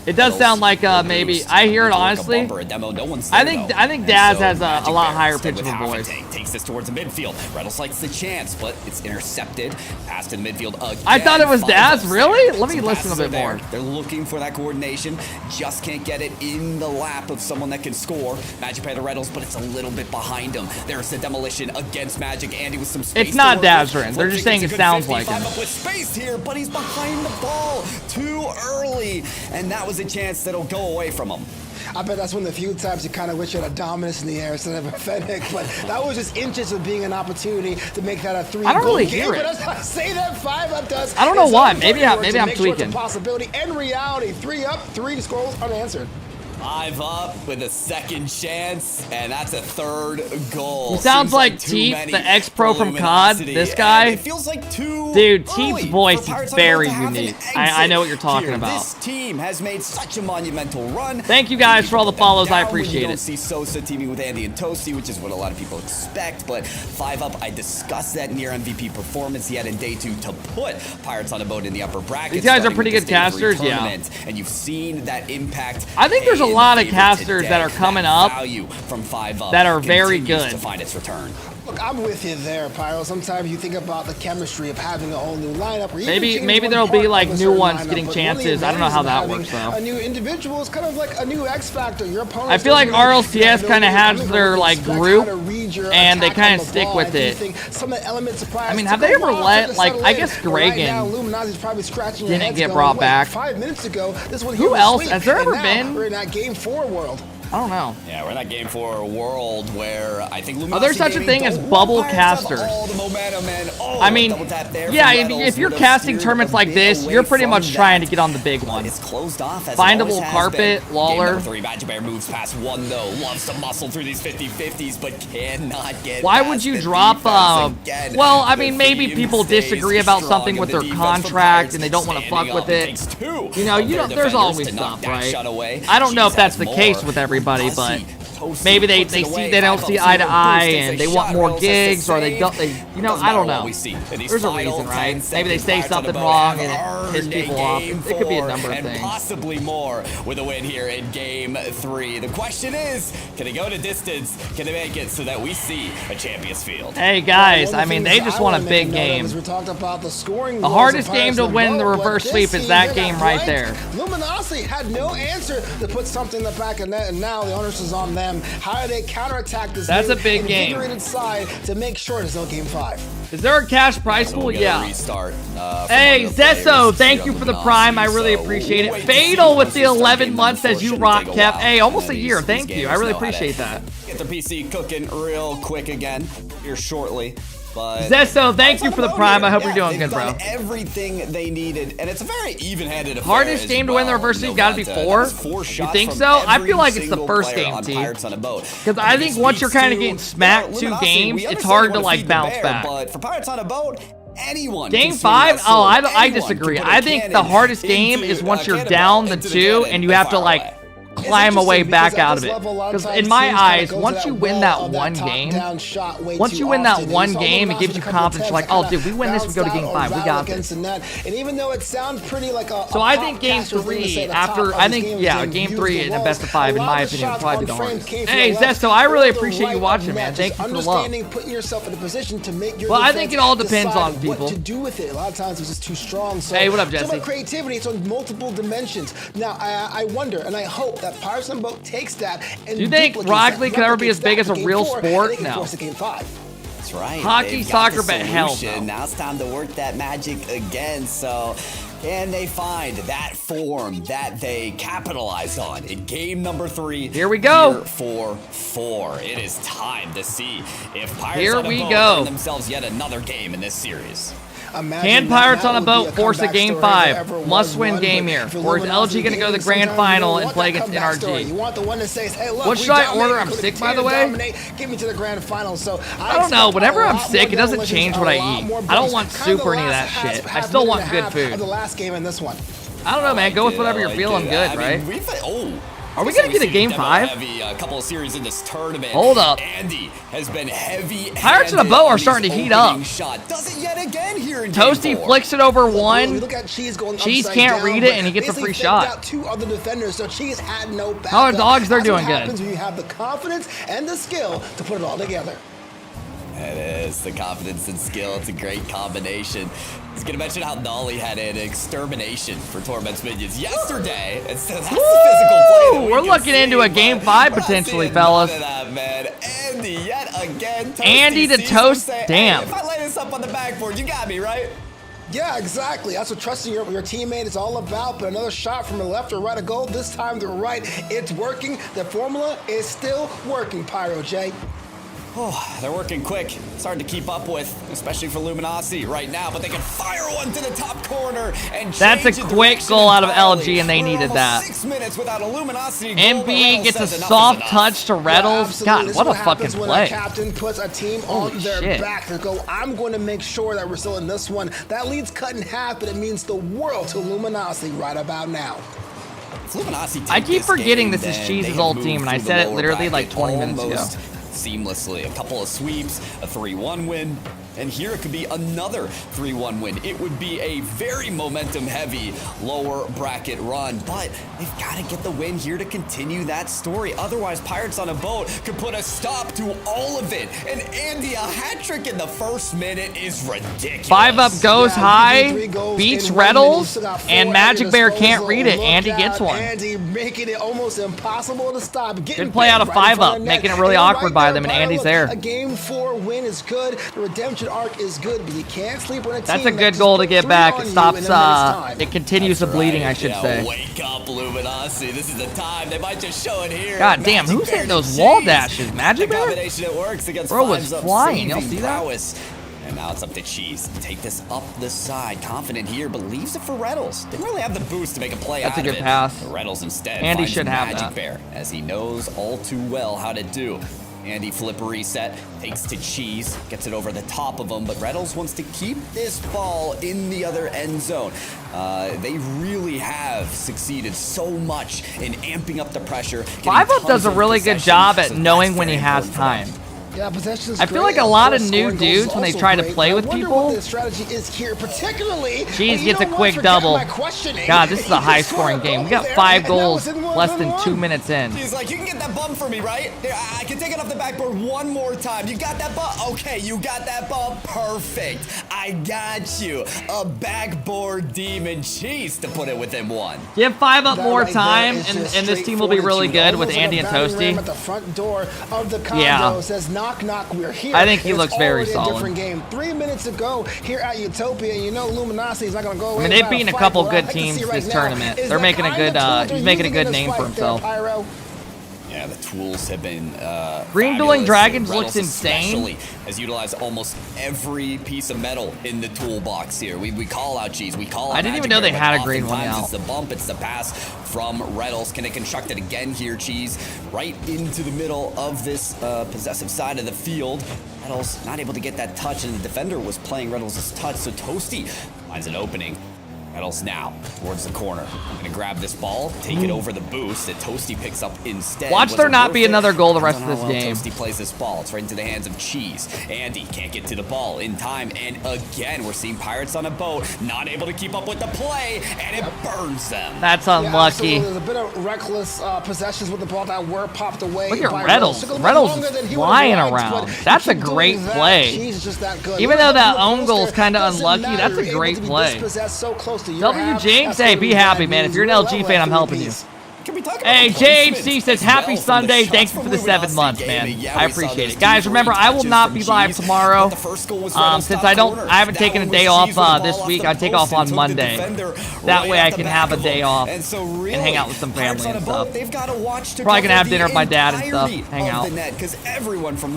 It does sound like maybe I hear it honestly. I think Daz has a lot higher pitch of a voice. Takes this towards the midfield. Reynolds likes the chance, but it's intercepted. Pass to the midfield again. I thought it was Daz. Really? Let me listen a bit more. They're looking for that coordination. Just can't get it in the lap of someone that can score. Magic Panther Reynolds, but it's a little bit behind him. There's the demolition against Magic. Andy with some space. It's not Dazzrin. They're just saying it sounds like him. Up with space here, but he's behind the ball too early, and that was a chance that'll go away from him. I bet that's one of the few times you kind of wish you had a Dominus in the air instead of a Fennec, but that was just inches of being an opportunity to make that a 3-goal I don't really game. hear it. But as I say that 5-up does. I don't know why. Maybe I'm sure tweaking. it's a possibility and reality. 3-up, 3 scrolls unanswered. 5 up with a second chance, and that's a 3rd goal. He sounds like Teep, the ex-pro from COD. This guy. It feels like too Dude, early Teep's voice for is Pirates very to have an unique. exit I know what you're talking here. about. This team has made such a monumental run. Thank you guys for all the follows. I appreciate You don't it. see Sosa teaming with Andy and Toasty, which is what a lot of people expect, but 5-up, I discussed that near MVP performance he had in day 2 to put Pirates on a boat in the upper bracket. These guys are pretty good casters, yeah. And you've seen that impact. I think there's a lot of casters that are coming up from 5-up that are very good. to find its return. Look, I'm with you there, Pyro. Sometimes you think about the chemistry of having a whole new lineup. Or Maybe there'll be like new ones getting chances. I don't know how that works though. A new individual is kind of like a new X factor. Your opponent. I feel like RLCS kind of has their like group, and they kind of stick with it. I mean, have they ever let like I guess Gregan didn't get brought back? 5 minutes ago, this one. Who else has there ever been? We're in that game 4 world. I don't know. Yeah, we're in that game 4 world where I think Luminosity. Are there such a thing as bubble casters? I mean, yeah, if you're casting tournaments like this, you're pretty much trying to get on the big one. It's closed off as Findable Carpet, Lawler. 3, Magic Bear moves past 1 though. Loves to muscle through these 50-50s, but cannot get. Why would you drop? Well, I mean, maybe people disagree about something with their contract and they don't want to fuck with it. You know, there's always stuff, right? I don't know if that's the case with everybody, but maybe they don't see eye to eye and they want more gigs, or they don't. You know, I don't know. There's a reason, right? Maybe they say something wrong and it pisses people off. It could be a number of things. Possibly more with a win here in game 3. The question is, can they go to distance? Can they make it so that we see a Champions Field? Hey guys, I mean, they just want a big game. The hardest game to win the reverse sweep is that game right there. Luminosity had no answer to put something in the back of net, and now the onus is on them. How do they counterattack this? That's a big game. Side to make sure there's no game 5. Is there a cash prize pool? Yeah. Restart, hey, Zesso, thank you for the prime. I really appreciate it. Fatal with the 11 months as you rock, Kev. Hey, almost a year. Thank you. I really appreciate that. Get their PC cooking real quick again here shortly. But Zesso, thank you for the prime. I hope you're doing good, bro. Everything they needed, and it's a very even-handed affair. Hardest game to win the reverse sweep got to be 4. You think so? I feel like it's the first game, T. Because I think once you're kind of getting smacked 2 games, it's hard to like bounce back. But for Pirates on a boat, anyone. Game 5? Oh, I disagree. I think the hardest game is once you're down the 2 and you have to like climb a way back out of it. Because in my eyes, once you win that one game, it gives you confidence. You're like, oh, dude, we win this, we go to game 5. We got this. And even though it sounds pretty like a so I think game 3 after game 3 in a best of 5 in my opinion would probably be the hardest. Hey Zesto, I really appreciate you watching, man. Thank you for the love. Putting yourself in a position to make your well, I think it all depends on people. What to do with it. A lot of times it's just too strong. So, hey, what up, Jesse? So about creativity, it's on multiple dimensions. Now, I wonder and I hope that Pirates on a Boat takes that and do you think Rocket League could ever be as big as a real sport? No. Game 5. That's right. Hockey, soccer, but hell no. Now it's time to work that magic again. So can they find that form that they capitalized on in game number 3? Here we go. Here for 4. It is time to see if Pirates here on a we Boat go. earn themselves yet another game in this series. Can Pirates on a Boat force a game 5? Must-win game here. Or is LG going to go to the grand final and play against NRG? You want the one that says, hey, look, what should I order? I'm sick, by the way. Get me to the grand final. So I don't know. Whenever I'm sick, it doesn't change what I eat. I don't want soup or any of that shit. I still want good food. The last game in this one. I don't know, man. Go with whatever you're feeling good, right? Are we gonna get a game 5? A couple of series in this tournament. Hold up. Andy has been heavy. Pirates on a Boat are starting to heat up. Shot. Does it yet again here in Toasty game 4. flicks it over one. Look at Cheese going Cheese can't read it, and he gets a free shot. Out 2 other defenders, so Cheese had no backup. How are dogs? They're doing good. Happens when you have the confidence and the skill to put it all together. It is the confidence and skill. It's a great combination. I was going to mention how Nolly had an extermination for Torment's minions yesterday. And so that's the physical play that we're looking into a game 5 potentially, fellas. That, man. Andy yet again. Andy to Toast. Damn. Hey, if I lay this up on the backboard, you got me, right? Yeah, exactly. That's what trusting your teammate is all about. But another shot from the left or right of goal. This time the right. It's working. The formula is still working, Pyro J. Oh, they're working quick. It's hard to keep up with, especially for Luminosity right now, but they can fire one to the top corner and that's a quick goal out of LG, and they needed that. 6 minutes without a Luminosity goal. MB gets a soft touch to Reddles. Yeah, God, what a fucking when play. A captain puts a team on their back to go, I'm going to make sure that we're still in this one. That lead's cut in half, but it means the world to Luminosity right about now. I keep forgetting this is Cheese's old team, and I said it literally like 20 minutes ago. Seamlessly. A couple of sweeps, a 3-1 win, and here it could be another 3-1 win. It would be a very momentum-heavy lower bracket run, but they've got to get the win here to continue that story. Otherwise, Pirates on a Boat could put a stop to all of it. And Andy, a hat trick in the first minute is ridiculous. 5-up goes high, beats Reddles, and Magic Bear can't read it. Andy gets one. Andy making it almost impossible to stop. Good play out of 5-up, making it really awkward by them, and Andy's there. A game 4 win is good. The redemption arc is good, but you can't sleep on a team. That's a good goal to get back. It stops, it continues the bleeding, I should say. Wake up, Luminosity. This is the time. They might just show it here. God damn, who's hitting those wall dashes? Magic Bear? Combination it works against Bro was flying. Y'all see that? And now it's up to Cheese to take this up the side. Confident here, but leaves it for Reddles. Didn't really have the boost to make a play out of it. That's a good pass. Reddles instead Andy finds should have Magic that. Bear, as he knows all too well how to do. Andy flip reset, takes to Cheese, gets it over the top of him, but Reddles wants to keep this ball in the other end zone. They really have succeeded so much in amping up the pressure. 5-up does a really good job at knowing when he has time. Yeah, possession's I feel like a lot of new dudes, when they try to play with people, the strategy is here, particularly Cheese gets a quick double. God, this is a high-scoring game. We got 5 goals less than 2 minutes in. He's like, you can get that bump for me, right? I can take it off the backboard one more time. You got that bump? Okay, you got that bump? Perfect. I got you. A backboard demon. Cheese to put it within 1. Give 5-up more time, and this team will be really good with Andy and Toasty. At the front door of the condo, yeah. Says, knock, knock, we're here. I think he looks very solid. Different game. 3 minutes ago here at Utopia, you know Luminosity is not going to go away. I mean, they've beaten a couple good teams this tournament. They're making a good, he's making a good name for himself. Yeah, the tools have been Green Dueling Dragons looks insane. Has utilized almost every piece of metal in the toolbox here. We call out Cheese. We call out I didn't even Magic know they Bear, had but a green one out. It's the bump, it's the pass from Reddles. Can they construct it again here, Cheese? Right into the middle of this possessive side of the field. Reddles not able to get that touch, and the defender was playing Reddles' touch, so Toasty finds an opening. Reynolds now towards the corner. Gonna grab this ball, take it over the boost that Toasty picks up instead. Watch there not be another goal the rest of this game. Toasty plays this ball. It's right into the hands of Cheese. Andy can't get to the ball in time. And again, we're seeing Pirates on a boat, not able to keep up with the play, and it burns them. That's unlucky. Yeah, there's a bit of reckless possessions with the ball that were popped away. Look at Reynolds. Reynolds is flying around. That's a great play. Even though that own goal is kind of unlucky, that's a great play. W. James, hey, be happy, man. If you're an LG fan, I'm helping you. Hey, JHC says, happy Sunday. Thank you for the 7 months, man. I appreciate it. Guys, remember, I will not be live tomorrow. Since I haven't taken a day off this week, I take off on Monday. That way I can have a day off and hang out with some family and stuff. Probably going to have dinner with my dad and stuff, hang out.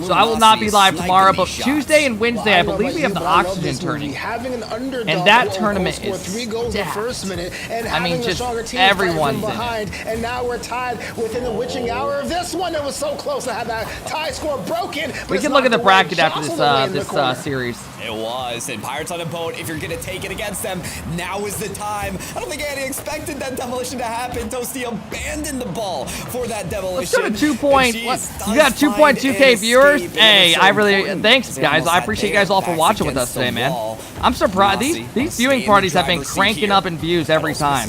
So I will not be live tomorrow, but Tuesday and Wednesday, I believe we have the Oxygen Tourney. And that tournament is stacked. I mean, just everyone's in it. And now we're tied within the witching hour of this one. It was so close to have that tie score broken. We can look at the bracket after this series. It was. And Pirates on a boat, if you're going to take it against them, now is the time. I don't think Andy expected that demolition to happen. Toasty abandoned the ball for that demolition. Let's go to 2 point. You got 2.2K viewers. Hey, I really, thanks guys. I appreciate you guys all for watching with us today, man. I'm surprised. These viewing parties have been cranking up in views every time.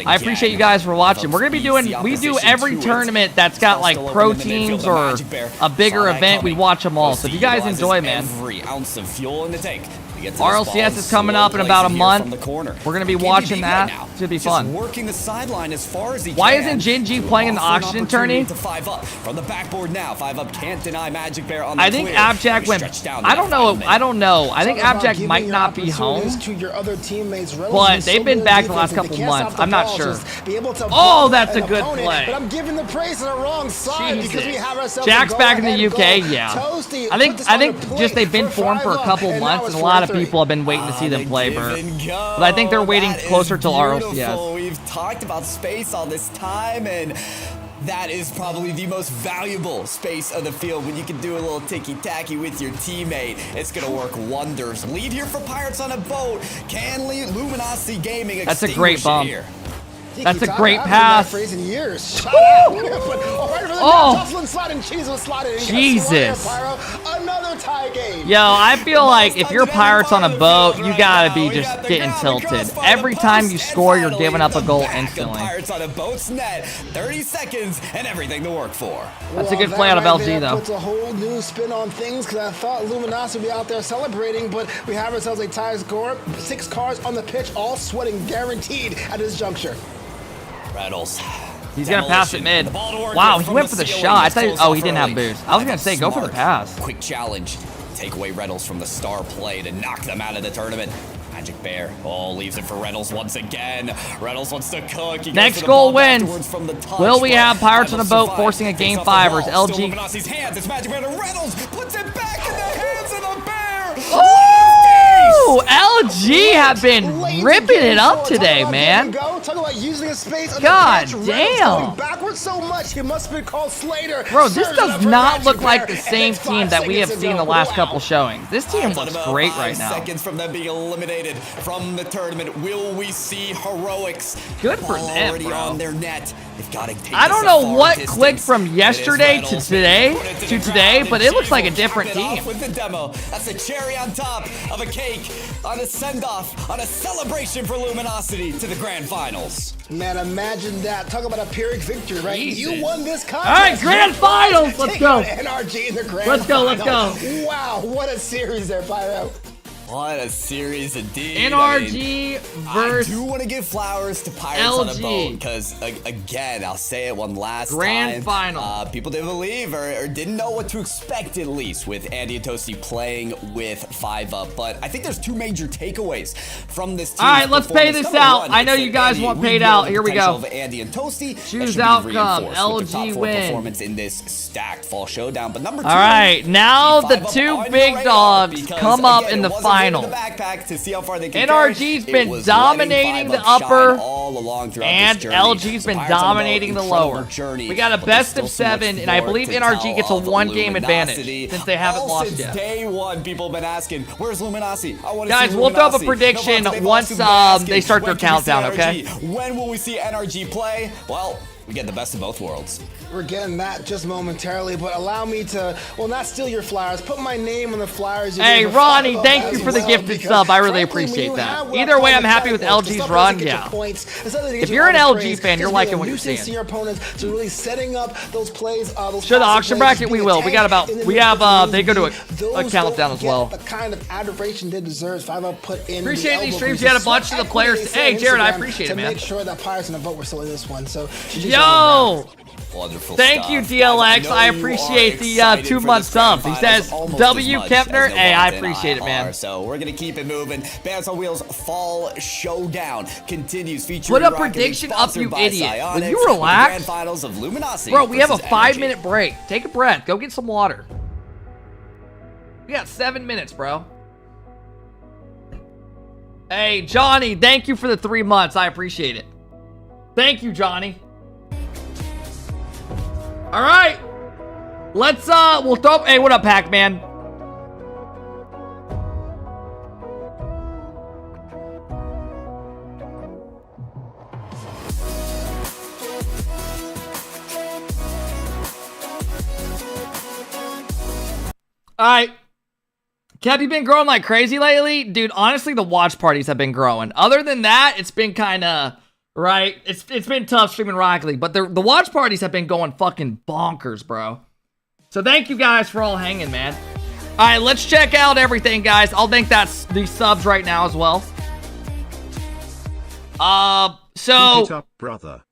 I appreciate you guys for watching. We're gonna be we do every tournament that's got like pro teams or a bigger event. We watch them all. So if you guys enjoy, man. Every ounce of fuel in the tank. RLCS is coming up in about a month. We're going to be watching that. It's going to be fun. Why isn't Jinji playing in the Oxygen Tourney? From the backboard now. 5-up can't deny Magic Bear on the I think Abjack went. I don't know. I think Abjack might not be home. But they've been back the last couple months. I'm not sure. Oh, that's a good play. But I'm giving the praise to the wrong side because we have ourselves. Jack's back in the UK. Yeah. I think just they've been formed for a couple months and a lot of people have been waiting to see them play, Bert. But I think they're waiting closer till RLCS. We've talked about space all this time, and that is probably the most valuable space of the field when you can do a little ticky-tacky with your teammate. It's going to work wonders. Lead here for Pirates on a boat. Can Luminosity Gaming That's a great bump. Here? That's a great pass. Jesus. Another tie game. Yo, I feel like if you're Pirates on a boat, you gotta be just getting tilted. Every time you score, you're giving up a goal instantly. Pirates on a boat's net. 30 seconds and everything to work for. That's a good play out of LG, though. Puts a whole new spin on things because I thought Luminosity would be out there celebrating, but we have ourselves a tie score. 6 cars on the pitch, all sweating guaranteed at this juncture. Reynolds. He's going to pass it mid. Wow, he went for the shot. I thought, he didn't have boost. I was going to say, go for the pass. Quick challenge. Take away Reynolds from the star play to knock them out of the tournament. Magic Bear, leaves it for Reynolds once again. Reynolds wants to cook. Next goal wins. Will we have Pirates on a boat forcing a game 5 or is LG? It's Magic Bear to Reynolds. Puts it back in the hands of the Bear. Ooh, LG have been ripping it up today, man. God damn. Backwards so much, he must be called Slater. Bro, this does not look like the same team that we have seen the last couple showings. This team looks great right now. Seconds from them being eliminated from the tournament. Will we see heroics? Good for them, already bro. on their net. They've got to take I don't know what clicked from yesterday to today, but it looks like a different team. With the demo. That's a cherry on top of a cake, on a send-off, on a celebration for Luminosity to the grand finals. Man, imagine that. Talk about a Pyrrhic victory, right? Jesus. You won this contest. All right, grand finals. Let's go. NRG in the grand Let's go. Wow, what a series there, Pyro. What a series indeed. NRG versus I do want to give flowers to Pirates LG. on a boat because, again, I'll say it one last Grand time. final. People didn't believe or didn't know what to expect, at least, with Andy and Toasty playing with 5-up. But I think there's 2 major takeaways from this team. All right, let's pay this out. I know you guys want paid out. Here we go. Andy and Toasty. Choose outcome. LG win. Performance in this stacked fall showdown. But number 2. All right, now the 2 big dogs come up in the final. final. The backpack to see how far they can NRG's been dominating the upper, and LG's been dominating the lower. We got a best of 7, and I believe NRG gets a 1-game advantage since they haven't lost yet. Day one, people have been asking, where's Luminosity? I want to Guys, see we'll throw up a Luminosity. prediction No, they've once also been asking, they start their when can we see countdown, okay? NRG? When will we see NRG play? Well, we get the best of both worlds. We're getting that just momentarily, but allow me to, well, not steal your flyers. Put my name on the flyers. Hey, Ronnie, thank you for the gifted sub. I really appreciate that. Either way, I'm happy with LG's run, yeah. If you're an LG fan, you're liking what you're seeing. Your opponents to really setting up those plays. Sure, the auction bracket, we will. We got about, we have, they go to a countdown as well. The kind of adoration they deserve. If I've put in appreciate these streams. You had a bunch of the players. Hey, Jared, I appreciate it, man. To make sure that Pirates and the vote were still in this one. So, yo! Wonderful Thank stuff. you, DLX. I appreciate the 2-month sub. He says, W. Kempner. Hey, I appreciate it, man. So we're going to keep it moving. Bands on Wheels Fall Showdown continues Put featuring a prediction up, you idiot. Will you relax? Grand finals of Luminosity. Bro, we have a 5-minute break. Take a breath. Go get some water. We got 7 minutes, bro. Hey, Johnny, thank you for the 3 months. I appreciate it. Thank you, Johnny. All right, let's we'll throw up. Hey, what up, Pac-Man? All right, Kev, you been growing like crazy lately, dude. Honestly, the watch parties have been growing. Other than that, it's been kind of. Right? It's been tough streaming Rocket League, but the watch parties have been going fucking bonkers, bro. So thank you guys for all hanging, man. All right, let's check out everything, guys. I'll think that's the subs right now as well. So... Keep it up, brother.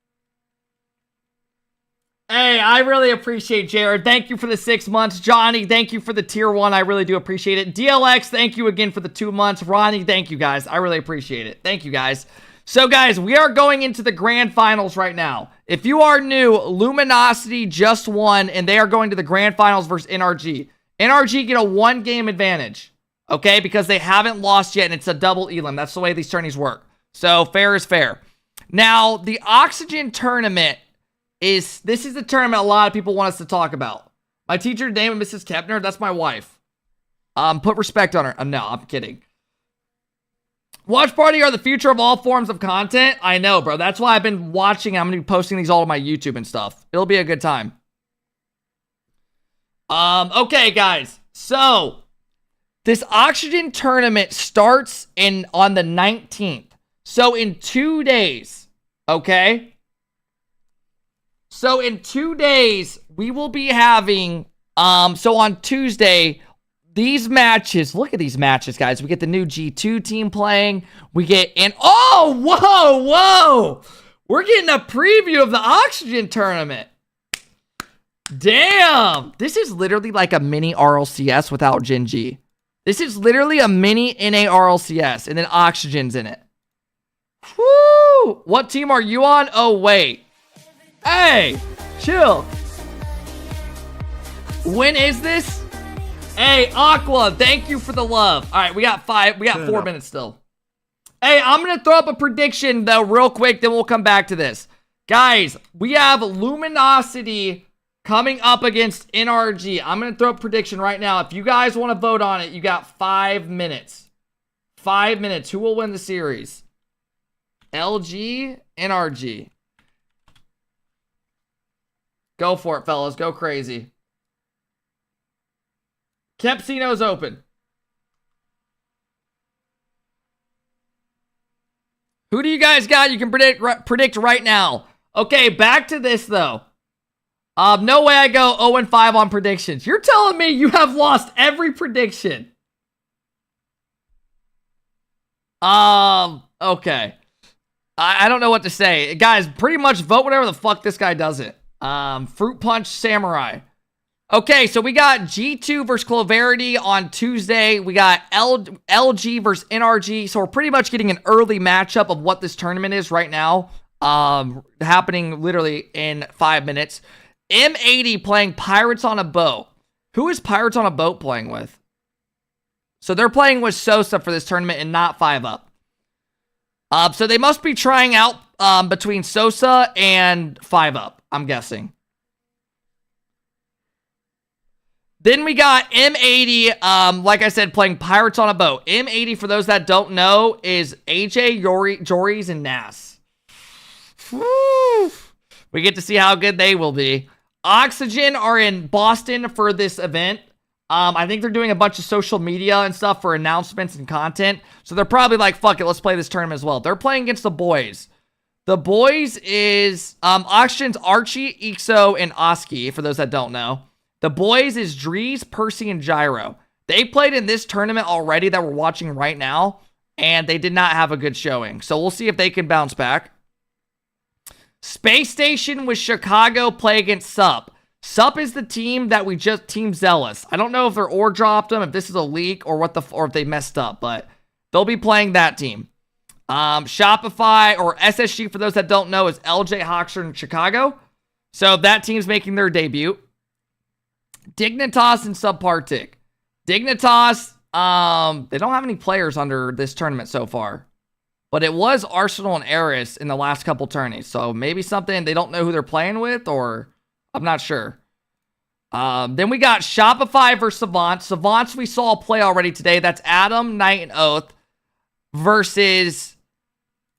Hey, I really appreciate Jared. Thank you for the 6 months. Johnny, thank you for the tier 1. I really do appreciate it. DLX, thank you again for the 2 months. Ronnie, thank you, guys. I really appreciate it. Thank you, guys. So, guys, we are going into the grand finals right now. If you are new, Luminosity just won, and they are going to the grand finals versus NRG. NRG get a 1-game advantage, okay, because they haven't lost yet, and it's a double elim. That's the way these tourneys work. So, fair is fair. Now, the Oxygen tournament this is the tournament a lot of people want us to talk about. My teacher name is Mrs. Kepner. That's my wife. Put respect on her. No, I'm kidding. Watch party are the future of all forms of content. I know, bro. That's why I've been watching. I'm going to be posting these all to my YouTube and stuff. It'll be a good time. Okay, guys. So, this Oxygen tournament starts on the 19th. So, in 2 days, okay? So, in 2 days, we will be having, so on Tuesday, these matches, look at these matches, guys. We get the new G2 team playing. We get in, oh, whoa. We're getting a preview of the Oxygen tournament. Damn. This is literally like a mini RLCS without Gen G. This is literally a mini NA RLCS, and then Oxygen's in it. Woo! What team are you on? Oh, wait. Hey, chill. When is this? Hey, Aqua, thank you for the love. All right, we got 4 minutes still. Hey, I'm going to throw up a prediction, though, real quick, then we'll come back to this. Guys, we have Luminosity coming up against NRG. I'm going to throw up a prediction right now. If you guys want to vote on it, you got 5 minutes. 5 minutes. Who will win the series? LG, NRG. Go for it, fellas. Go crazy. Kepsino's open. Who do you guys got you can predict right now? Okay, back to this, though. No way I go 0-5 on predictions. You're telling me you have lost every prediction. Okay. I don't know what to say. Guys, pretty much vote whatever the fuck this guy doesn't. Fruit Punch Samurai. Okay, so we got G2 versus Cloverity on Tuesday. We got LG versus NRG. So we're pretty much getting an early matchup of what this tournament is right now. Happening literally in 5 minutes. M80 playing Pirates on a Boat. Who is Pirates on a Boat playing with? So they're playing with Sosa for this tournament and not 5UP. So they must be trying out between Sosa and 5UP, I'm guessing. Then we got M80, like I said, playing Pirates on a Boat. M80, for those that don't know, is AJ, Jories, and Nas. Woo. We get to see how good they will be. Oxygen are in Boston for this event. I think they're doing a bunch of social media and stuff for announcements and content. So they're probably like, fuck it, let's play this tournament as well. They're playing against the boys. The boys is Oxygen's Archie, Ixo, and Oski, for those that don't know. The boys is Drees, Percy, and Gyro. They played in this tournament already that we're watching right now, and they did not have a good showing. So we'll see if they can bounce back. Space Station with Chicago play against Sup. Sup is the team that we just Team Zealous. I don't know if they're ore dropped them, if this is a leak, or if they messed up, but they'll be playing that team. Shopify or SSG, for those that don't know, is LJ Hoxer in Chicago. So that team's making their debut. Dignitas and Subpartic. Dignitas, they don't have any players under this tournament so far. But it was Arsenal and Eris in the last couple tourneys. So maybe something they don't know who they're playing with, or I'm not sure. Then we got Shopify versus Savants. Savants we saw play already today. That's Adam, Knight, and Oath versus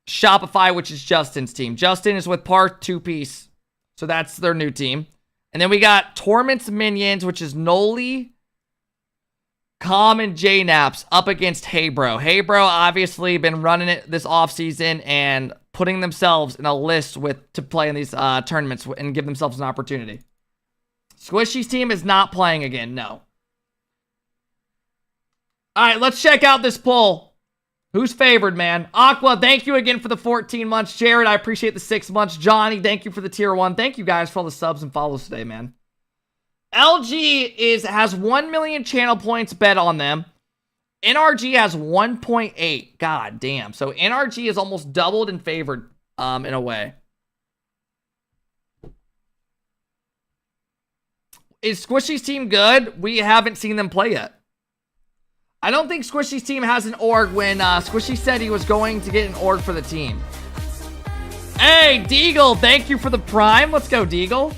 Shopify, which is Justin's team. Justin is with Park 2-piece. So that's their new team. And then we got Torment's Minions, which is Noli, Calm, and J-Naps up against Hey Bro. Hey Bro obviously been running it this offseason and putting themselves in a list to play in these tournaments and give themselves an opportunity. Squishy's team is not playing again, no. All right, let's check out this poll. Who's favored, man? Aqua, thank you again for the 14 months. Jared, I appreciate the 6 months. Johnny, thank you for the tier 1. Thank you guys for all the subs and follows today, man. LG has 1 million channel points bet on them. NRG has 1.8. God damn. So NRG is almost doubled and favored in a way. Is Squishy's team good? We haven't seen them play yet. I don't think Squishy's team has an org when Squishy said he was going to get an org for the team. Hey, Deagle, thank you for the prime. Let's go, Deagle.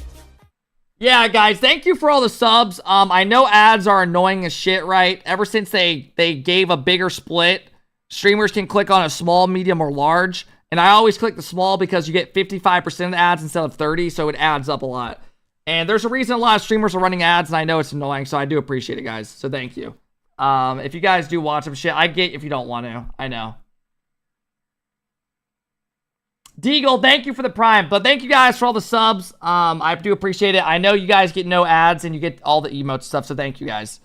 Yeah, guys, thank you for all the subs. I know ads are annoying as shit, right? Ever since they gave a bigger split, streamers can click on a small, medium, or large. And I always click the small because you get 55% of the ads instead of 30, so it adds up a lot. And there's a reason a lot of streamers are running ads, and I know it's annoying, so I do appreciate it, guys. So thank you. If you guys do watch them, shit, I get if you don't want to. I know. Deagle, thank you for the prime. But thank you guys for all the subs. I do appreciate it. I know you guys get no ads and you get all the emote stuff, so thank you guys.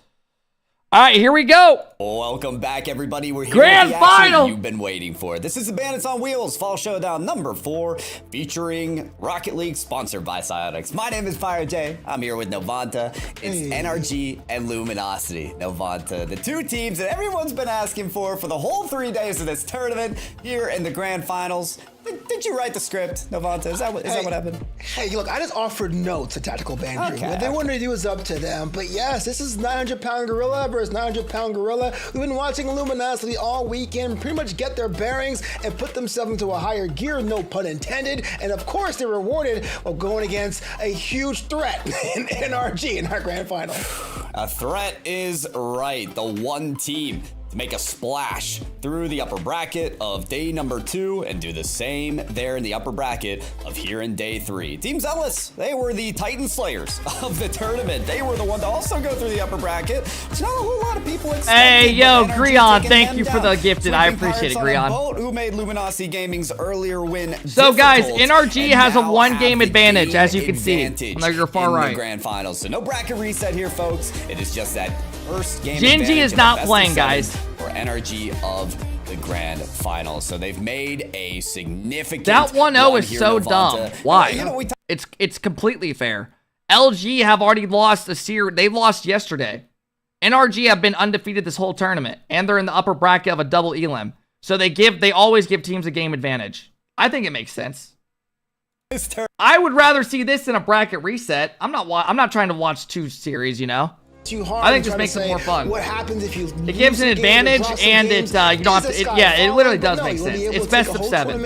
All right, here we go. Welcome back, everybody. We're here Grand with the action final you've been waiting for. This is the Bandits on Wheels Fall Showdown number 4, featuring Rocket League, sponsored by Psyonix. My name is Fire J. I'm here with Novanta. It's NRG and Luminosity. Novanta, the two teams that everyone's been asking for the whole 3 days of this tournament here in the grand finals. Did you write the script, Novanta? Is that what happened? Hey, look, I just offered notes to Tactical Banter. Okay, What they want to do is up to them. But yes, this is 900-pound gorilla versus 900-pound gorilla. We've been watching Luminosity all weekend pretty much get their bearings and put themselves into a higher gear, no pun intended. And of course, they're rewarded while going against a huge threat in NRG in our grand final. A threat is right. The one team to make a splash through the upper bracket of day number 2 and do the same there in the upper bracket of here in day 3. Team Zealous, they were the Titan Slayers of the tournament. They were the one to also go through the upper bracket. It's not a whole lot of people expected. Hey, yo, Grion, thank you for the gifted. I appreciate it, Grion. Who made Luminosity Gaming's earlier win So, guys, difficult, NRG and has a now 1-game have the advantage, game as you can see. advantage On your far in right. the grand finals. So no bracket reset here, folks. It is just that first game Gingy advantage is of not the best playing, of 7 guys. for NRG of the grand finals. So they've made a significant That 1-0 run is here, so Novanta. dumb. Why? You know, It's completely fair. LG have already lost a series. They lost yesterday. NRG have been undefeated this whole tournament, and they're in the upper bracket of a double elim. So they always give teams a game advantage. I think it makes sense. I would rather see this than a bracket reset. I'm not trying to watch 2 series, you know. too hard. I think this trying to makes it say more fun. What happens if you It gives an advantage, and it you don't have to. Yeah, it literally does make sense. It's best of 7.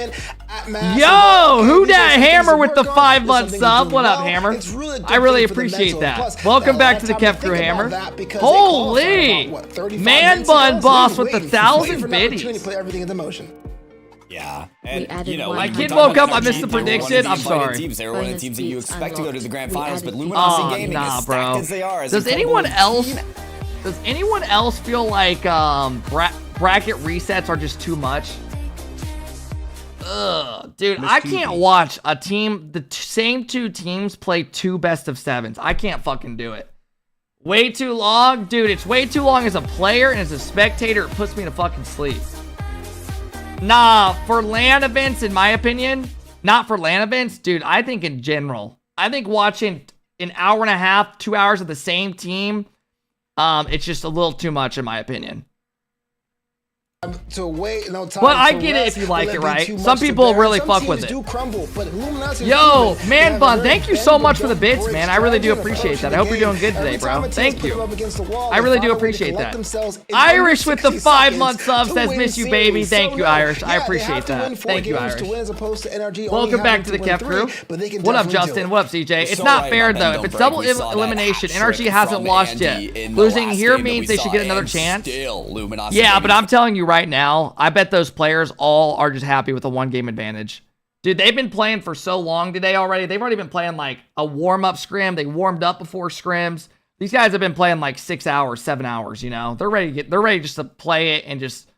Yo, who dat Hammer with the 5-month sub? What up, Hammer? I really appreciate that. Welcome back to the Kev Crew, Hammer. Holy man bun boss with 1,000 biddies. Put everything into motion. Yeah, and you know, my kid woke up. I missed the prediction. I'm sorry. They were one of the teams that you expect to go to the grand finals, but Luminosity Gaming, as stacked as they are, Does anyone else feel like bracket resets are just too much? Ugh, dude, I can't watch a team, the same 2 teams play 2 best of 7s. I can't fucking do it. Way too long, dude. It's way too long as a player, and as a spectator, it puts me to fucking sleep. Nah, for LAN events, in my opinion, not for LAN events, dude, I think in general. I think watching an hour and a half, 2 hours of the same team, it's just a little too much in my opinion. To wait, no time. But I get it if you like it, right? Some people really fuck with it. Yo, man bun, thank you so much for the bits, man. I really do appreciate that. I hope you're doing good today, bro. Thank you. I really do appreciate that. Irish with the 5-month sub says miss you, baby. Thank you, Irish. I appreciate that. Thank you, Irish. Welcome back to the Kev Crew. What up, Justin? What up, CJ? It's not fair, though. If it's double elimination, NRG hasn't lost yet. Losing here means they should get another chance. Yeah, but I'm telling you right now, I bet those players all are just happy with a 1-game advantage. Dude, they've been playing for so long today already. They've already been playing like a warm-up scrim. They warmed up before scrims. These guys have been playing like 6 hours, 7 hours, you know. They're ready just to play it and just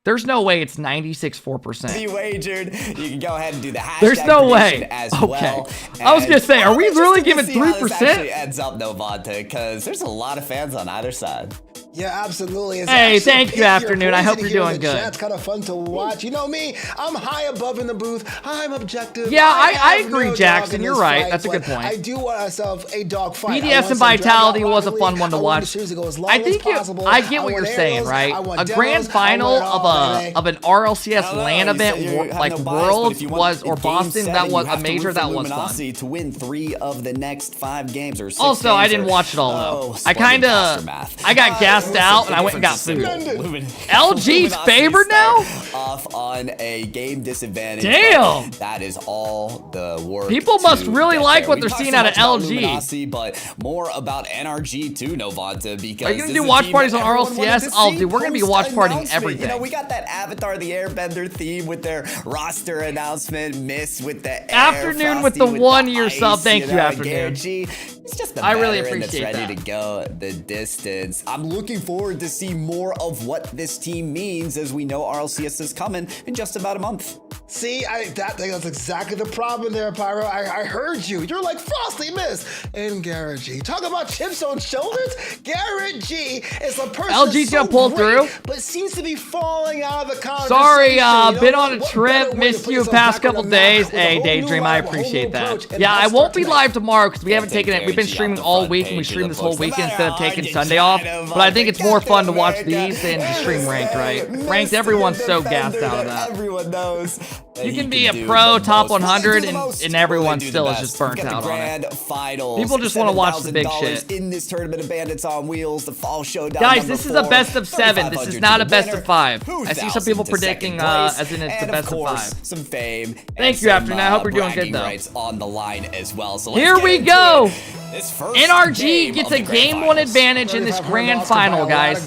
there's no way it's 96.4%. You wagered. You can go ahead and do the hashtag. There's no way. As okay. Well. I was gonna say, are we really giving 3%? How this actually ends up, Novanta, because there's a lot of fans on either side. Yeah, absolutely. It's hey, thank you, Afternoon. I hope you're doing good. It's kind of fun to watch. You know me, I'm high above in the booth. I'm objective. Yeah, I agree, Jackson. You're right. That's a good point. I do want myself a dog fight. BDS and Vitality was a fun one to watch. I think I get what you're saying, right? A grand final of an RLCS LAN event like Worlds was, or Boston, that was a major, that was fun. To win 3 of the next 5 games or 6 also, I didn't watch it all though. I got gassed out and I went and got food. LG's favored now? Off on a game disadvantage. Damn. That is all the work. People must really like what they're seeing out of LG. But more about NRG too, Novanta, because are you gonna do watch parties on RLCS? I'll do. We're gonna be watch partying everything. You know, we got that Avatar the Airbender theme with their roster announcement. Miss with the Afternoon with the 1-year sub. Thank you, Afternoon. It's just the I really appreciate that's ready that. to go the distance. I'm looking forward to see more of what this team means, as we know RLCS is coming in just about a month. See, that's exactly the problem there, Pyro. I heard you. You're like Frosty Miss and Garrett G. Talk about chips on shoulders. Garrett G is a person LG's gonna pull through, but seems to be falling out of the conversation. Sorry, been on a trip, missed you past couple days. Hey, Daydream, I appreciate that. Yeah, I won't be live tomorrow because we haven't taken it. We've been streaming all week, and we streamed this whole weekend instead of taking Sunday off. But I think it's more fun to watch these than to stream ranked, right? Ranked, everyone's so gassed out of that. Everyone knows. You can be a pro top 100 and everyone still is just burnt out on it. People just want to watch the big shit. In this tournament of Bandits on Wheels, the fall showdown. Guys, this is a best of 7. This is not a best of 5. I see some people predicting as in it's the best of 5. Some fame. Thank you, Afternoon. I hope you're doing good though. On the line as well. So here we go. NRG gets a game 1 advantage in this grand final, guys,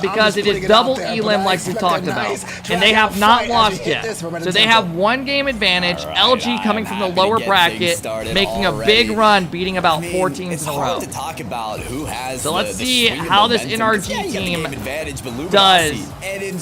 because it is double elim like we talked about, and they have not lost yet. So they have 1 game advantage. LG coming from the lower bracket, making a big run, beating about 4 teams in a row. So let's see how this NRG team does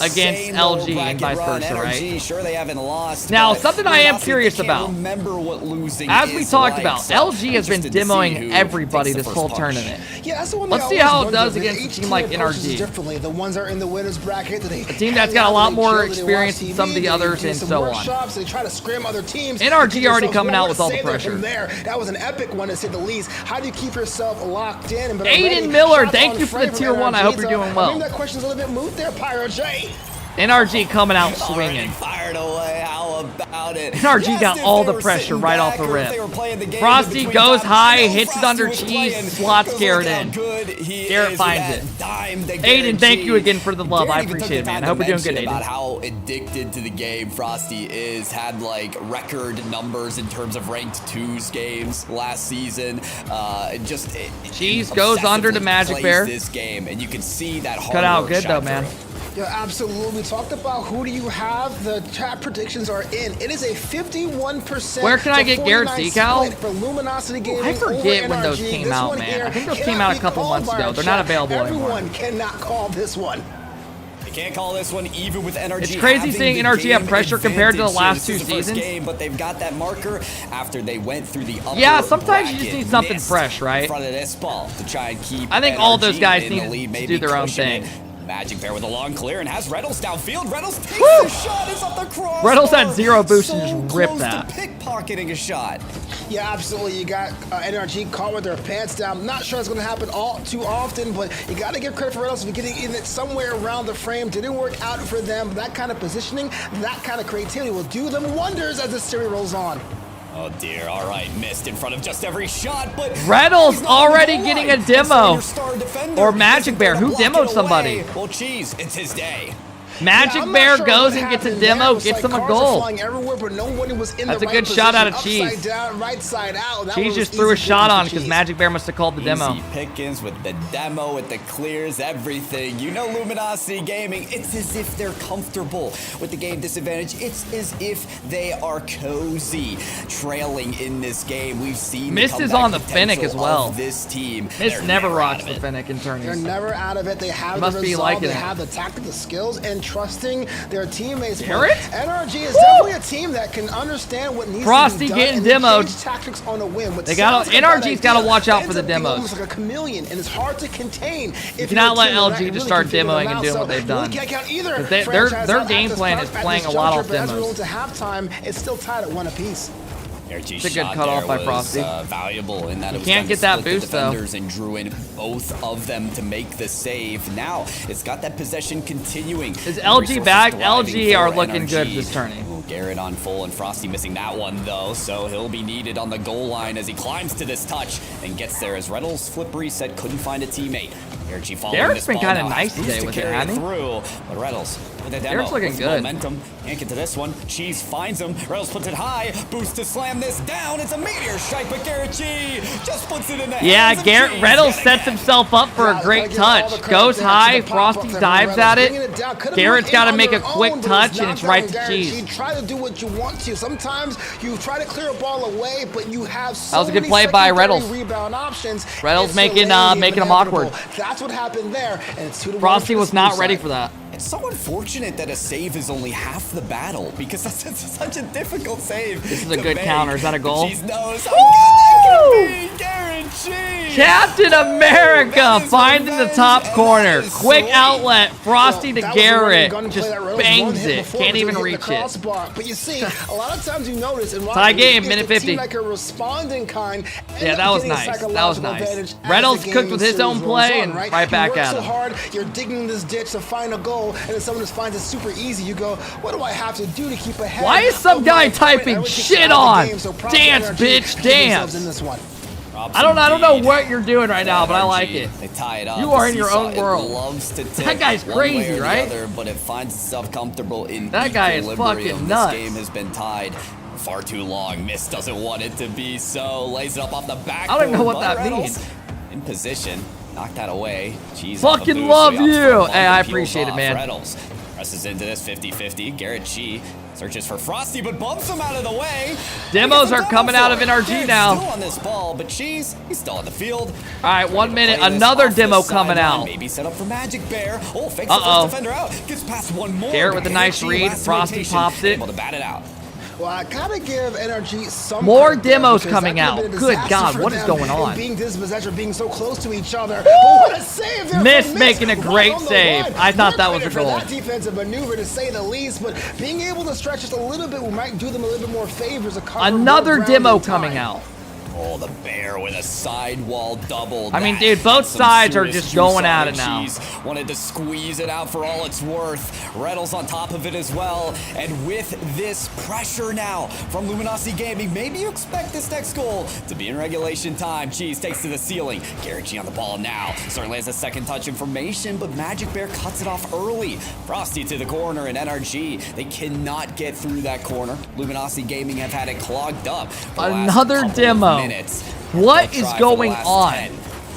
against LG and vice versa, right? Now, something I am curious about, as we talked about, LG has been demoing everybody this whole tournament. Let's see how it does against a team like NRG. The ones are in the winners bracket. A team that's got a lot more experience than some of the others and so on. They try to scrim other teams. NRG already coming out with all the pressure. That was an epic one to say the least. How do you keep yourself locked in? Aiden Miller, thank you for the tier 1. I hope you're doing well. That question's a little bit moot there, Pyro J. NRG coming out swinging. Fired away. How about it. NRG Yes, got if all they the were pressure sitting right off back the or if rip. they were playing the game Frosty between goes top high, and hits it Frosty under was cheese, playing. slots Goes Garrett look how in. good he Garrett is finds with it. that dime to Aiden, Garrett thank G. you again for the love. Garrett I even took appreciate it, the man. time I hope to you're doing good, mention Aiden. about how addicted to the game Frosty is. Had like record numbers in terms of ranked 2s games last season. Cheese goes under to Magic Bear. This game, and you can see that hard Cut out work good though, shine man. through. Yeah, absolutely. We talked about who do you have. The chat predictions are in. It is a 51%. Where can I to get Garrett's 49 decal? split for Luminosity Gaming. I forget over when those NRG. came This out, one man. here I think those came cannot out a be couple called months by ago. our They're not chat. available anymore. Everyone cannot call this one. You can't call this one even with NRG. It's crazy having seeing the NRG have game pressure compared to the advantage. last This is two the first seasons. game, but they've got that marker after they went through the upper Yeah, sometimes you just bracket, need something missed fresh, right? In front of this ball to try and keep. I think all those NRG guys in need the lead, to maybe do their own cushion it. thing. Magic Bear with a long clear and has Reynolds downfield. Reynolds takes Woo! the shot. It's up the crossbar. Reynolds had 0 boost so and just ripped close that. to pickpocketing a shot. Yeah, absolutely. You got NRG caught with their pants down. Not sure it's going to happen all too often, but you got to give credit for Reynolds for getting in it somewhere around the frame. Didn't work out for them. That kind of positioning, that kind of creativity will do them wonders as the series rolls on. Oh dear, all right, missed in front of just every shot, but Reynolds he's not on the already goal getting line. a demo. And so your star defender Or Magic isn't Bear. gonna Who block it demoed somebody? away. Well, geez, it's his day. Magic I'm not Bear sure goes what and gets a happened there. demo, It was gets like them a cars are goal. flying everywhere, but nobody was in That's the a right good shot out of position. Cheese. Upside down, right side out. That Cheese one just was threw a easy shot for on because Cheese. Magic Bear must have called the demo. Easy pickings with the demo, with the clears, everything. You know Luminosity Gaming, it's as if they're comfortable with the game disadvantage. It's as if they are cozy, trailing in this game. We've seen Mist the is comeback on the Finnick potential as well. of this team. Mist They're never out rocks of the it. Finnick in They're tourneys. never out of it. They have Must the be resolve. liking They it. have the tactical skills and trusting their teammates. But Garrett? NRG is definitely a team that can understand what needs Frosty to be done. getting and they demoed. change tactics on a whim. What They gotta- sounds like a bad NRG's gotta idea watch out for ends the up being demos. almost like a chameleon, and it's hard to contain. If You cannot you're a let team that LG really just start can figure demoing them and out. doing So what they've you done. can't count either 'Cause their franchise game out at plan this is playing a lot juncture, off but as we demos. roll to halftime, it's still tied at 1 apiece. It's a good cutoff by Frosty. Valuable in that it was can't trying get to that split boost, the though. defenders and drew in both of them to make the save. Now it's got that possession continuing. Is LG back? Resources LG thriving are for looking NRG. good this tourney. Ooh, Garrett on full and Frosty missing that one though, so he'll be needed on the goal line as he climbs to this touch and gets there as Reynolds flip reset, couldn't find a teammate. Garrett following Garrett's this been ball kinda now, nice has boost today to with it, carry hasn't he? through, but Reynolds with a demo. Garrett's looking with good. Momentum. Can't get to this one. Cheese finds him. Reynolds puts it high. Boost to slam this down. It's a meteor strike, but Garrett G just puts it in the Yeah, hands of Garrett Cheese Reynolds yet sets again. himself up for a great touch. Goes high, Frosty dives at it. Garrett's got to make a quick touch, and it's right to Cheese. Try to do what you want to. Sometimes you try to clear a ball away, but you have so That was a good many play by secondary Reynolds. rebound options. Reynolds It's making delaying the him inevitable. awkward. That's what happened there, and it's 2-1 Frosty for was the not Smooth ready side. for that. It's so unfortunate that a save is only half the battle because that's such a difficult save. This is a to good make. counter. Is that a goal? Cheese knows how good that can be. Garrett G. Captain America That is finding the revenge, top and corner. that is Quick sweet. outlet. Frosty to That was a running Garrett. gun play Just that Reynolds bangs one hit it. before, Can't but even he hit reach the it. crossbar. But you see, a lot of times you notice in Tie game, it's minute the 50. team like a responding kind. Yeah, that was nice. That was nice. Reynolds cooked with his own play and right back at so him. hard, you're digging this ditch to find a goal, and then someone just finds it super easy. You go, what do I have to do to keep ahead? Why is some of guy my opponent? typing Everyone kicks shit out of the on? game, so props to Dance, NRG bitch, to keep themselves dance. in this one. I don't know what you're doing right now, but I like it. They tie it up. You are The in your seesaw, own it world. loves to tip That guy's one way crazy, or the right? other, but it finds itself comfortable in That guy is equilibrium. fucking nuts. This game has been tied far too long. Mist doesn't want it to be so. Lays it up off the back. I don't know what that means. In position. Knock that away. Cheese Fucking off a boost, love so he opts for you. a bump Hey, and I peels appreciate it, off. man. Reynolds presses into this 50-50. Garrett G searches for Frosty, but bumps him out of the way. Demos He gets a are coming demo out of for it. NRG Garrett's now. Still on this ball, but Cheese, he's still on the field. All right, 1 minute. Play this Another off the demo coming sideline, out. Maybe set up for Magic Bear. Oh, fakes the Uh-oh. first defender out. Gets past one more. Garrett with a nice G, read. last Frosty rotation, pops it. Able to bat it out. Well, I gotta give NRG some More credit there demos because coming that could've out. been a Good disaster God, for what is them going on? in being dispossessed or being so close to each other. But what a save there Mist from making a right great on the save. line. I thought More that was credit a goal. for that defensive maneuver, to say the least. But being able to stretch just a little bit might do them a little bit more favors. Another demo coming out. Oh, the bear with a sidewall double. I mean, That dude, both has some sides are serious just juice going on at it. it now. Cheese wanted to squeeze it out for all it's worth. Reddles on top of it as well. And with this pressure now from Luminosity Gaming, maybe you expect this next goal to be in regulation time. Cheese takes to the ceiling. Garrett G on the ball now. Certainly has a second touch information, but Magic Bear cuts it off early. Frosty to the corner, and NRG, they cannot get through that corner. Luminosity Gaming have had it clogged up for the last Another couple of demo. minutes. What They'll is try for the going last on? 10.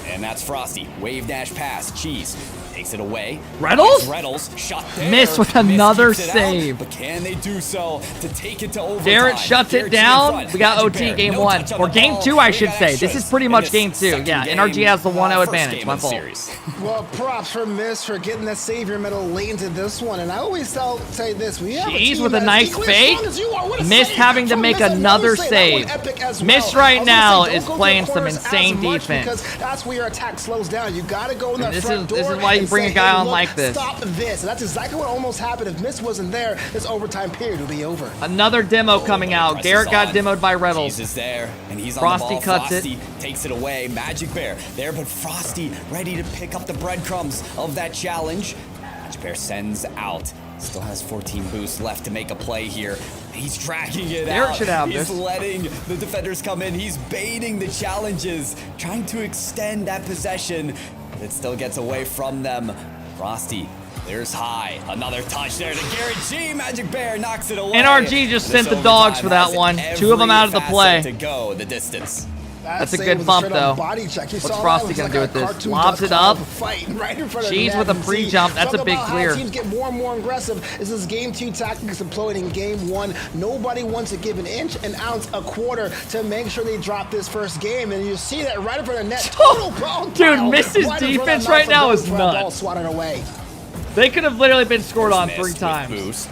And that's Frosty. Wave dash pass. Cheese takes it away. Reddles? Reddles shot there. Miss with another keeps it out, save. but can they do so to take it to overtime? Garrett shuts it Garrett G in down. front. We got Magic OT Bear, game no 1. touch on Or the game ball. 2, I We should got say. This is extras pretty in much this game 2. second Yeah, game, NRG has the 1-0 first advantage. game My of the fault. series. Well, props for Miss for getting that savior medal late into this one. And I always say this. We have a Cheese team with a that is nice equally fake. as strong as you are. What a Miss save having to from make Miss. another That one save. epic as Miss well. right I was gonna now say, is don't go to playing the some corners insane as much defense. Because that's where your attack slows down. You got to go in that this front is- door. this is why you and bring say, a guy hey, on look, like this. Stop this. And that's exactly what almost happened. If Miss wasn't there, this overtime period would be over. Another demo coming out. Presses Garrett got on. demoed by Cheese Reddles. is there, and he's Frosty on the ball. cuts it. Frosty takes it away. Magic Bear there, but Frosty ready to pick up the breadcrumbs of that challenge. Magic Bear sends out. Still has 14 boosts left to make a play here. He's dragging it Garrett out. should have He's this. letting the defenders come in. He's baiting the challenges, trying to extend that possession. But it still gets away from them. Frosty, there's high. Another touch there to Garrett G. Magic Bear knocks it away. NRG just This sent the dogs overtime for that has one. 2 of them out of the every play. facet to go the distance. That's a save good was bump, straight up though. body check. You What's saw Frosty that? It was gonna like do a with this? cartoon Lobs duck it up. fight right in front of Cheese the with a net. free See, jump. That's talk a big about how clear. Teams get more and more aggressive. This is game 2 tactics employed in game 1. Nobody wants to give an inch, an ounce, a quarter to make sure they drop this first game. And you see that right in front of the net. Total ball Dude, pile Miss's right in front of defense the right net now for is the ball nuts. swatted away. They could have literally been scored on Missed 3 with times. Boost.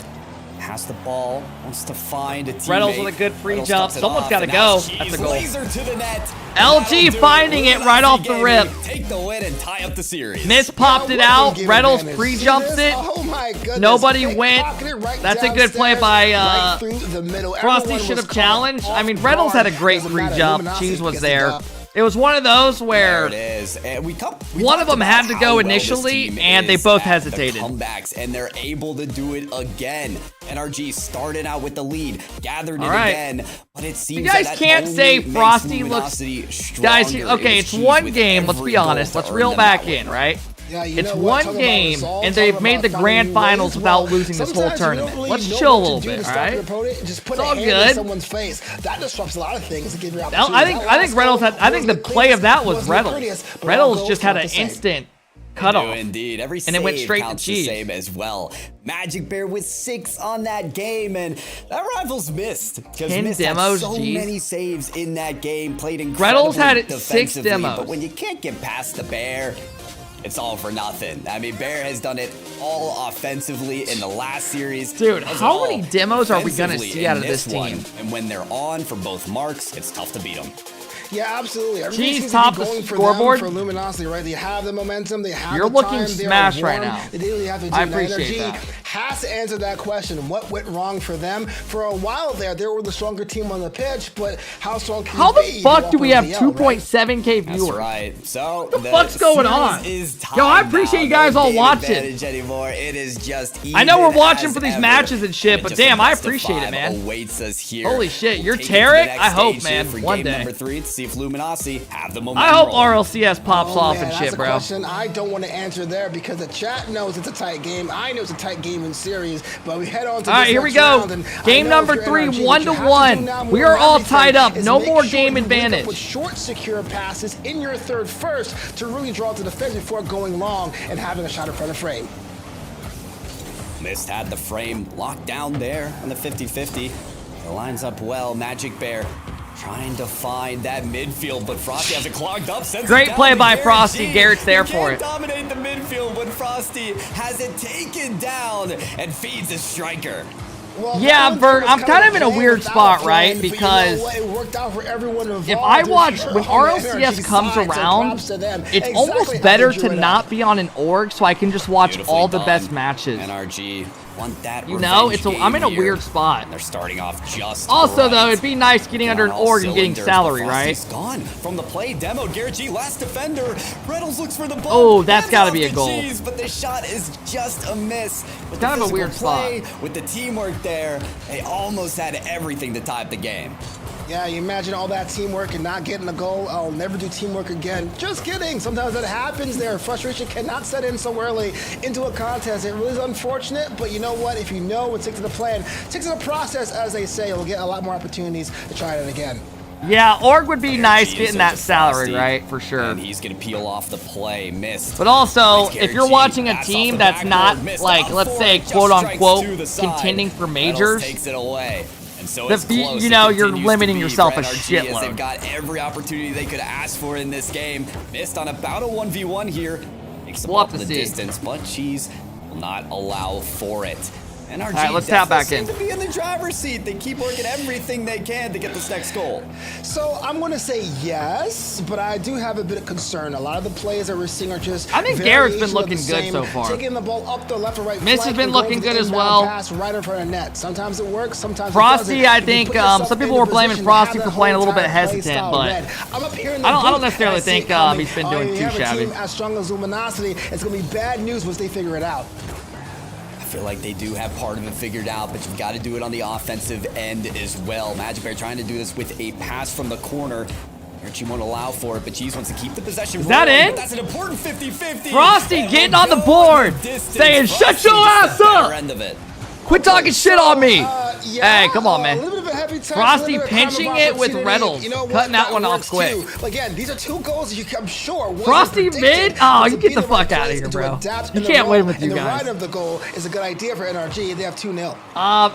Has the ball, wants to find a teammate. Reynolds with a good free Reynolds jump. cuts it Someone's off, gotta and now go. Cheese That's a goal. laser to the net. LG That'll do finding it right off the Luminosity rip. Gaming Take the win and tie up the series. Miss popped it out. Game Reynolds advantage. pre-jumps See this? it. Oh my goodness. Nobody Pick went. pocket it right That's a good play downstairs, by, right through the middle. Frosty Everyone should was have caught challenged. I off mean, Reynolds had a guard. great Doesn't free matter. jump. Luminosity Cheese was gets the there. dub. It was one of those where There it is. And we one of talked them about had to how go well this initially, team and they is both at the hesitated. comebacks, and they're able to do it again. NRG started out with the lead, gathered All it right. again, but it seems guys that can't only say makes Frosty looks- Luminosity Guys, stronger. okay, It it's is one with game. Let's every be honest. goal Let's to reel earn back them that in, win. right? Yeah, you It's know what? one Talk about game, resolve, and talk they've made about the finding grand new finals ways. without Well, losing this whole sometimes you don't tournament. really Let's know chill a what to little do bit, to stop alright? your opponent. Just put It's a all hand good. in someone's face. That disrupts a lot of things to give your Now, opportunity. I think Reynolds had. I think the play of that was Reynolds. Reynolds just had an instant Do cutoff. indeed. Every And it went save straight to counts the Cheese. same as well. Magic Bear with 6 on that game, and that rival's missed. Because 10 Mist demos, had so geez. many saves in that game, played incredibly Reynolds had 6 defensively, demos. But when you can't get past the Bear, it's all for nothing. I mean, Bear has done it all offensively in the last series. Dude, Does it how all many demos are we gonna defensively see in out of this one. team? And when they're on for both marks, it's tough to beat them. Yeah, absolutely. Everybody Cheese seems top to be the going for scoreboard. them, for Luminosity, right? They have the momentum. They have You're the looking time. They are smashed right warm. now. They really have to do I it. appreciate Energy that. has to answer that question. What went wrong for them? For a while there, they were the stronger team on the pitch, but how strong can How you the be? fuck do we have 2.7K 2.7K That's viewers? right. So What the fuck's going on? Yo, I appreciate you guys all watching. Anymore. It is just I know we're even watching as for these ever. matches and shit, And but just a damn, I best of appreciate it, 5 man. Awaits us here. Holy shit, you're We'll take it to the Tarek? next I hope, stage here man, for one game day. number 3 to see if Luminosity have the momentum. I hope rolling. RLCS pops off and that's shit, a bro. question I don't want to answer there because the chat knows it's a tight game. I know it's a tight game in series, but we head on to All right, this here we next go. round, and I Game know if number you're 3, NRG, 1 what to you have 1. do now more We are than all anything tied up. is No make more sure game you link up advantage. with short, secure passes in your third first to really draw to the fence before going long and having a shot in front of frame. Mist had the frame locked down there on the 50-50. It lines up well. Magic Bear trying to find that midfield, but Frosty has it clogged up. Sends Great it down play to by Garrett Frosty. G. Garrett's there He for can't it. dominate the midfield, but Frosty has it taken down and feeds the striker. Well, Yeah, that Bert, was I'm kind of in a playing weird without spot, a right? plan, but you know Because what? It worked out for everyone involved. if I If watch, you're when on the RLCS energy comes side, so around, props to them. it's Exactly almost how better they drew to it not up. be on an org so I can just watch Beautifully all the done. best matches. NRG want that. You know, revenge I'm in a game weird here. spot. They're starting off just Also, right. though, it'd be nice getting under an On all org and getting cylinders, salary, but right? Frosty's gone from the play. Demo, Garrett G, last defender. Reynolds looks for the ball. Oh, that's Hands gotta off be a to goal. Cheese, but the shot is just a miss. With Kind the of a weird physical play, spot. with the teamwork there, they almost had everything to tie up the game. Yeah, you imagine all that teamwork and not getting a goal. I'll never do teamwork again. Just kidding. Sometimes that happens there. Frustration cannot set in so early into a contest. It really is unfortunate, but you know what? If you know and stick to the plan, stick to the process, as they say, you'll get a lot more opportunities to try it again. Yeah, org would be Garrett nice G getting is that into salary, Frosty, right? For sure. And he's going to peel off the play. Missed. But also, Garrett if you're G, watching a pass off team the that's not, backboard, missed like, up let's for say, it, just quote-unquote, strikes to the side. contending for Reynolds majors, takes it away. And so The- it's close. you know, It you're continues limiting to be yourself for a NRG as shitload. They've got every opportunity they could ask for in this game. Missed on about a 1v1 here. Makes the We'll ball have to the see. distance, but Cheese will not allow for it. NRG All right, let's tap back in. seem to be in the driver's seat. They keep working everything they can to get this next goal. So I'm going to say yes, but I do have a bit of concern. A lot of the plays that we're seeing are just I think Garrett's been variations of looking the good same, so far. Taking the ball up the left or right Miss has flank been and going looking for the good as inbound well. pass right in front of net. Sometimes it works, sometimes Frosty, it doesn't. I You can think, put yourself some people in were the blaming position to Frosty have for that playing a whole little bit entire play hesitant, style but read. I'm up here in the I don't booth necessarily and I see think, it coming. he's been Oh, doing you too have a shabby. team as strong as Luminosity, it's going to be bad news once they figure it out. I feel like they do have part of it figured out, but you've got to do it on the offensive end as well. Magic Bear trying to do this with a pass from the corner. Archie won't allow for it, but Cheese wants to keep the possession. Is that rolling, in? but that's an important 50-50. Frosty And getting we'll on the go board, the distance. saying, "Shut Frosty your gets ass the better up." end of it. Quit talking shit on me. Yeah, Hey, come on, man. a little bit of a heavy touch, Frosty a little bit of crime of pinching it with opportunity. Reynolds, You know what? cutting that one off works quick. too. Again, these are two goals you I'm sure. wasn't Frosty predicted, mid? Oh, but you to get be the in right fuck outta place here, and to bro. adapt You in the can't win role with you and the guys. right of the goal is a good idea for NRG. They have 2-0.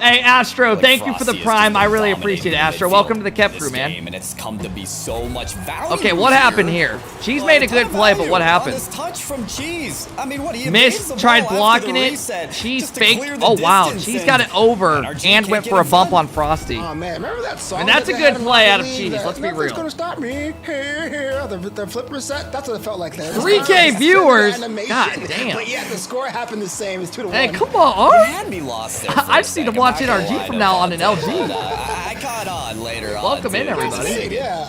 Hey, Astro, thank you for the Frosty has prime. just I been really dominating appreciate it, the Astro. midfield Welcome to the Kept this crew, man. game, and it's come to be so much value. Okay, what happened here? Cheese made a good play, but what happened? This touch from Cheese. I mean, what he Miss evades the tried ball blocking after the it. reset Cheese just to faked. clear the Oh, wow. distance, Cheese and ant got it over NRG and can't went get for a in bump front. on Frosty. Oh man, remember that song? And that's that a they good had in play Rocket out of League Cheese. that Let's be nothing's real. gonna stop me. The flip reset. That's what it felt like there. 3K viewers? Animation. God damn. But yeah, the score happened the same. It's 2-1. Hey, come You on. had me lost there. I just need to watch NRG from now on in LG. I caught on later on. Welcome in, too. everybody. Yeah.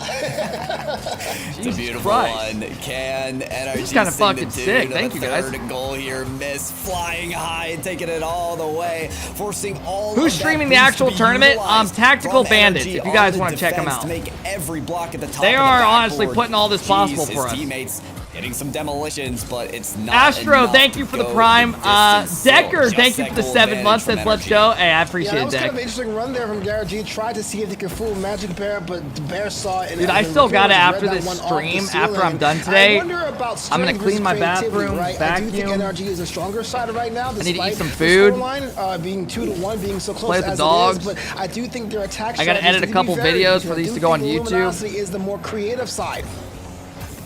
It's a Jesus beautiful Christ. one. Can NRG He's kinda sing fucking the tune sick. of Thank a you, guys. Third goal here, Miss flying high and taking it all the way, forcing all. Who's of that streaming the boost actual to be tournament? utilized Tactical from Bandits, NRG if you guys on wanna the check 'em defense out. to make every block at the top They of the are honestly backboard. putting all this possible Jeez, for us. his teammates getting some demolitions, but it's not Astro, enough thank to you for the go prime. distance. Still, Decker, just thank you that for the goal 7 months advantage since from Let's NRG. Go. Hey, I Yeah, appreciate that it, was kind Deck. of an interesting run there from Garrett G. Tried to see if he could fool Magic Bear, but the Bear saw it. And Dude, I still got it after this stream. After I'm done today, I wonder about I'm gonna strength clean my versus creativity, bathroom, right? I do think vacuum. NRG is a stronger side right now. need to eat despite some the food. scoreline, being 2-1, being so close Play with the as dogs. it is. But I do think their attack. I gotta strategies edit a need couple be varied, videos because for I these do to go on think YouTube. Luminosity is the more creative side.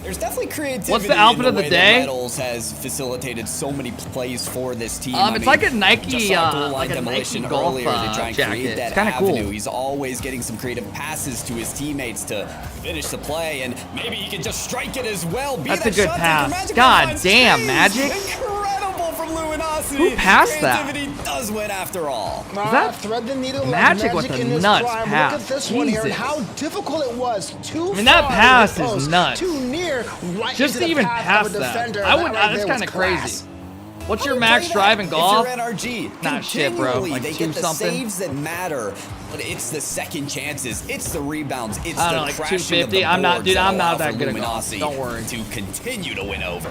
There's definitely creativity. What's the outfit in of the way day? that Reynolds has facilitated so many plays for this team. It's like a Nike, just saw goal line like a demolition Nike golf, earlier to try and jacket. create that It's kinda cool. avenue. He's always getting some creative passes to his teammates to finish the play, and maybe he can just strike it as well. Be That's that a good shot pass. taker. Magic God finds damn, Cheese. Magic. Incredible from Luminosity. Who passed that? Creativity does win after all. that thread the needle like Magic with a in his nuts prime. pass? Look at this one here and Jesus. how difficult it was. Too I mean, that far pass to the is post, nuts. Too near, right Just into to the even path pass of a that. defender. I would. That right That's there kind was of crazy. class. What's your How do you max play drive that in golf? If you're NRG, Nah, shit, bro. continually, Like, they two get the something. saves that matter, but it's the second chances, it's the rebounds, it's I don't the know, like crashing of 250. the I'm not- boards dude, that I'm not allow that for good at golf. Luminosity Don't worry. to continue to win over.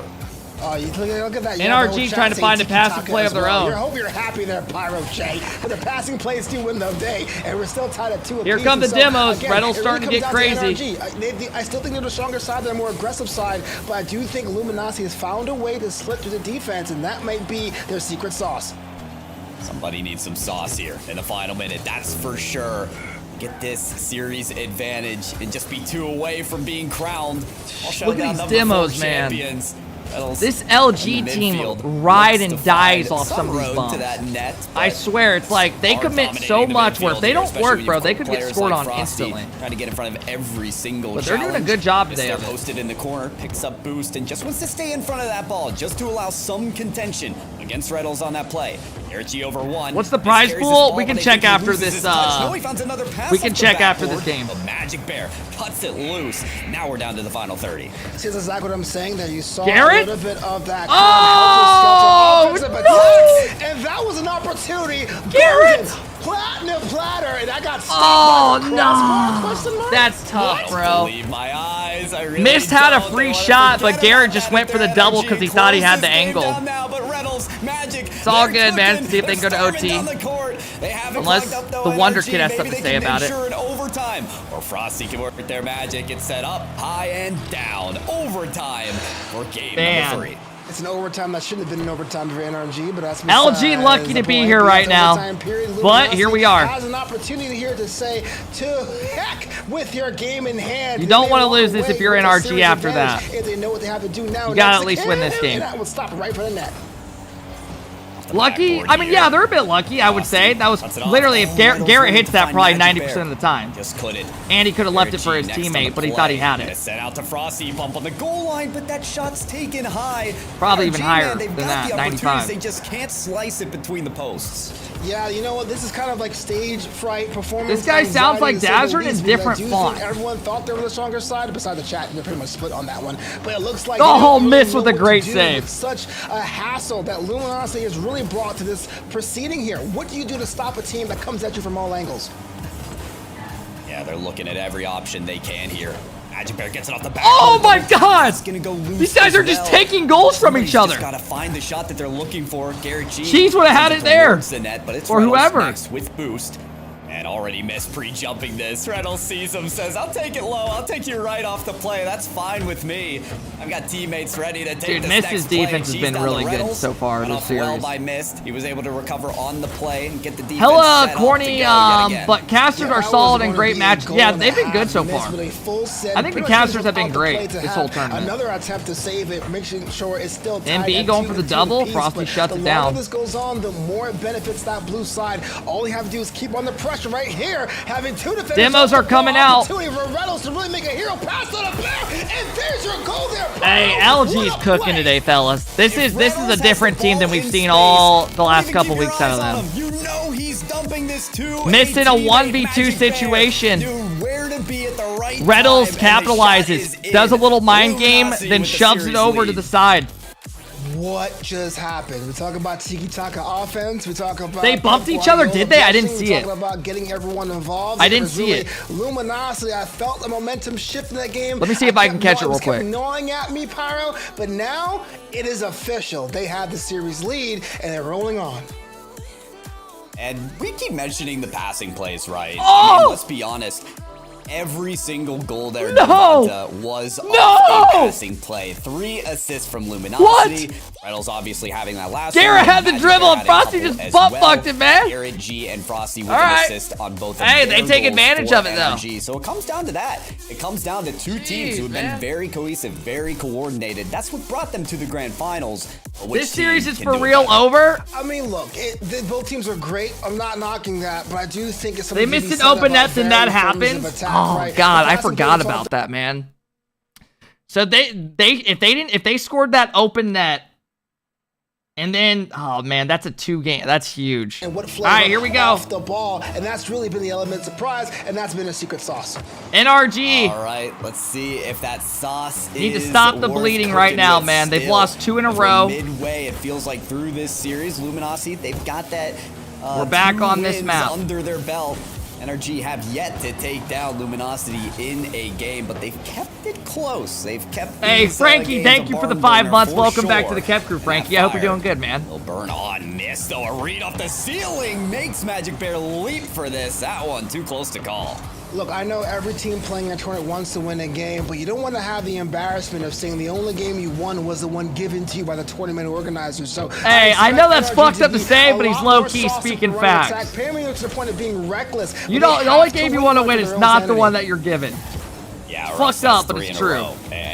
Oh, you look at that. NRG trying to find a passing tiki-taka play as of their well. own. I hope you're happy there, Pyro J. But the passing plays do win the day, and we're still tied at 2 apiece. Here come the So, demos. again, Reynolds it starting to really get comes down crazy. NRG. I still think they're the stronger side, they're the more aggressive side, but I do think Luminosity has found a way to slip through the defense, and that might be their secret sauce. Somebody needs some sauce here in the final minute, that's for sure. Get this series advantage and just be 2 away from being crowned. I'll show Look at down these number 4 demos, man. champions. This LG team ride and dies off some of these bombs. I swear, it's like they commit so much where if they don't work, bro, they could get scored on instantly. Trying to get in front of every single But they're doing a good job today of it. Posted in the corner, picks up boost, and just wants to stay in front of that ball just to allow some contention against Reddles on that play. G over 1. What's the prize pool? We can check after this. We can check after this game. But Magic Bear cuts it loose. Now we're down to the final 30. See, that's exactly what I'm saying. That you saw Garrett? a little bit of that. Oh, no! And that was an opportunity. Garrett! Platinum platter, and I got stuck Oh, by the crossbar, no. That's tough, bro. Believe my eyes. I really Mist had a don't. free shot, but Garrett just went for the double because he thought he had the angle. It's all good, man. See if they can go to OT. Unless the Wonder Kid has something to say about it. Overtime, or Frosty can work with their magic. It's set up, high and down. Overtime for game number 3. It's an overtime that shouldn't have been an overtime for NRG, but that's LG lucky to be here right now. But here we are. Has an opportunity here to say, to heck with your game in hand. You don't want to lose this if you're NRG after that. If they know what they have to do now, you gotta at least win this game. That would stop right for the net. Lucky? I mean, yeah, they're a bit lucky, I would say. That was literally, if Garrett hits that probably 90% of the time. Just couldn't. And he could have left it for his teammate, but he thought he had it. Set out to Frosty, bump on the goal line, but that shot's taken high. Probably even higher than that, 95. They just can't slice it between the posts. Yeah, you know what? This is kind of like stage fright performance. This guy sounds like Dazzard in different font. Everyone thought they were the stronger side, beside the chat, they're pretty much split on that one. But it looks like oh, Miss with a great save. It's such a hassle that Luminosity has really brought to this proceeding here. What do you do to stop a team that comes at you from all angles? Yeah, they're looking at every option they can here. Magic Bear gets it off the back. Oh my God! It's gonna go loose. These guys are just taking goals from each other. Gotta find the shot that they're looking for. Garrett G. Cheese would have had it there. The net, but it's or whoever. Next with boost. And already missed pre-jumping this. Reynolds sees him, says, I'll take it low. I'll take you right off the play. That's fine with me. I've got teammates ready to take this next Mist's play. defense has been really good so far in this series. Well by Mist. He was able to recover on the play and get the defense Hella set corny, but casters are solid and great matches. Yeah, they've been good so far. I think the casters have been great this whole tournament. Another attempt to save it, making sure it's still tied. MB going for the double. Frosty shuts it down. The longer this goes on, the more it benefits that blue side. All you have to do is keep on the pressure right here. Having two defenders. Demos are coming out. For Reynolds to really make a hero pass on a player, and there's your goal there. Hey, LG's cooking today, fellas. This is a different team than we've seen all the last couple weeks out of them. You know he's dumping this too. Missing a 1v2 situation. Reddles capitalizes, does a little mind game, then shoves it over to the side. What just happened? We talk about tiki-taka offense. We talk about they bumped each other, did they? I didn't see it. We talk about getting everyone involved. I didn't see it. Luminosity. I felt the momentum shift in that game. Let me see if I can catch it real quick. Gnawing at me, Pyro, but now it is official. They have the series lead and they're rolling on. And we keep mentioning the passing plays, right? Oh! I mean, let's be honest. Every single goal there was off a passing play. 3 assists from Luminosity. Reynolds obviously having that last Garrett had the dribble and Frosty just butt-fucked it, man. Garrett G and Frosty with an assist on both of Hey, they take advantage of it, though. So it comes down to that. It comes down to two teams who have been very cohesive, very coordinated. That's what brought them to the grand finals. This series is for real over? I mean, look, both teams are great. I'm not knocking that, but I do think it's they missed an open net and that happened. Oh right? God, I forgot about that, man. So if they scored that open net, and then oh man, that's a 2-game. That's huge. And what all right, here we go. Off the ball, and that's really been the element of surprise, and that's been a secret sauce. NRG. All right, let's see if that sauce is. Need to stop the bleeding right now, man. They've lost 2 in a row. Midway, it feels like through this series, Luminosity, they've got that. We're back on this map under their belt. NRG have yet to take down Luminosity in a game, but they've kept it close. They've kept. Hey, Frankie, thank you for the 5 months. Welcome back to the Kev Crew, Frankie. I hope you're doing good, man. They'll burn on miss, though. A read off the ceiling makes Magic Bear leap for this. That one too close to call. Look, I know every team playing a tournament wants to win a game, but you don't want to have the embarrassment of saying the only game you won was the one given to you by the tournament organizers. So, hey, I know that's fucked up to say, but he's low-key speaking facts. Paying to the point of being reckless. You know, the only game you want to win is not the one that you're given. Yeah, fucked up, but it's true. And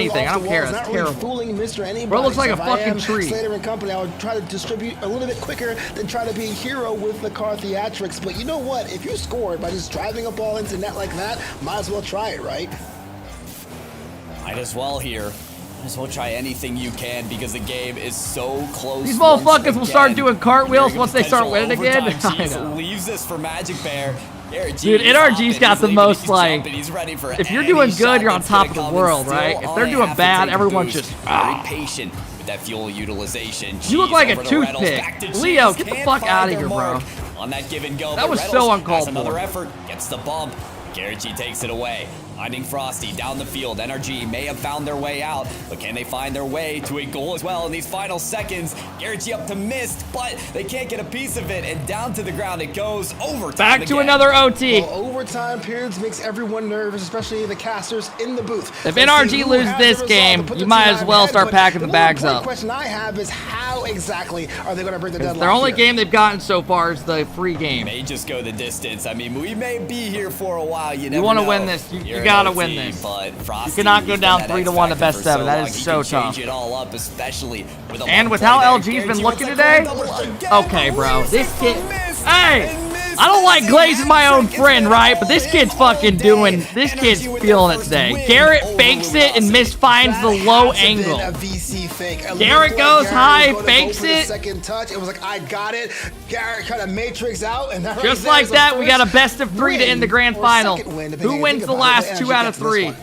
anything. I don't care. It's terrible. Fooling Mr. Anybody. Bro, it looks like So a if I fucking am tree. Slater and company, I would try to distribute a little bit quicker than try to be a hero with the car theatrics. But you know what? If you scored by just driving a ball into net like that, might as well try it, right? Might as well here. Might as well try anything you can because the game is so close. These motherfuckers will start doing cartwheels once they start winning again. I know. Leaves this for Magic Bear. Dude, NRG's got the most, like, if you're doing good, you're on top of the world, right? If they're doing bad, everyone's just, very patient with that fuel utilization. You look like a toothpick. Leo, get the fuck out of here, bro. On that give and go, that was so uncalled for. Another effort, gets the bump. Garrett takes it away. Finding Frosty down the field. NRG may have found their way out, but can they find their way to a goal as well in these final seconds? Garrett up to missed, but they can't get a piece of it, and down to the ground it goes. Overtime Back to again. another OT. Well, overtime periods makes everyone nervous, especially the casters in the booth. If NRG loses this game, you might as well start packing the bags up. The question I have is how exactly are they going to break the deadlock? Their only here? game they've gotten so far is the free game. May just go the distance. I mean, we may be here for a while. You want to know. win this. You You're gotta an win OT, this. But Frosty, You cannot go he's down been that 3-1 to X best factor for seven. That long. is He so can change tough. it all up, especially with a And long with play how there. LG's been Garrett looking wants today, that double again. okay, bro, this kid, Missed hey, and missed. I don't like glazing my own Seconds friend, left right? But this kid's fucking doing, this kid's feeling it today. Garrett fakes it and misfinds the low angle. A VC fake. It Garrett looked like goes Garrett high, was gonna go fakes for the it. second touch. It was like, I got it. Garrett kind of matrix out, and that right Just there like is the that, we got a first best of 3 to end the grand win, or final. second win, depending Who on how you wins think the about it, last but 2 NRG out of gets this 3? one.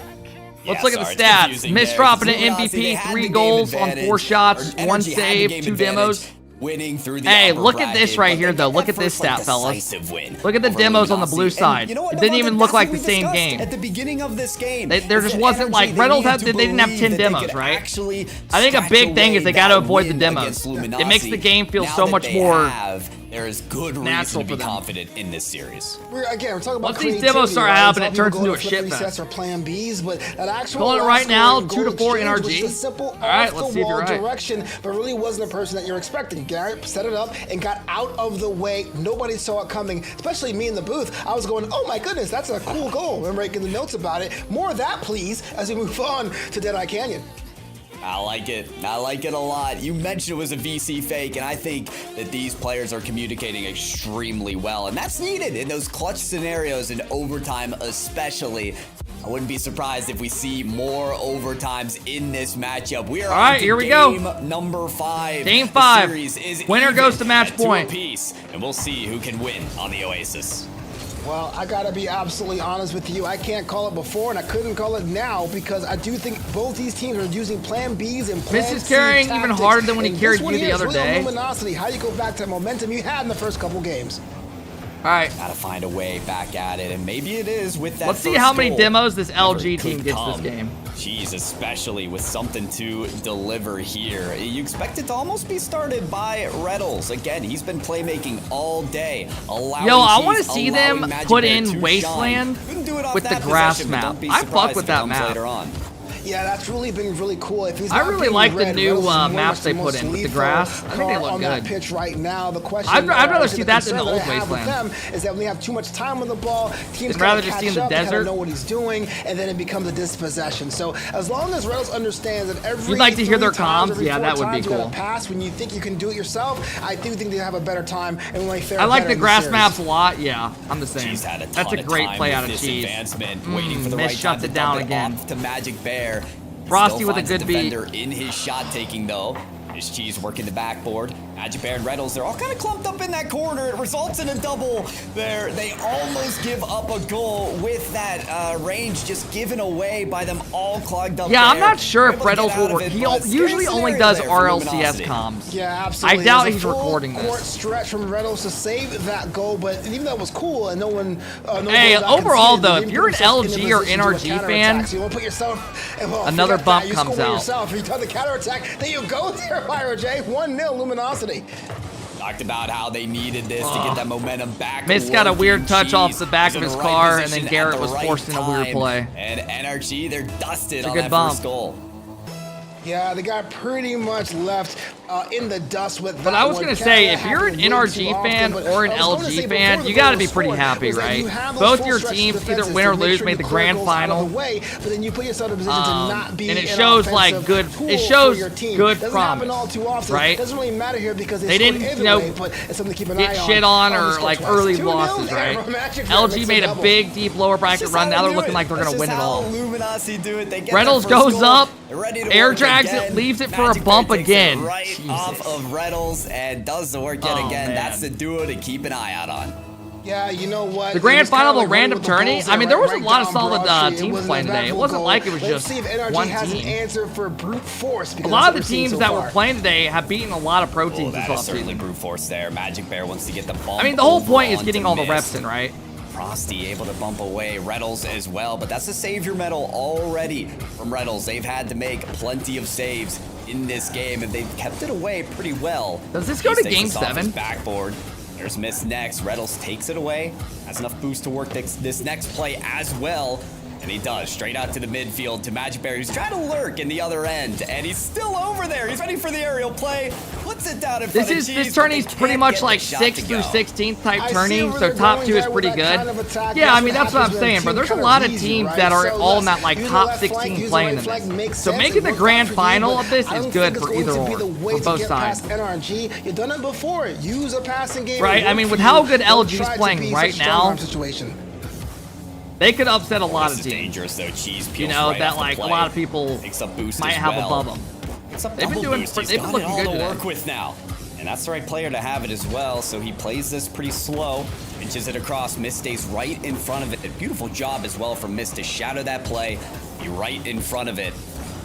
Let's Yeah, look at sorry, the it's stats. confusing Miss there. dropping an Luminosity, they MVP, had 3 the game goals on advantage, 4 shots, or 1 NRG had the save, game 2 advantage, demos. Winning through the Hey, upper look at this bracket, right but here, they though. got Look that at this first, like, stat, fellas. decisive win Look at the over demos on the Luminosity. blue And side. you know what, It didn't Devon, even that's look like what the we same discussed game. at the beginning of this game. There is just that wasn't, NRG, like, they Reynolds needed to they didn't have believe 10 that they demos, could right? actually I think a scratch big thing is they away gotta that avoid the win demos. against It makes Luminosity. the game feel Now so that much they more have, there is good natural reason to for be them. confident in this series. We're talking about Once these creativity, demos start right? happening, Some it turns people go into a to flip shit resets fest. or plan Bs, but that actual Calling it last right now, goal 2-4 exchange was NRG. just a simple All right, off let's the see if you're wall right. direction, but really wasn't the person that you're expecting. Garrett set it up and got out of the way. Nobody saw it coming, especially me in the booth. I was going, oh my goodness, that's a cool goal. Remember making the notes about it. More of that, please, as we move on to Deadeye Canyon. I like it. I like it a lot. You mentioned it was a VC fake, and I think that these players are communicating extremely well, and that's needed in those clutch scenarios in overtime especially. I wouldn't be surprised if we see more overtimes in this matchup. We are All right, on to here we go. game number 5. Game The 5. series is Winner even goes to match at 2 point. apiece, and we'll see who can win on the Oasis. Well, I gotta be absolutely honest with you. I can't call it before, and I couldn't call it now because I do think both these teams are using Plan Bs and Plan Miss is C carrying even tactics. harder than when he And carried this one you the here is other really on day. Luminosity. How you go back to the momentum you had in the first couple games. All right, Gotta find a way back at it, and maybe it is with that. let's see first how many goal. demos this Whoever LG team could gets come. this game. Jeez, especially with something to deliver here. You expect it to almost be started by Reddles. Again, he's been playmaking all day. Yo, I want to see them put in Wasteland with with the grass map. I fuck with that map. Later on. Yeah, that's really been really cool. If he's I not really being like the red, new, Reynolds is more maps or they less put the in with the most grass. lethal I think they car look on that good. pitch right now. The question I'd rather is, see the that than the concern old I have with Wasteland. them is that when they have too much time on the ball, teams I'd rather kinda just see catch in the up, they kinda desert. know what he's doing, and then it becomes a dispossession. So as long as Reynolds understands that every You'd like to hear their 3 times, comms? every Yeah, 4 that would be times you gotta cool. pass when you think you can do it yourself, I do think they have a better time and will fare I like better the in grass series. maps a lot. Yeah, I'm the same. Cheese had a ton That's a of great time play with out of this Cheese. advancement, waiting for the Miss right shuts time it to down dump again. off to Magic Bear. Frosty Still with a finds good beat. defender in his shot taking though. His Cheese working the backboard. Magic Bear and Reynolds, they're all kind of clumped up in that corner. It results in a double there. They almost give up a goal with that range just given away by them all clogged up. Yeah, I'm there. not sure if Able to get Reynolds out will of work. it, He but usually scary only scenario does there for RLCS Luminosity. comms. Yeah, absolutely. I doubt There's a he's full recording this. court stretch from Reynolds to save that goal, but even that was cool, and no one. Hey, goal got overall, conceded. though, They if didn't you're put an themselves in a LG or position to do a NRG counterattack. fan, So you want to put yourself. Well, another forget bump that. You comes score out. Yourself. If you try the counterattack, then you go there, Pyro J. 1-0 Luminosity. Talked about how they needed this to get that momentum back. Miss got a working. weird touch off Cheese the back was of in his the right car, and position then at Garrett the was right forced in a weird time. play. And NRG, they're dusted a on good that bump. first goal. Yeah, they got pretty much left in the dust with that. But I was one. going to say, Canada if you're an happened way NRG too often, fan but or an I was gonna LG say fan, before you the got to goal be was pretty scored, happy, was that right? you have those Both full your stretches teams, of either defenses win to or make lose, sure made you the clear grand goals out of final. the way, but then you put yourself in a position to not be And it an shows like offensive good. It tool shows for your team. good Doesn't happen promise, all too often. right? Doesn't really matter here because They scored didn't, either you know, way, but it's something to keep an eye get on. shit on Oh, or they scored like twice. early 2-0 losses, there right? from Magic LG makes made a double. big, deep lower bracket That's run. just now they're how looking do like they're it. gonna win it That's all. just how Luminosity do it. They get Reynolds their first goes goal. up, They're ready to air work drags again. it, leaves it for a Magic bump Bear takes again. it right Jesus. off of Reynolds and does the work yet Oh, again. man. That's the duo to keep an eye out on. Yeah, you know what? The It grand was kinda final, like a running random with the tourney. bulls I mean, there, there was a right lot of down solid Broad Street. It teams was an playing today. It eventful wasn't goal. like it was Let's just see if NRG one has an team. answer for brute force. A because lot of the that's what we've teams seen that so were far. playing today have beaten a lot of pro Oh, teams this that is certainly offseason. brute force there. Magic Bear wants to get the bump. I mean, the whole over point is onto getting all the Mist. reps in, right? Frosty able to bump away Reynolds as well, but that's a savior medal already from Reynolds. They've had to make plenty of saves in this game, and they've kept it away pretty well. Does this go to Takes game this off his 7? Backboard. There's Miss next. Reynolds takes it away. Has enough boost to work this next play as well. And he does, straight out to the midfield to Magic Bear, who's trying to lurk in the other end. And he's still over there. He's ready for the aerial play. Puts it down in front of Cheese, This but tourney's they pretty can't much get like the shot 6th to through go. 16th type I see tourney, where so they're top going 2 is there pretty with that good. kind of attack. Yeah, I mean, what that's what I'm happens when saying, a but team there's a kind lot of leads you, teams right? that are So all in let's that like use the top left flank, 16 use the playing right in flank, this. makes So sense. making It the worked grand out for you, final but of this I is don't good think for it's either going to or, be the way for to both get sides. past NRG. You've done it before. Use a passing game. Right, It I worked mean, with for how you. good Don't LG is try to playing be right such a strong now, arm situation. They could upset a lot This of is teams. dangerous though. Cheese peels You know, right that off the like a play. lot of people Takes up boost might as have well. above them. It's a They've been double doing- boost. they've He's been got it looking all good to today. work with now. And that's the right player to have it as well. So he plays this pretty slow. Inches it across. Mist stays right in front of it. A beautiful job as well from Mist to shadow that play. Be right in front of it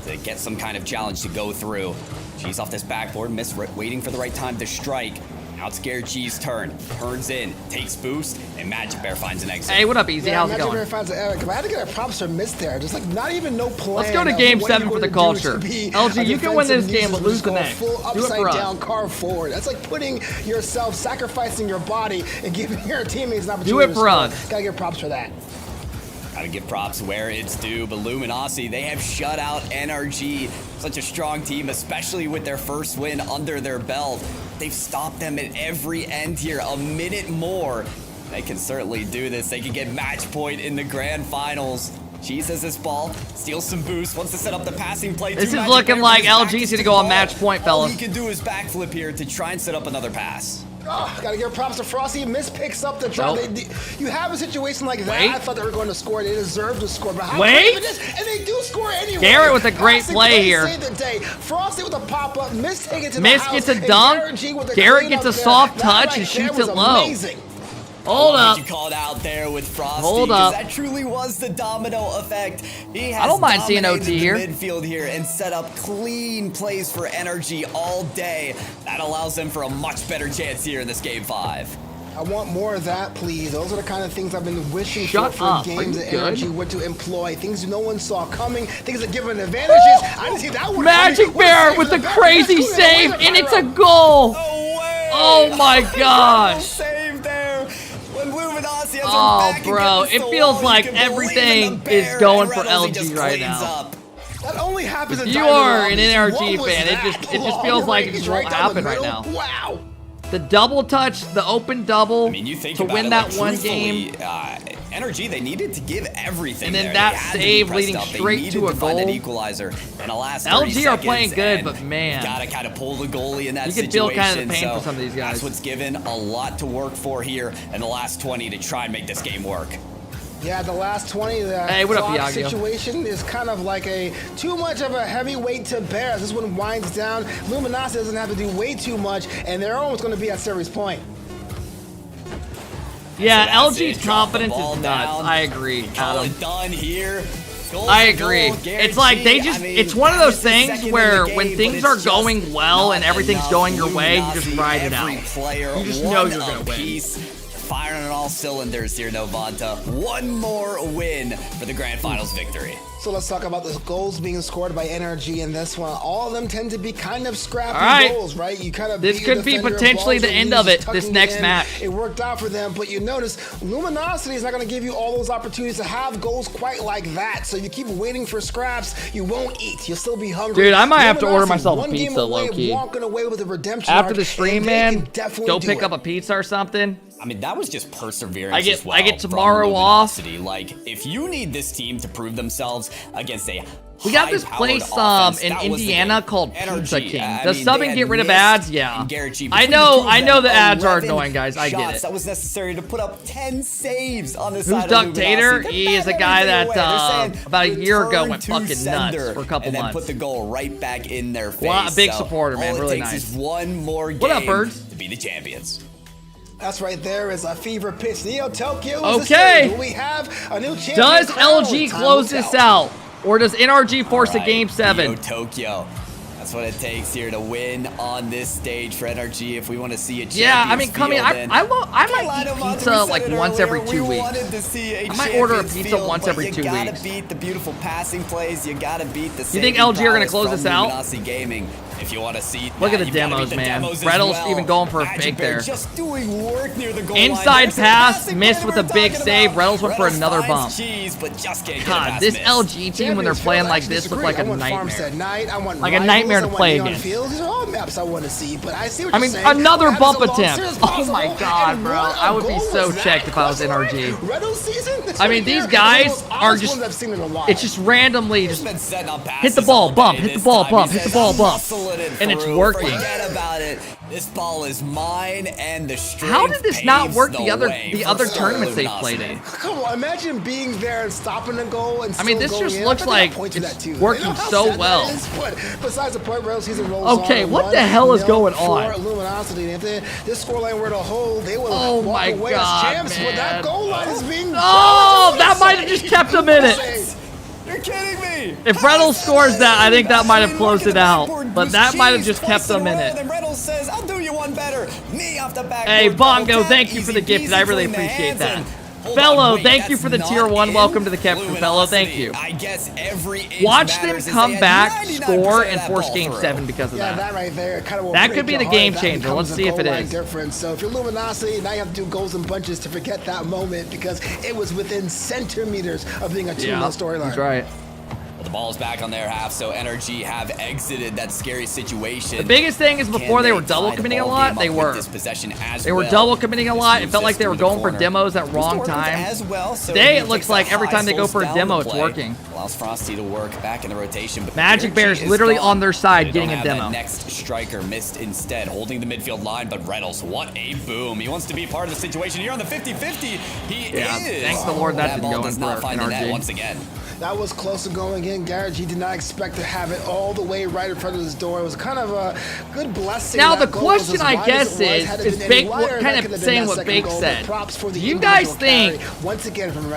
to get some kind of challenge to go through. Cheese off this backboard. Mist waiting for the right time to strike. Now it's Scared Cheese turn. Turns in. Takes boost. And Magic Bear finds an exit. Hey, what up, Easy? Yeah, How's it Magic Bear going? finds an error. I had to get a props for Mist there. Just like not even no plan. Let's go to of game what 7 you're for the gonna do culture. to be LG, a you can win this defensive game, but user. lose Just the go next. full Do it upside for us. down, carve forward. That's like putting yourself, sacrificing your body, and giving your teammates an opportunity. Do it to for score. us. Gotta give props for that. Gotta give props where it's due, but Luminosity, they have shut out NRG. Such a strong team, especially with their first win under their belt. They've stopped them at every end here. A minute more. They can certainly do this. They can get match point in the grand finals. Cheese has this ball, steals some boost, wants to set up the passing play. This to is Magic looking Bear, like but his back LG's to gonna the go on ball. match point, All fellas. he can do is backflip here to try and set up another pass. Oh, gotta give props to Frosty. Mist picks up the drop. Nope. You have a situation like that. Wait. I thought they were going to score. They deserve to score. But how Wait. can they do this? And they do score anyway. Garrett with a great Classic play here. Save the day. Frosty with a pop up. Mist take it to Mist the house. gets a and dunk. Garrett G with the Garrett clean gets up a there. soft That touch right and there shoots was it low. Amazing. Hold What up. you called out there with Frosty. Hold 'cause up. That truly was the domino effect. He has I don't mind seeing dominated OT the here. midfield here and set up clean plays for NRG all day. That allows them for a much better chance here in this game 5. I want more of that, please. Those are the kind of things I've been wishing Shut for up. games Are that you NRG good? were to employ. Things no one saw coming. Things that give an advantages. I didn't see that one. Magic coming. What a Bear save with for the Bear. crazy That's save, cool. and it's a goal. way! Oh my gosh. Save there. When Luminosity has Oh, her back bro, against it the feels wall, like you can believe in everything the is Bear, going and for Reynolds LG just right cleans now. up. That only happens in You Diamond are an Lobbies. NRG What was fan. It that? just Long feels like it range just won't right down happen the right middle? now. Wow. The double touch, the open double I mean, you think to about win it, that like, one truthfully, game. NRG, they needed to give everything And then there. that They had to be save pressed leading up. They straight needed to a find that goal. equalizer in the last 30 LG are seconds, playing good, and but man. gotta kind of pull the goalie in that You situation. can feel kind of the pain so for some of these guys. That's what's given a lot to work for here in the last 20 to try and make this game work. Yeah, the last 20, the Hey, what up, clock Iago? situation is kind of like too much of a heavy weight to bear. This one winds down. Luminosity doesn't have to do way too much, and they're almost going to be at series point. Yeah, So that's LG's it. Drop the confidence ball is nuts. down. I agree, Call Adam. it done here. Goal I to agree. goal, It's like they just, it's one of those things where when things are going well and everything going your way, you just ride it out. You just know you're going to win. firing on all cylinders here, Novanta. One more win for the Grand Finals victory. So let's talk about the goals being scored by NRG in this one. All of them tend to be kind of scrappy goals, right? You kind of this could be potentially the end of it, this next match. It worked out for them, but you notice Luminosity is not going to give you all those opportunities to have goals quite like that. So you keep waiting for scraps, you won't eat. You'll still be hungry. Dude, I might have to order myself a pizza, low-key. Walking away with a redemption after the stream, man, go pick it. up a pizza or something. I mean, that was just perseverance. I get tomorrow off. Like, if you need this team to prove themselves against a we got this place in Indiana called Pizza King. Does subbing get rid of ads? Yeah. I know the ads are annoying, guys. I get it. That was necessary to put up 10 saves on this Who's side Duck of Tater? Luminosity. He is a guy that about a year ago went fucking nuts for a couple and then months. Put the goal right back in their face. Well, a big supporter, man. Really nice. All it takes is one more game what up, birds? to be the champions. That's right there is a fever pitch. Neo Tokyo is okay. the stage. We have a new champion. Does LG close this out? Or does NRG force a Game 7? Neo Tokyo. That's what it takes here to win on this stage for NRG if we want to see a champions. Yeah, I mean, coming, I might eat pizza like once every 2 weeks. I might order a pizza once every 2 weeks. You gotta beat the beautiful passing plays. You gotta beat the. You think LG are gonna close this out? Gaming. If you want to see, look at the demos, man. Reddle's even going for a fake there. Just doing work near the goal inside pass, missed with a big save. Reddle's went for another bump. God, this LG team when they're playing like this look like a nightmare. Like a nightmare to play against. These are all maps I want to see, but I see what I you're mean, saying. another bump attempt. Oh my God, bro! I would be so checked if I was NRG. I mean, these guys are just. It's just randomly just hit the ball, bump, hit the ball, bump, hit the ball, bump. And it's working. Forget about it. This ball is mine, and the strength. How did this not work the other tournaments they played in? Come on, imagine being there and stopping the goal and. I mean, this just looks like it's working so well. Besides the point where season rolls okay, what the hell is going on? Luminosity. If this scoreline were to hold, they would walk away as champs. But that goal line is being. Oh, that might have just kept them in it. You're kidding me! If Reynolds scores that, I think that might have closed it out. But that might have just kept them in it. And Reynolds says, "I'll do you one better." Knee off the back. Hey, Bongo, thank you for the gift. I really appreciate that. Fellow, thank you for the tier 1. Welcome to the captain, Fellow. Thank you. I guess every watch them come back, score, and force Game 7 because of that. Yeah, that right there. That could be the game changer. Let's see if it is. Difference. So if you're Luminosity, now you have to do goals and bunches to forget that moment because it was within centimeters of being a 2-0 storyline. That's right. The ball's back on their half, so NRG have exited that scary situation. The biggest thing is before they were double committing a lot, they were. They were double committing a lot. It felt like they were going for demos at wrong time. Today it looks like every time they go for a demo, it's working. Allows Frosty to work back in the rotation. But Magic Bear's literally on their side getting a demo. Next striker missed instead, holding the midfield line, but Reynolds, what a boom. He wants to be part of the situation here on the 50-50. He is. Thanks the Lord that didn't go in for NRG. Once again. That was close to going in. Garage, he did not expect to have it all the way right in front of his door. It was kind of a good blessing. Now the question I guess is Bake kind of saying what Bake said. Do you guys think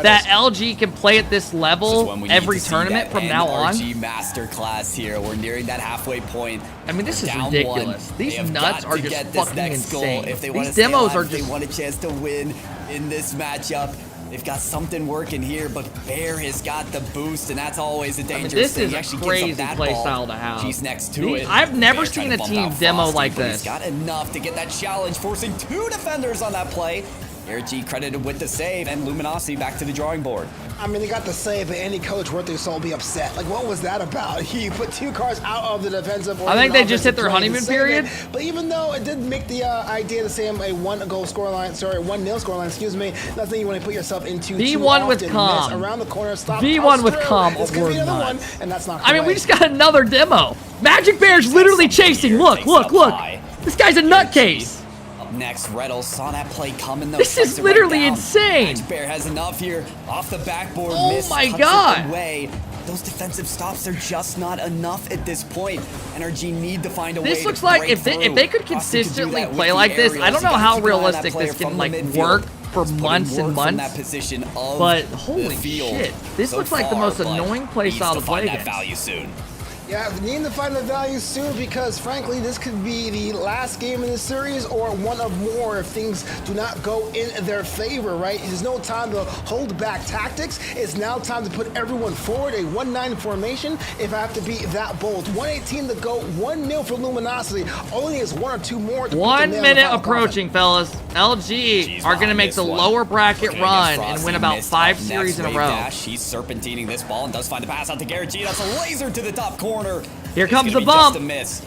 that LG can play at this level every tournament from now on? NRG masterclass here. We're nearing that halfway point. I mean, this is ridiculous. These nuts are just fucking insane. If they want These demos are just. They want a chance to win in this matchup. They've got something working here, but Bear has got the boost, and that's always a dangerous thing. This is a crazy play style to have. He's next to it. I've never seen a team demo like this. He's got enough to get that challenge, forcing 2 defenders on that play. RG credited with the save, and Luminosity back to the drawing board. I mean, he got the save, but any coach worth their soul be upset. Like, what was that about? He put 2 cards out of the defensive. I think they just hit their honeymoon period. But even though it did make the idea the same, a 1-0 scoreline, excuse me, nothing you want to put yourself into. V1 with calm. Around the corner, stop. V1 with calm. This could be another one, and that's not. I mean, we just got another demo. Magic Bear's literally chasing. Look, look, look. This guy's a nutcase. Next, Reynolds saw that play coming. This is literally insane. Magic Bear has enough here. Off the backboard. Oh my God. Those defensive stops are just not enough at this point. NRG need to find a way. This looks like if they could consistently play like this, I don't know how realistic this can like work for months and months. But holy shit, this looks like the most annoying play style to play against. Yeah, we need to find the value soon because, frankly, this could be the last game in the series or one of more if things do not go in their favor, right? There's no time to hold back tactics. It's now time to put everyone forward, a 1-9 formation, if I have to be that bold. 118 to go, 1-0 for Luminosity. Only is one or two more. To 1 minute approaching, fellas. LG are going to make the lower bracket run and win about 5 series in a row. He's serpentining this ball and does find the pass out to Garrett G. That's a laser to the top corner. Here comes the Just bump. a miss.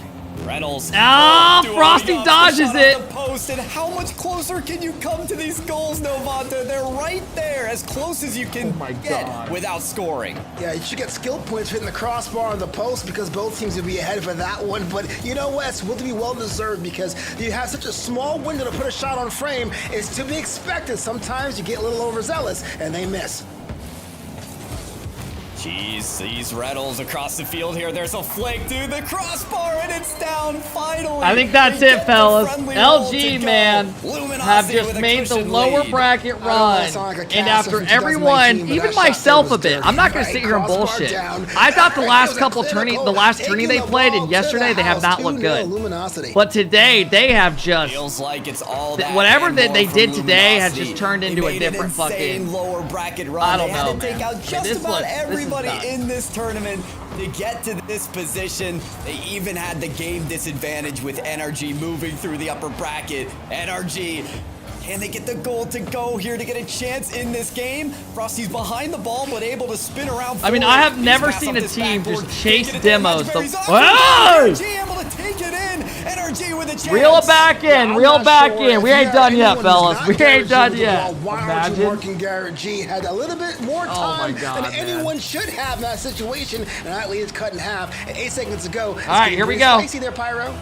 Reynolds. Frosty dodges it. The post, and how much closer can you come to these goals, Novanta? They're right there, as close as you can get without scoring. Yeah, you should get skill points for hitting the crossbar on the post because both teams will be ahead for that one. But you know what? It's will be well deserved because you have such a small window to put a shot on frame. It's to be expected. Sometimes you get a little overzealous and they miss. Jeez, these Reynolds across the field here. There's a flick to the crossbar, and it's down finally. I think that's it, fellas. LG, man, have just made the lower bracket run. And after everyone, even myself a bit, I'm not going to sit here and bullshit. I thought the last couple tourney, the last tourney they played and yesterday, they have not looked good. But today, they have just, feels like it's all that whatever that and they more did from today has Luminosity. just turned They into a made different an insane fucking, lower bracket run. I don't They had know, to take man. out just This about looks- this is everybody nuts. in this tournament to get to this position. They even had the game disadvantage with NRG moving through the upper bracket. NRG, can they get the goal to go here to get a chance in this game? Frosty's behind the ball, but able to spin around. I mean, forward. I have He's never passed seen up a this team backboard. just chase Can't get it demos. to Matchberry's The- off. Whoa! NRG able to take it in. NRG with a chance. Reel it back in, I'm reel not it back sure in. We if ain't you done have yet, anyone who's fellas. not We Garrett ain't done G with the yet. ball. Why aren't you Imagine. working Garrett G? Had a little bit more Oh time my God, than anyone should have in that situation, and that lead is cut in half. And 8 seconds to go. All right, here we go. Spicy there, Pyro.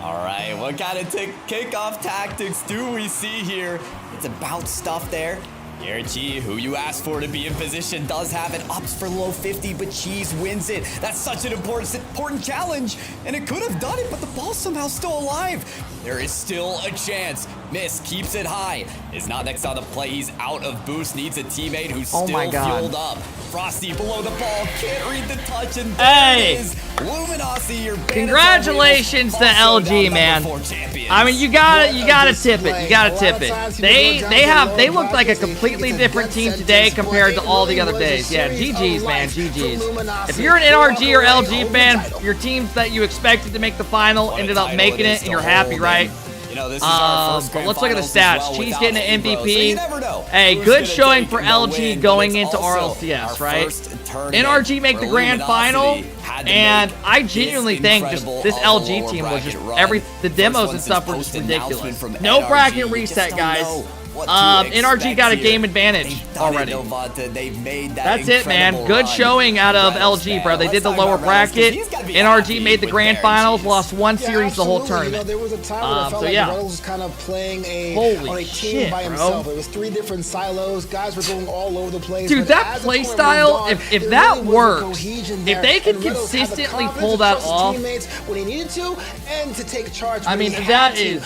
All right, what kind of kickoff tactics do we see here? It's about stuff there. Garrett G, who you asked for to be in position, does have it ups for low 50, but Cheese wins it. That's such an important challenge, and it could have done it, but the ball's somehow still alive. There is still a chance. Miss keeps it high. Is not next on the play. He's out of boost. Needs a teammate who's Oh still my God. fueled up. Frosty below the ball. Can't read the touch, and Hey. there it is. Luminosity, your bandits Congratulations on to wheels. Also LG, down man. number 4 champions. I mean, you gotta tip it. You gotta tip it. They They look like a completely different team today compared to all the other days. Yeah, GG's, man, GG's. If you're an NRG or LG fan, your teams that you expected to make the final What a ended up title making is it, and to you're happy, hold, right? and, you know, this is our first But grand let's look at the finals as stats. well Cheese without getting an Abro, so MVP. you never know Hey, who's good gonna showing take for the LG win, but going it's into also RLCS, our right? first tournament NRG make the where grand final, Luminosity had to and make I this genuinely think just incredible this of a LG lower team was just bracket run. the First demos one and stuff were since just post-announcement ridiculous. from No NRG. bracket You reset, just don't guys. know what to NRG expect got a here. game advantage They've done already. it, Novanta. They've made that That's it, man. incredible Good run. showing out of Reynolds, LG, bro. man. They Let's did the talk lower about Reynolds, 'cause bracket. he's gotta be NRG happy made the with grand their finals, Gs. lost 1 Yeah, series the whole absolutely. tournament. There was a time where I felt so like yeah. Reynolds was kind of playing Holy on a team shit, by bro. himself. It was 3 different silos. Guys were going all over the place. Dude, but that as the play tournament style, went on, if there that really was a works, cohesion if there, they could and Reynolds had the consistently confidence pull to that trust his off, teammates when he needed to, and to take charge. I when mean, he that had to. is